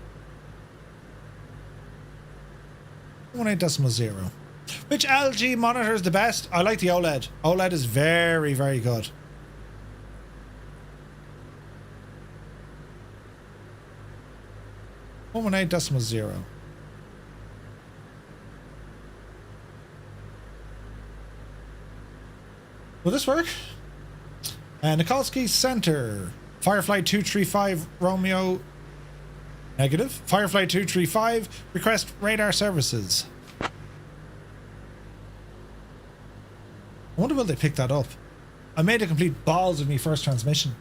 118.0. Which LG monitor is the best? I like the OLED. OLED is very, very good. .0. Will this work? Nikolski Center. Firefly 235 Romeo negative. Firefly 235 request radar services. I wonder will they pick that up. I made a complete balls of me first transmission.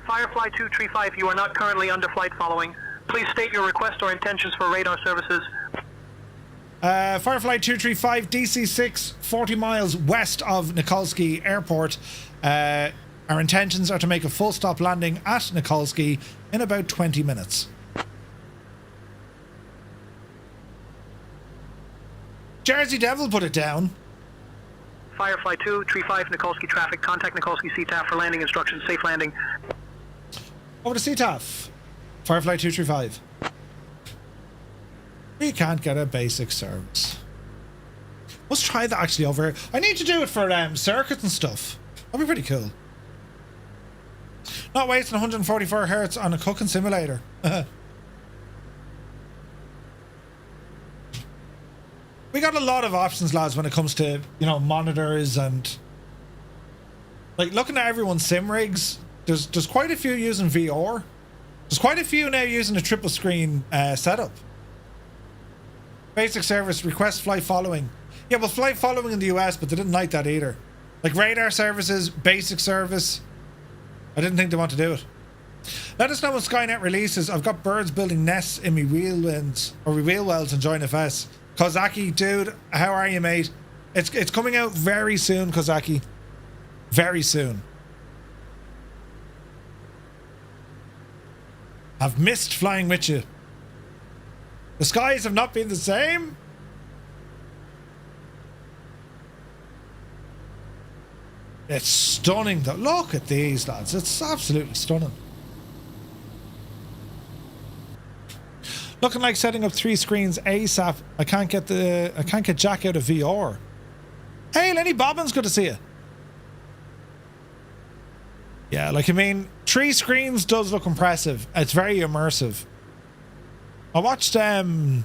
Firefly 235, you are not currently under flight following. Please state your request or intentions for radar services. Firefly 235 DC-6, 40 miles west of Nikolski Airport. Our intentions are to make a full stop landing at Nikolski in about 20 minutes. Jersey Devil put it down. Firefly 235, Nikolski traffic. Contact Nikolski CTAF for landing instructions. Safe landing. Over to CTAF. Firefly 235. We can't get a basic service. Let's try that actually over here. I need to do it for circuits and stuff. That'd be pretty cool. Not wasting 144 hertz on a cooking simulator. We got a lot of options, lads, when it comes to, you know, monitors and like looking at everyone's sim rigs. There's quite a few using VR. There's quite a few now using a triple screen setup. Basic service, request flight following. Yeah, well, flight following in the US, but they didn't like that either. Like radar services, basic service. I didn't think they want to do it. Let us know when Skynet releases. I've got birds building nests in me wheel wells in Join FS. Kozaki, dude, how are you, mate? It's coming out very soon, Kozaki. Very soon. I've missed flying with you. The skies have not been the same. It's stunning though. Look at these, lads. It's absolutely stunning. Looking like setting up 3 screens ASAP. I can't get Jack out of VR. Hey, Lenny Bobbins, good to see you. Yeah, like I mean, 3 screens does look impressive. It's very immersive. I watched oh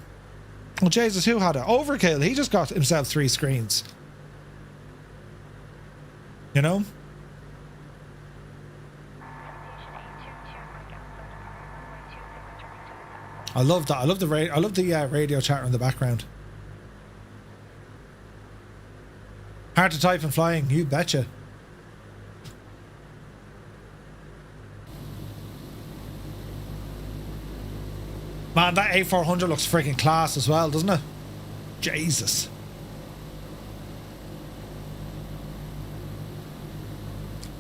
Jesus, who had it? Overkill. He just got himself 3 screens. You know? I love that. I love the radio chatter in the background. Hard to type and flying, you betcha. Man, that A400 looks freaking class as well, doesn't it? Jesus.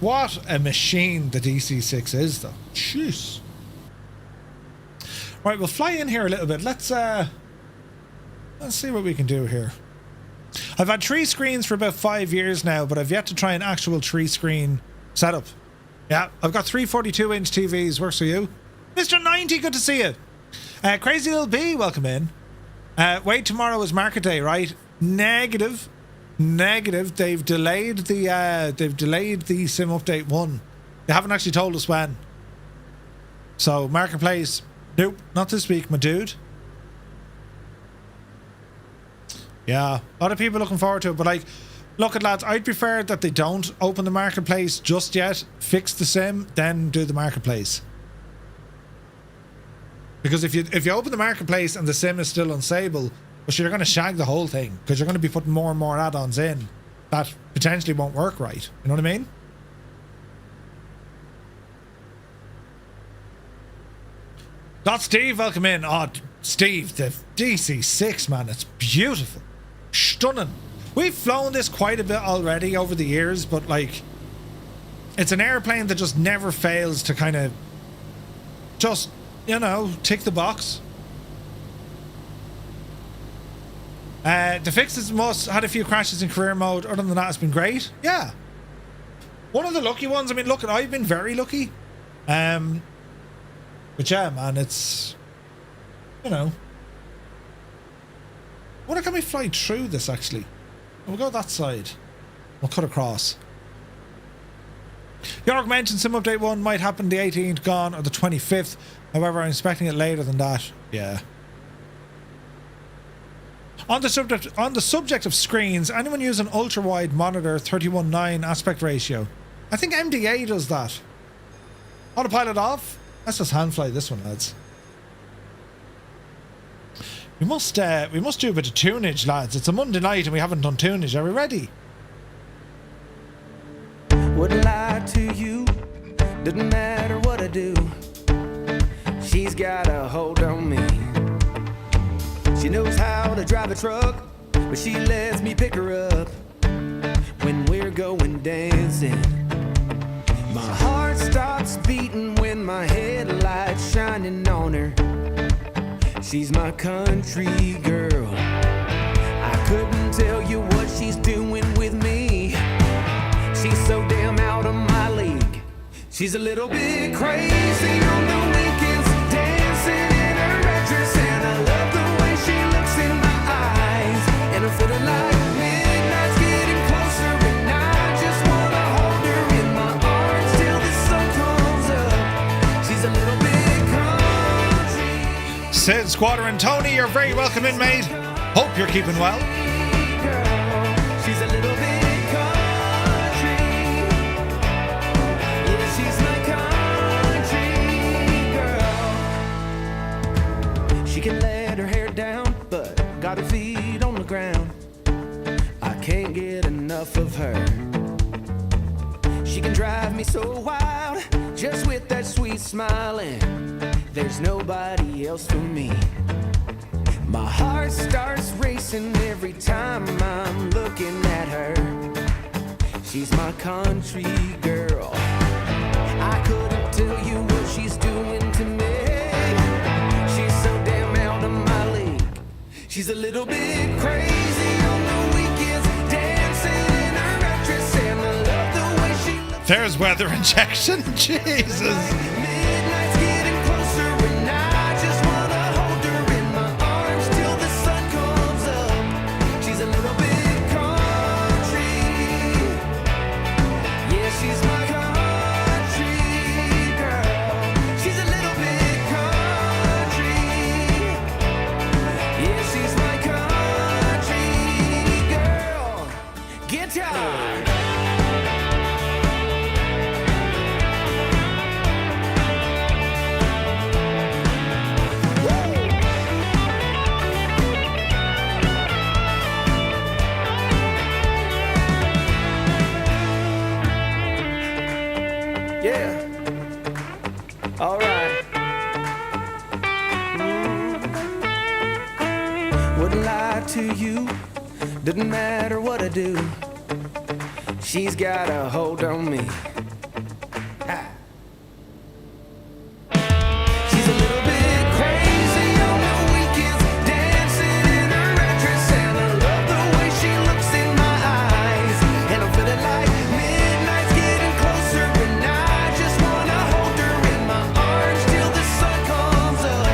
What a machine the DC-6 is, though. Jeez. Right, we'll fly in here a little bit. Let's see what we can do here. I've had 3 screens for about 5 years now, but I've yet to try an actual 3-screen setup. Yeah, I've got 3 42-inch TVs. Works for you. Mr. 90, good to see you. Crazy Little B, welcome in. Wait, tomorrow is market day, right? Negative. They've delayed the sim update 1. They haven't actually told us when. So marketplace, nope, not this week, my dude. Yeah, a lot of people looking forward to it, but like, look at lads, I'd prefer that they don't open the marketplace just yet, fix the sim, then do the marketplace. Because if you open the marketplace and the sim is still unstable, well, sure, you're going to shag the whole thing, because you're going to be putting more and more add-ons in that potentially won't work right. You know what I mean? Got Steve, welcome in. Oh, Steve, the DC-6, man, it's beautiful. Stunning. We've flown this quite a bit already over the years, but like, it's an airplane that just never fails to kind of just, you know, tick the box. The fixes must had a few crashes in career mode. Other than that, it's been great. Yeah. One of the lucky ones. I mean, look, I've been very lucky. But yeah, man, it's, you know. I wonder, can we fly through this actually? We'll go that side. We'll cut across. York mentioned Sim Update 1 might happen the 18th gone or the 25th. However, I'm expecting it later than that. Yeah. On the subject of screens, anyone use an ultra-wide monitor 31:9 aspect ratio? I think MDA does that. Autopilot off? Let's just hand fly this one, lads. We must do a bit of tunage, lads. It's a Monday night and we haven't done tunage. Are we ready? Wouldn't lie to you, doesn't matter what I do. She's got a hold on me. She knows how to drive a truck, but she lets me pick her up when we're going dancing. My heart stops beating when my headlights shining on her. She's my country girl. I couldn't tell you what she's doing with me. She's so damn out of my league. She's a little bit crazy on the weekends, dancing in her red dress, and I love the way she looks in my eyes. And I'm feeling like midnight's getting closer, and I just wanna hold her in my arms till the sun comes up. She's a little bit country. Sid, Squatter, and Tony, you're very welcome in, mate. Hope you're keeping well. Girl, she's a little bit country. Yeah, she's my country girl. She can let her hair down, but got her feet on the ground. I can't get enough of her. She can drive me so wild, just with that sweet smile, and there's nobody else for me. My heart starts racing every time I'm looking at her. She's my country girl. I couldn't tell you what she's doing to me. She's so damn out of my league. She's a little bit crazy on the weekends, dancing in her red dress, and I love the way she looks. There's weather injection. Jesus. Midnight's getting closer, and I just wanna hold her in my arms till the sun comes up. She's a little bit country. Yeah, she's my country girl. She's a little bit country. Yeah, she's my country girl. Guitar. Wouldn't lie to you, doesn't matter what I do. She's got a hold on me. Ah. She's a little bit crazy on the weekends, dancing in her red dress, and I love the way she looks in my eyes. And I'm feeling like midnight's getting closer, and I just wanna hold her in my arms till the sun comes up.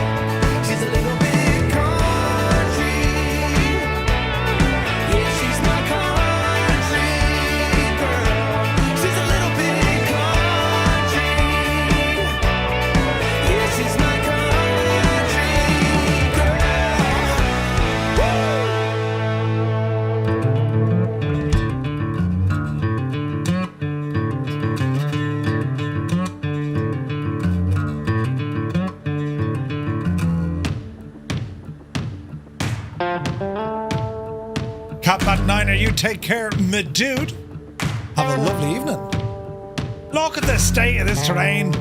She's a little bit country, yeah, she's my country girl. She's a little bit country, yeah, she's my country Catbat Niner, you take care, me dude. Have a lovely evening. Look at the state of this terrain.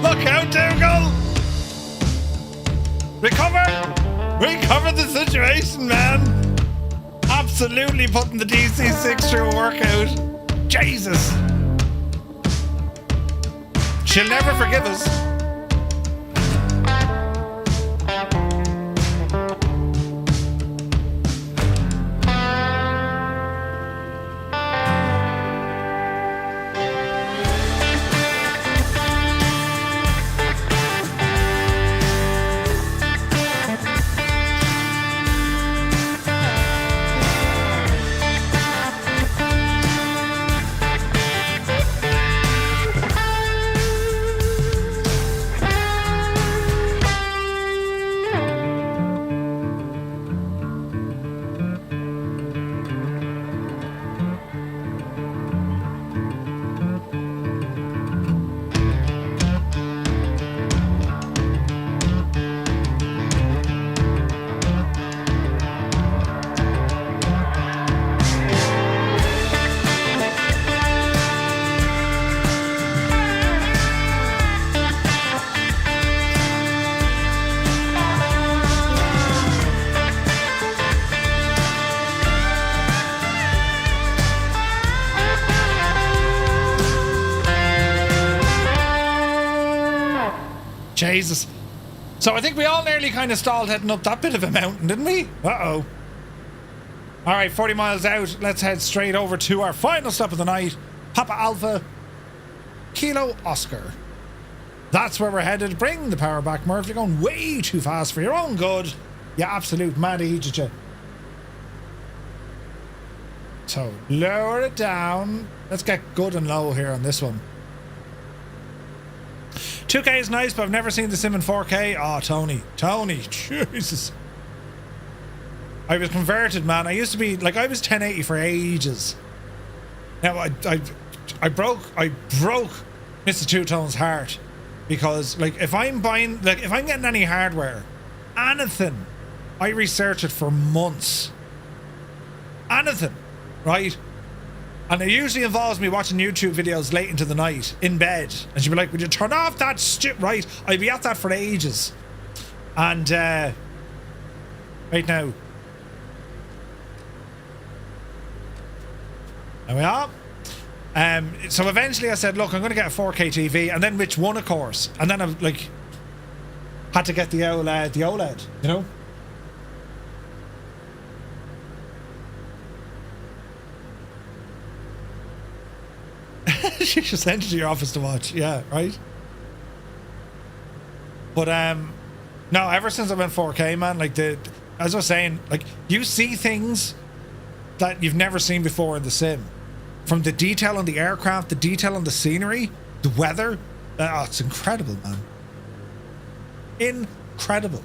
Look out, Dougal! Recover the situation, man. Absolutely putting the DC-6 through a workout. Jesus. She'll never forgive us. Jesus. So I think we all nearly kind of stalled heading up that bit of a mountain, didn't we? Uh-oh. All right, 40 miles out. Let's head straight over to our final stop of the night. Papa Alpha, Kilo Oscar. That's where we're headed. Bring the power back, Murph. You're going way too fast for your own good. You absolute maddie, did you? So, lower it down. Let's get good and low here on this one. 2K is nice, but I've never seen the sim in 4K. Oh, Tony, Jesus. I was converted, man. I used to be, like, I was 1080 for ages. Now, I broke Mr. Two Tone's heart. Because, like, if I'm buying, like, if I'm getting any hardware, anything, I research it for months. Anything, right? And it usually involves me watching YouTube videos late into the night in bed. And she'd be like, would you turn off that shit? Right? I'd be at that for ages. And, right now. There we are. So eventually I said, look, I'm going to get a 4K TV. And then which one, of course? And then I, like, had to get the OLED, you know? She should send it to your office to watch. Yeah, right? But, no, ever since I went 4K, man, like, as I was saying, like, you see things that you've never seen before in the sim. From the detail on the aircraft, the detail on the scenery, the weather. Oh, it's incredible, man. Incredible.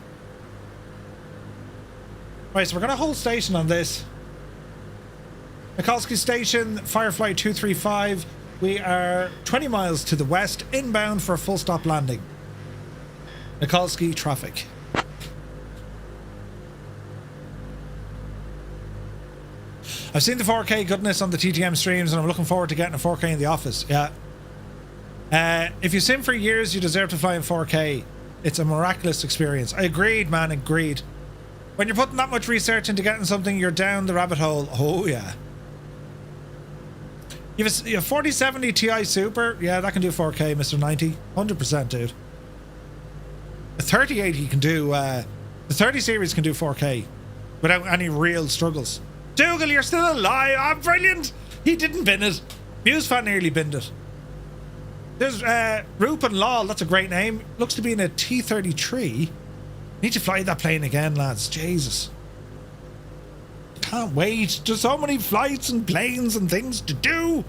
Right, so we're going to hold station on this. Nikolski Station, Firefly 235. We are 20 miles to the west, inbound for a full stop landing. Nikolski traffic. I've seen the 4K goodness on the TTM streams and I'm looking forward to getting a 4K in the office. Yeah. If you sim for years, you deserve to fly in 4K. It's a miraculous experience. I agreed, man, agreed. When you're putting that much research into getting something, you're down the rabbit hole. Oh, yeah. You have a 4070 Ti Super? Yeah, that can do 4K, Mr. 90. 100%, dude. A 3080 can do... the 30 series can do 4K without any real struggles. Dougal, you're still alive. Oh, brilliant. He didn't bin it. MuseFan nearly binned it. There's Rupen Lol. That's a great name. Looks to be in a T-33. Need to fly that plane again, lads. Jesus. Can't wait. There's so many flights and planes and things to do.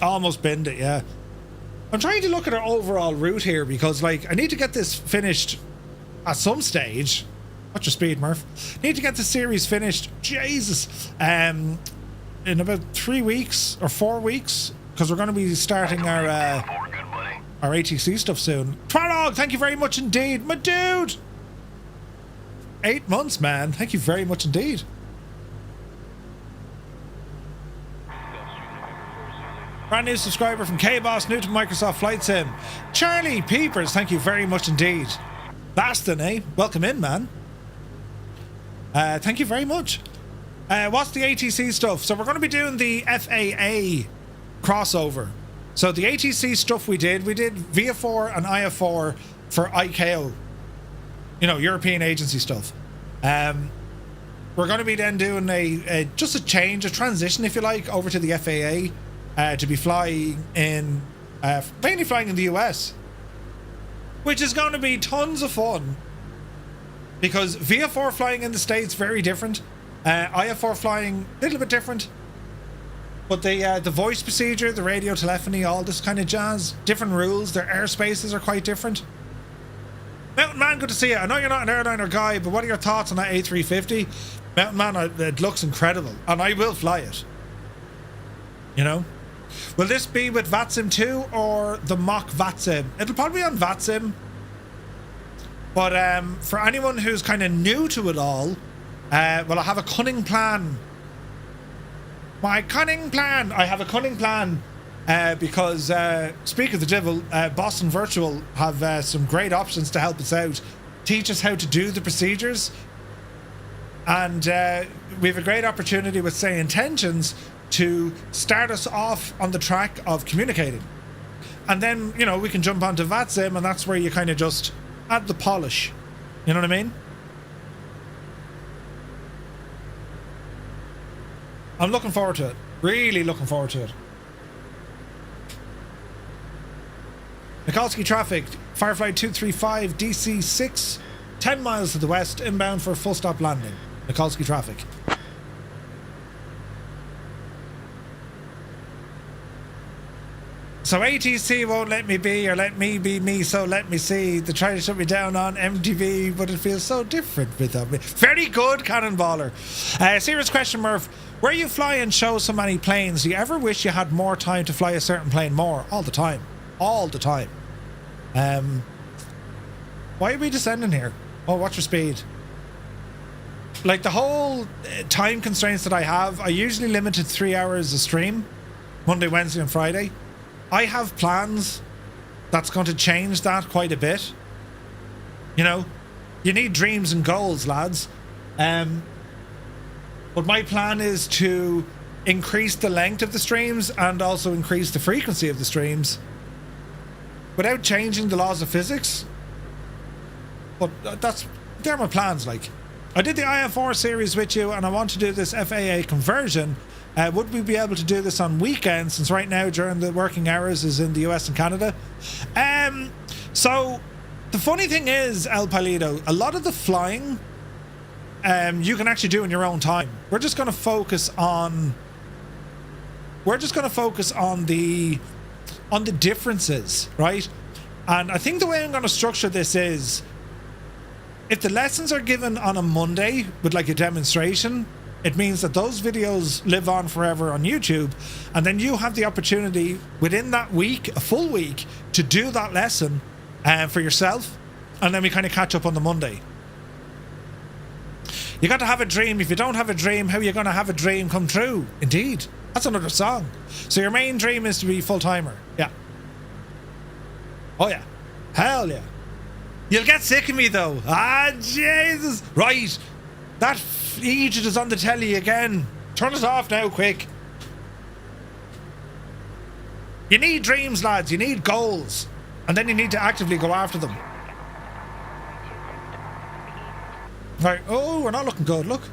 Almost binned it, yeah. I'm trying to look at our overall route here because, like, I need to get this finished at some stage. What's your speed, Murph? Need to get the series finished. Jesus. In about 3 weeks or 4 weeks, because we're going to be starting our ATC stuff soon. Twarog, thank you very much indeed, my dude. 8 months, man. Thank you very much indeed. Brand new subscriber from K-Boss, new to Microsoft Flight Sim. Charlie Peepers, thank you very much indeed. Baston, eh? Welcome in, man. Thank you very much. What's the ATC stuff? So we're going to be doing the FAA crossover. So the ATC stuff we did VIA4 and IF4 for ICAO. You know, European agency stuff. We're going to be then doing just a change, a transition, if you like, over to the FAA to be flying in, mainly flying in the US, which is going to be tons of fun because VIA4 flying in the States very different, IF4 flying a little bit different, but the voice procedure, the radio telephony, all this kind of jazz, different rules. Their airspaces are quite different. Mountain Man, good to see you. I know you're not an airliner guy, but what are your thoughts on that A350? Mountain Man, it looks incredible, and I will fly it. You know? Will this be with VATSIM 2 or the mock VATSIM? It'll probably be on VATSIM. But for anyone who's kind of new to it all, well, I have a cunning plan. My cunning plan! I have a cunning plan because, speak of the devil, Boston Virtual have some great options to help us out. Teach us how to do the procedures. And we have a great opportunity with Say Intentions to start us off on the track of communicating. And then, you know, we can jump onto VATSIM, and that's where you kind of just add the polish. You know what I mean? I'm looking forward to it. Really looking forward to it. Nikolski traffic, Firefly 235, DC-6, 10 miles to the west, inbound for a full stop landing. Nikolski traffic. So ATC won't let me be, or let me be me, so let me see. They try to shut me down on MTV, but it feels so different without me. Very good, Cannonballer. Serious question, Murph. Where you fly and show so many planes, do you ever wish you had more time to fly a certain plane more? All the time. All the time. Why are we descending here? Oh, what's your speed? Like, the whole time constraints that I have, I usually limit to 3 hours a stream. Monday, Wednesday and Friday. I have plans that's going to change that quite a bit. You know, you need dreams and goals, lads. But my plan is to increase the length of the streams and also increase the frequency of the streams without changing the laws of physics. But they're my plans. Like, I did the IF4 series with you, and I want to do this FAA conversion. Would we be able to do this on weekends, since right now during the working hours is in the US and Canada? So the funny thing is, El Palido, a lot of the flying you can actually do in your own time. We're just going to focus on the differences, right? And I think the way I'm going to structure this is, if the lessons are given on a Monday with like a demonstration, it means that those videos live on forever on YouTube, and then you have the opportunity within that week, a full week, to do that lesson for yourself, and then we kind of catch up on the Monday. You got to have a dream. If you don't have a dream, how are you going to have a dream come true? Indeed. That's another song. So your main dream is to be full-timer. Yeah. Oh yeah. Hell yeah. You'll get sick of me though. Ah, Jesus. Right. That Egypt is on the telly again. Turn it off now, quick. You need dreams, lads. You need goals. And then you need to actively go after them. Right. Oh, we're not looking good. Look.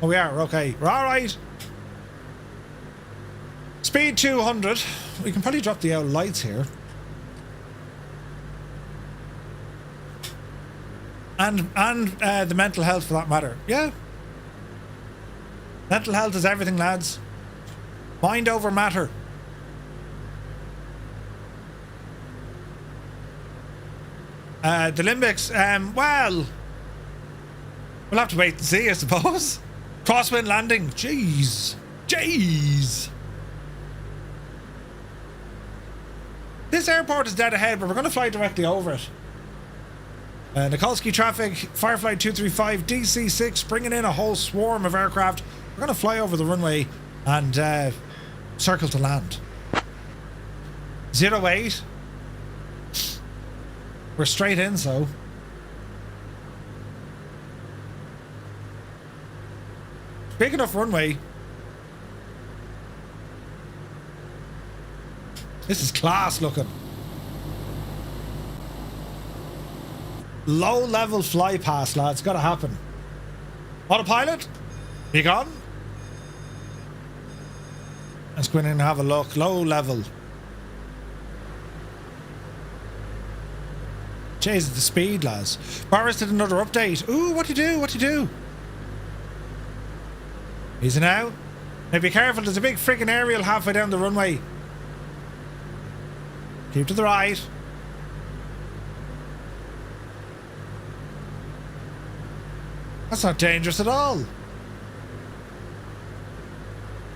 Oh, we are. Okay. We're all right. Speed 200. We can probably drop the old lights here. And the mental health for that matter. Yeah. Mental health is everything, lads. Mind over matter. The Limbics, well, we'll have to wait and see, I suppose. Crosswind landing. Jeez. This airport is dead ahead, but we're going to fly directly over it. Nikolski traffic, Firefly 235, DC-6, bringing in a whole swarm of aircraft. We're going to fly over the runway and circle to land. 08. We're straight in, so. Big enough runway. This is class looking. Low level fly past, lads. Gotta happen. Autopilot? You gone? Let's go in and have a look. Low level. Jesus, the speed, lads. Boris did another update. Ooh, what do you do? Easy now. Now be careful, there's a big friggin' aerial halfway down the runway. Keep to the right. That's not dangerous at all.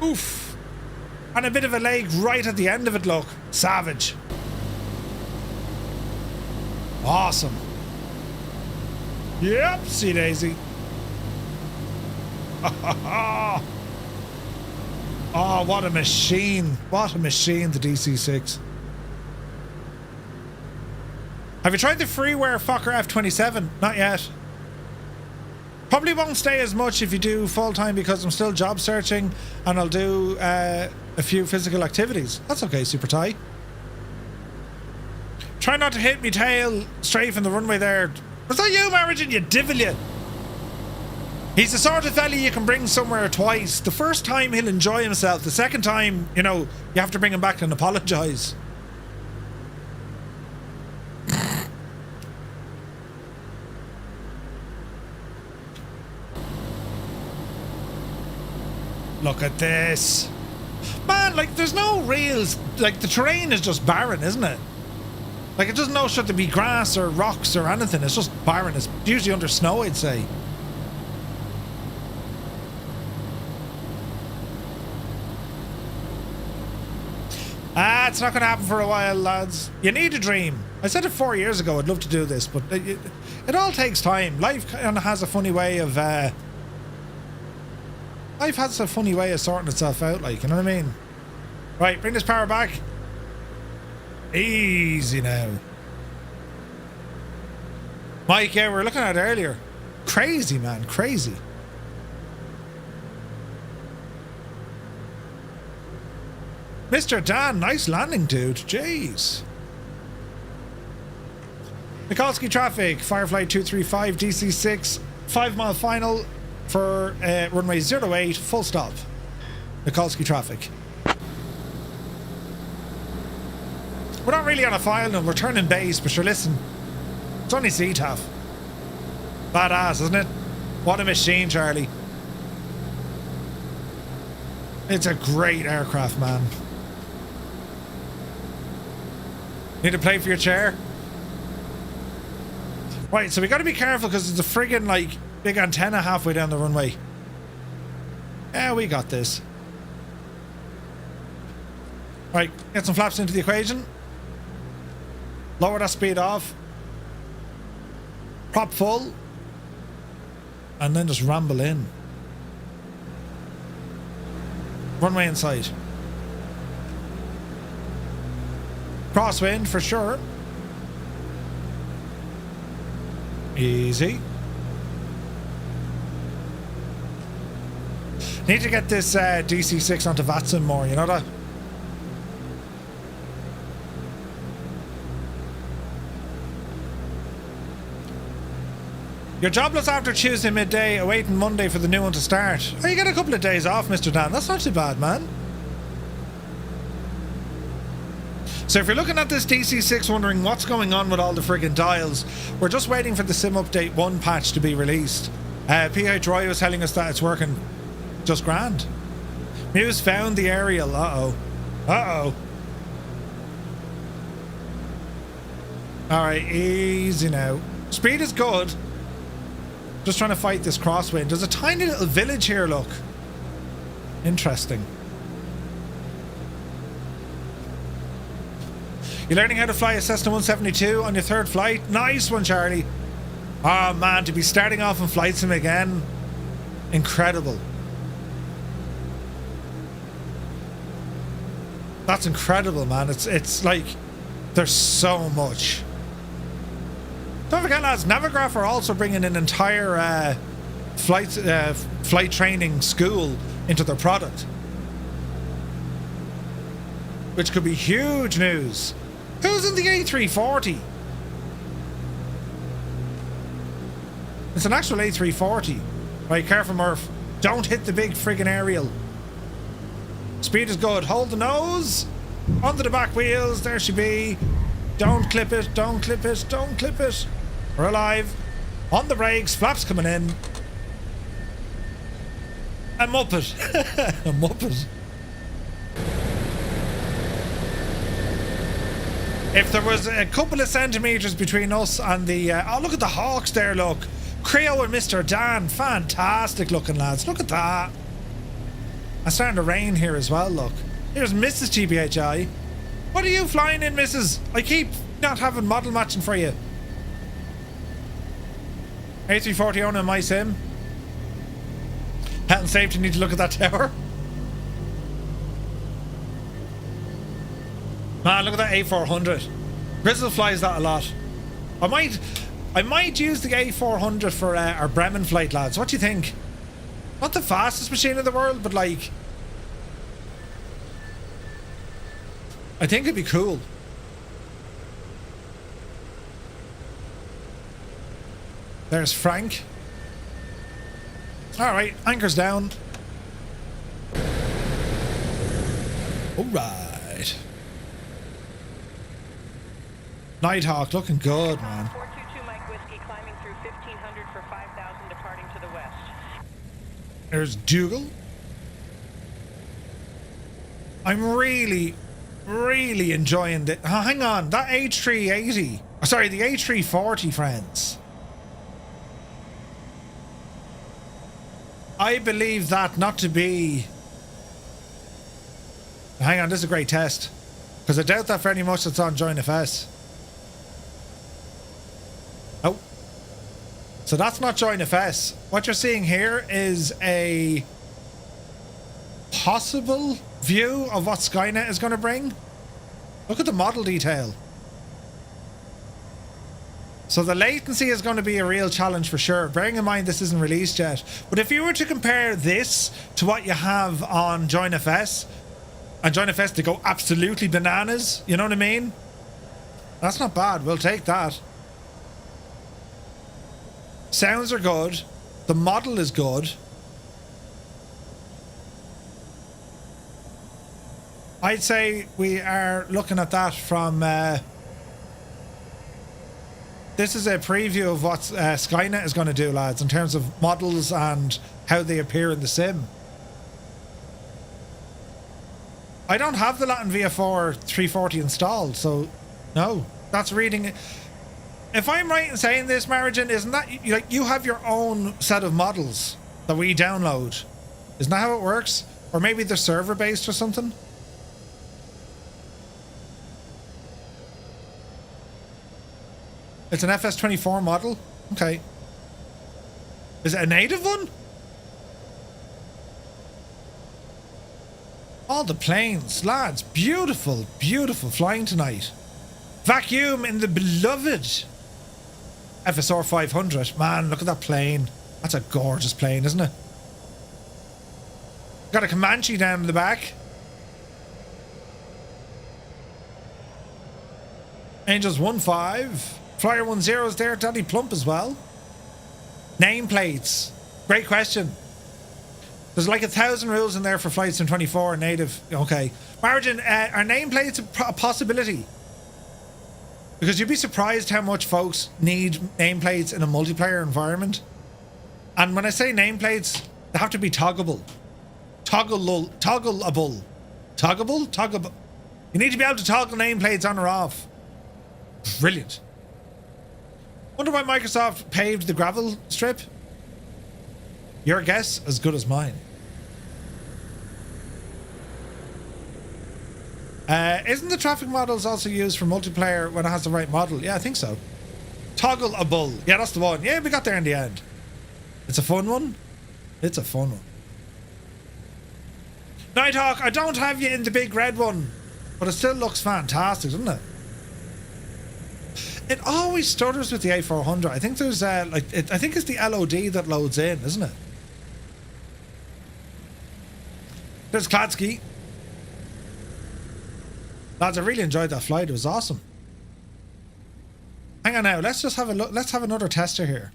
Oof. And a bit of a leg right at the end of it, look. Savage. Awesome. Yep, see Daisy. Oh, what a machine. What a machine, the DC-6. Have you tried the freeware Fokker F27? Not yet. Probably won't stay as much if you do full-time because I'm still job searching and I'll do a few physical activities. That's okay, Super Ty. Try not to hit me tail straight from the runway there. Was that you, Marigin? You divil you. He's the sort of fella you can bring somewhere twice. The first time he'll enjoy himself. The second time, you know, you have to bring him back and apologise. Look at this. Man, like, there's no real... Like, the terrain is just barren, isn't it? Like, it doesn't know should there be grass or rocks or anything. It's just barren. It's usually under snow, I'd say. It's not going to happen for a while, lads. You need a dream. I said it 4 years ago. I'd love to do this, but it all takes time. Life kind of has a funny way of... Life has a funny way of sorting itself out, like, you know what I mean? Right, bring this power back. Easy now. Mike, yeah, we were looking at it earlier. Crazy, man, crazy. Mr. Dan, nice landing, dude. Jeez. Nikolski traffic, Firefly 235, DC-6, 5 mile final for runway 08, full stop. Nikolski traffic. We're not really on a file and we're turning base, but sure, listen. It's only CTAF. Badass, isn't it? What a machine, Charlie. It's a great aircraft, man. Need a plate for your chair? Right, so we got to be careful because there's a friggin' like big antenna halfway down the runway. Yeah, we got this. Right, get some flaps into the equation. Lower that speed off. Prop full. And then just ramble in. Runway inside. Crosswind for sure. Easy. Need to get this DC-6 onto Vatson more, you know that? You're jobless after Tuesday midday, awaiting Monday for the new one to start. Oh, you get a couple of days off, Mr. Dan. That's not too bad, man. So if you're looking at this DC-6 wondering what's going on with all the friggin' dials, we're just waiting for the Sim Update 1 patch to be released. PH Roy was telling us that it's working just grand. Muse found the aerial. Uh-oh. Uh-oh. Alright, easy now. Speed is good. Just trying to fight this crosswind. There's a tiny little village here, look. Interesting. You're learning how to fly a Cessna 172 on your third flight? Nice one, Charlie. Oh man, to be starting off in flight sim again. Incredible. That's incredible, man. It's like there's so much. Don't forget, lads, Navigraph are also bringing an entire flight training school into their product, which could be huge news. Who's in the A340? It's an actual A340. Right, careful, Murph. Don't hit the big friggin' aerial. Speed is good. Hold the nose. Onto the back wheels. There she be. Don't clip it. Don't clip it. Don't clip it. We're alive. On the brakes. Flaps coming in. A Muppet. A Muppet. If there was a couple of centimetres between us and the... oh, look at the Hawks there, look. Creo and Mr. Dan. Fantastic looking, lads. Look at that. It's starting to rain here as well, look. Here's Mrs. GBHI. What are you flying in, Mrs.? I keep not having model matching for you. A340 owner in my sim. Health and safety need to look at that tower. Man, look at that A400. Grizzle flies that a lot. I might use the A400 for our Bremen flight, lads. What do you think? Not the fastest machine in the world, but like... I think it'd be cool. There's Frank. Alright, anchor's down. Alright. Nighthawk looking good, man. 422 Mike Whiskey climbing through 1500 for 5000 departing to the west. There's Dougal. I'm really enjoying it. Oh, hang on, that H380. Oh, sorry, the A340, friends. I believe that not to be... Hang on, this is a great test. Because I doubt that very much it's on Join FS. Oh. So that's not Join FS. What you're seeing here is a possible view of what Skynet is going to bring. Look at the model detail. So the latency is going to be a real challenge for sure. Bearing in mind this isn't released yet. But if you were to compare this to what you have on Join FS, and Join FS to go absolutely bananas, you know what I mean? That's not bad. We'll take that. Sounds are good. The model is good. I'd say we are looking at that from This is a preview of what Skynet is going to do, lads, in terms of models and how they appear in the sim. I don't have the Latin VFR 340 installed, so no, that's reading it. If I'm right in saying this, Margin, isn't that like you have your own set of models that we download? Isn't that how it works? Or maybe they're server based or something? It's an FS24 model? Okay. Is it a native one? All the planes, lads. Beautiful, beautiful flying tonight. Vacuum in the beloved FSR 500. Man, look at that plane. That's a gorgeous plane, isn't it? Got a Comanche down in the back. Angels 1-5. Flyer 10 is there. Daddy Plump as well. Nameplates. Great question. There's like 1,000 rules in there for Flight Sim 24 native. Okay. Margin, are nameplates a possibility? Because you'd be surprised how much folks need nameplates in a multiplayer environment. And when I say nameplates, they have to be toggleable. Toggleable. Toggleable? You need to be able to toggle nameplates on or off. Brilliant. Wonder why Microsoft paved the gravel strip? Your guess as good as mine. Isn't the traffic models also used for multiplayer when it has the right model? Yeah, I think so. Toggleable. Yeah, that's the one. Yeah, we got there in the end. It's a fun one. It's a fun one. Nighthawk, I don't have you in the big red one, but it still looks fantastic, doesn't it? It always stutters with the A400. I think there's I think it's the LOD that loads in, isn't it? There's Kladsky. Lads, I really enjoyed that flight. It was awesome. Hang on now. Let's just have a look. Let's have another tester here.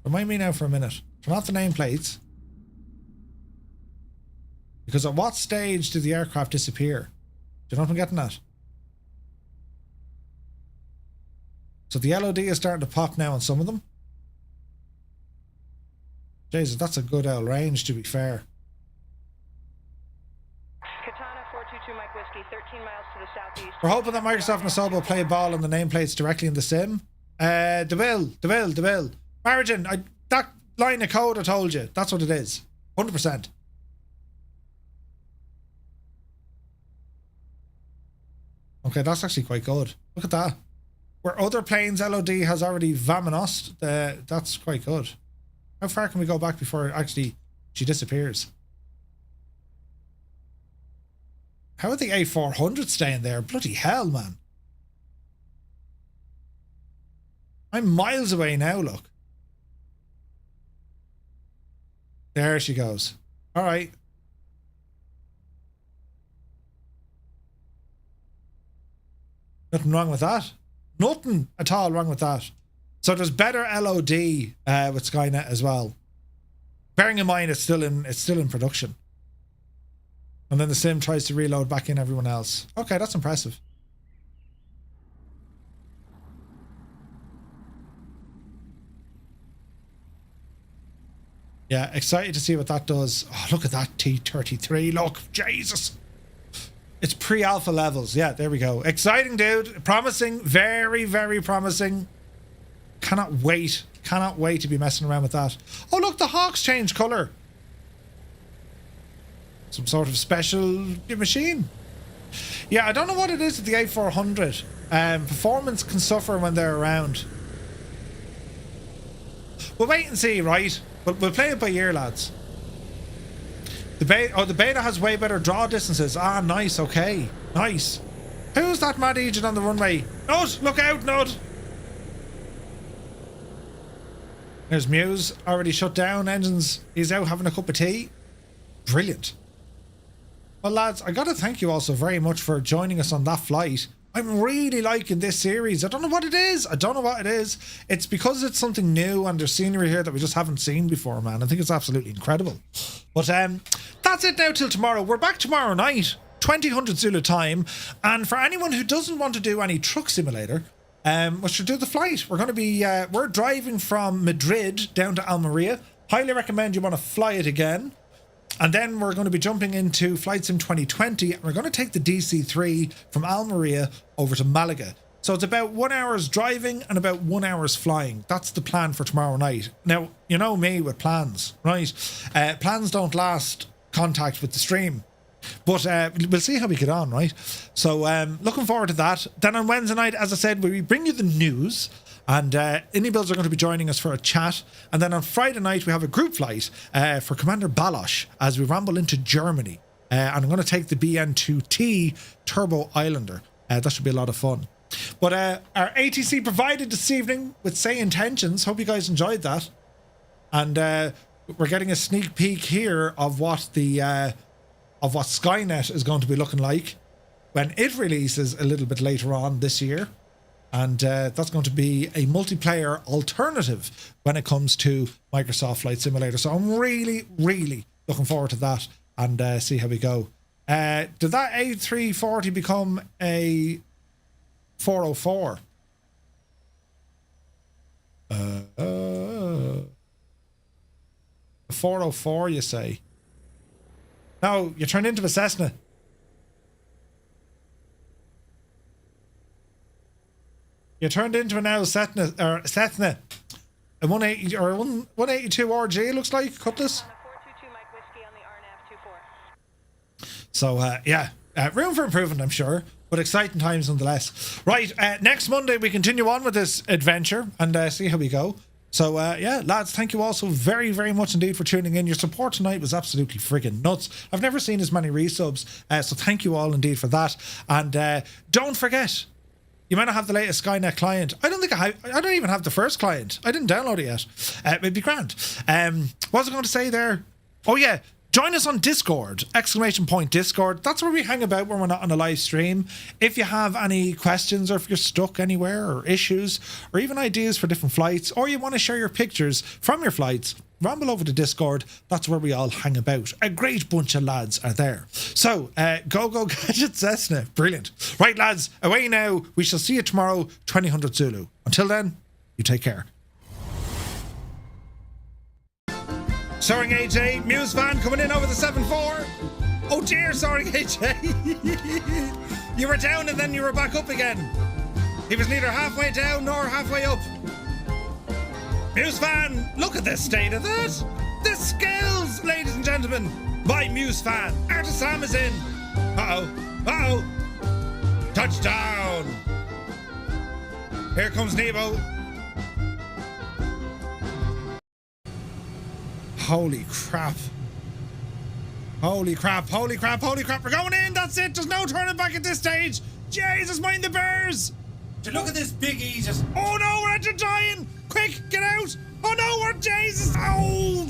Remind me now for a minute. Turn off the nameplates. Because at what stage did the aircraft disappear? Do you know what I'm getting at? So the LOD is starting to pop now on some of them. Jesus, that's a good old range, to be fair. Katana 422 Mike Whiskey, 13 miles to the southeast. We're hoping that Microsoft and Asobo will play ball on the nameplates directly in the sim. They will. Margin, that line of code I told you, that's what it is. 100%. Okay, that's actually quite good. Look at that. Where other planes LOD has already vaminosed, that's quite good. How far can we go back before actually she disappears? How are the A400 staying there? Bloody hell, man. I'm miles away now, look. There she goes. All right. Nothing wrong with that. Nothing at all wrong with that. So there's better LOD with Skynet as well. Bearing in mind it's still in production. And then the sim tries to reload back in everyone else. Okay, that's impressive. Yeah, excited to see what that does. Oh, look at that T-33. Look, Jesus. It's pre-alpha levels. Yeah, there we go. Exciting, dude. Promising. Very, very promising. Cannot wait. Cannot wait to be messing around with that. Oh, look, the Hawks changed colour. Some sort of special machine. Yeah, I don't know what it is with the A400. Performance can suffer when they're around. We'll wait and see, right? But we'll play it by ear, lads. The beta has way better draw distances. Ah, nice, okay. Nice. Who's that mad agent on the runway? Nud, look out, Nud. There's Muse, already shut down. Engines, he's out having a cup of tea. Brilliant. Well, lads, I gotta thank you all so very much for joining us on that flight. I'm really liking this series. I don't know what it is. It's because it's something new and there's scenery here that we just haven't seen before, man. I think it's absolutely incredible. But that's it now till tomorrow. We're back tomorrow night, 2000 Zulu time. And for anyone who doesn't want to do any truck simulator, we should do the flight. We're going to be, we're driving from Madrid down to Almeria. Highly recommend you want to fly it again. And then we're going to be jumping into Flight Sim 2020. And we're going to take the DC-3 from Almeria over to Malaga. So it's about 1 hour's driving and about 1 hour's flying. That's the plan for tomorrow night. Now, you know me with plans, right? Plans don't last contact with the stream. But we'll see how we get on, right? So looking forward to that. Then on Wednesday night, as I said, we bring you the news. And Indie Builds are going to be joining us for a chat. And then on Friday night, we have a group flight for Commander Baloch as we ramble into Germany. And I'm going to take the BN2T Turbo Islander. That should be a lot of fun. But our ATC provided this evening with Say Intentions. Hope you guys enjoyed that. And we're getting a sneak peek here of what the of what Skynet is going to be looking like when it releases a little bit later on this year. And that's going to be a multiplayer alternative when it comes to Microsoft Flight Simulator. So I'm really, really looking forward to that and see how we go. Did that A340 become a 404? A 404, you say? No, you turned into a Cessna. You turned into an now Cessna, or Cessna. A 180 or 182 RG looks like, Cutlass. So yeah, room for improvement, I'm sure, but exciting times nonetheless. Right, next Monday we continue on with this adventure and see how we go. So yeah, lads, thank you all so very, very much indeed for tuning in. Your support tonight was absolutely friggin' nuts. I've never seen as many resubs, so thank you all indeed for that. And don't forget, you might not have the latest Skynet client. I don't even have the first client. I didn't download it yet. It'd be grand. What was I going to say there? Oh yeah, join us on Discord, ! Discord. That's where we hang about when we're not on a live stream. If you have any questions or if you're stuck anywhere or issues or even ideas for different flights or you want to share your pictures from your flights, ramble over to Discord. That's where we all hang about. A great bunch of lads are there. So, go Gadget Cessna. Brilliant. Right, lads, away now. We shall see you tomorrow, 2000 Zulu. Until then, you take care. Soaring AJ, Muse van coming in over the 7-4. Oh dear, Soaring AJ. You were down and then you were back up again. He was neither halfway down nor halfway up. Muse fan, look at the state of that. The skills, ladies and gentlemen. My Muse fan, Artis Sam is in. Uh-oh. Touchdown. Here comes Nebo. Holy crap. Holy crap. We're going in. That's it. There's no turning back at this stage. Jesus, mind the bears. Look at this big Jesus. Oh no, we're dying. Quick, get out. Oh no, we're Jesus. Oh.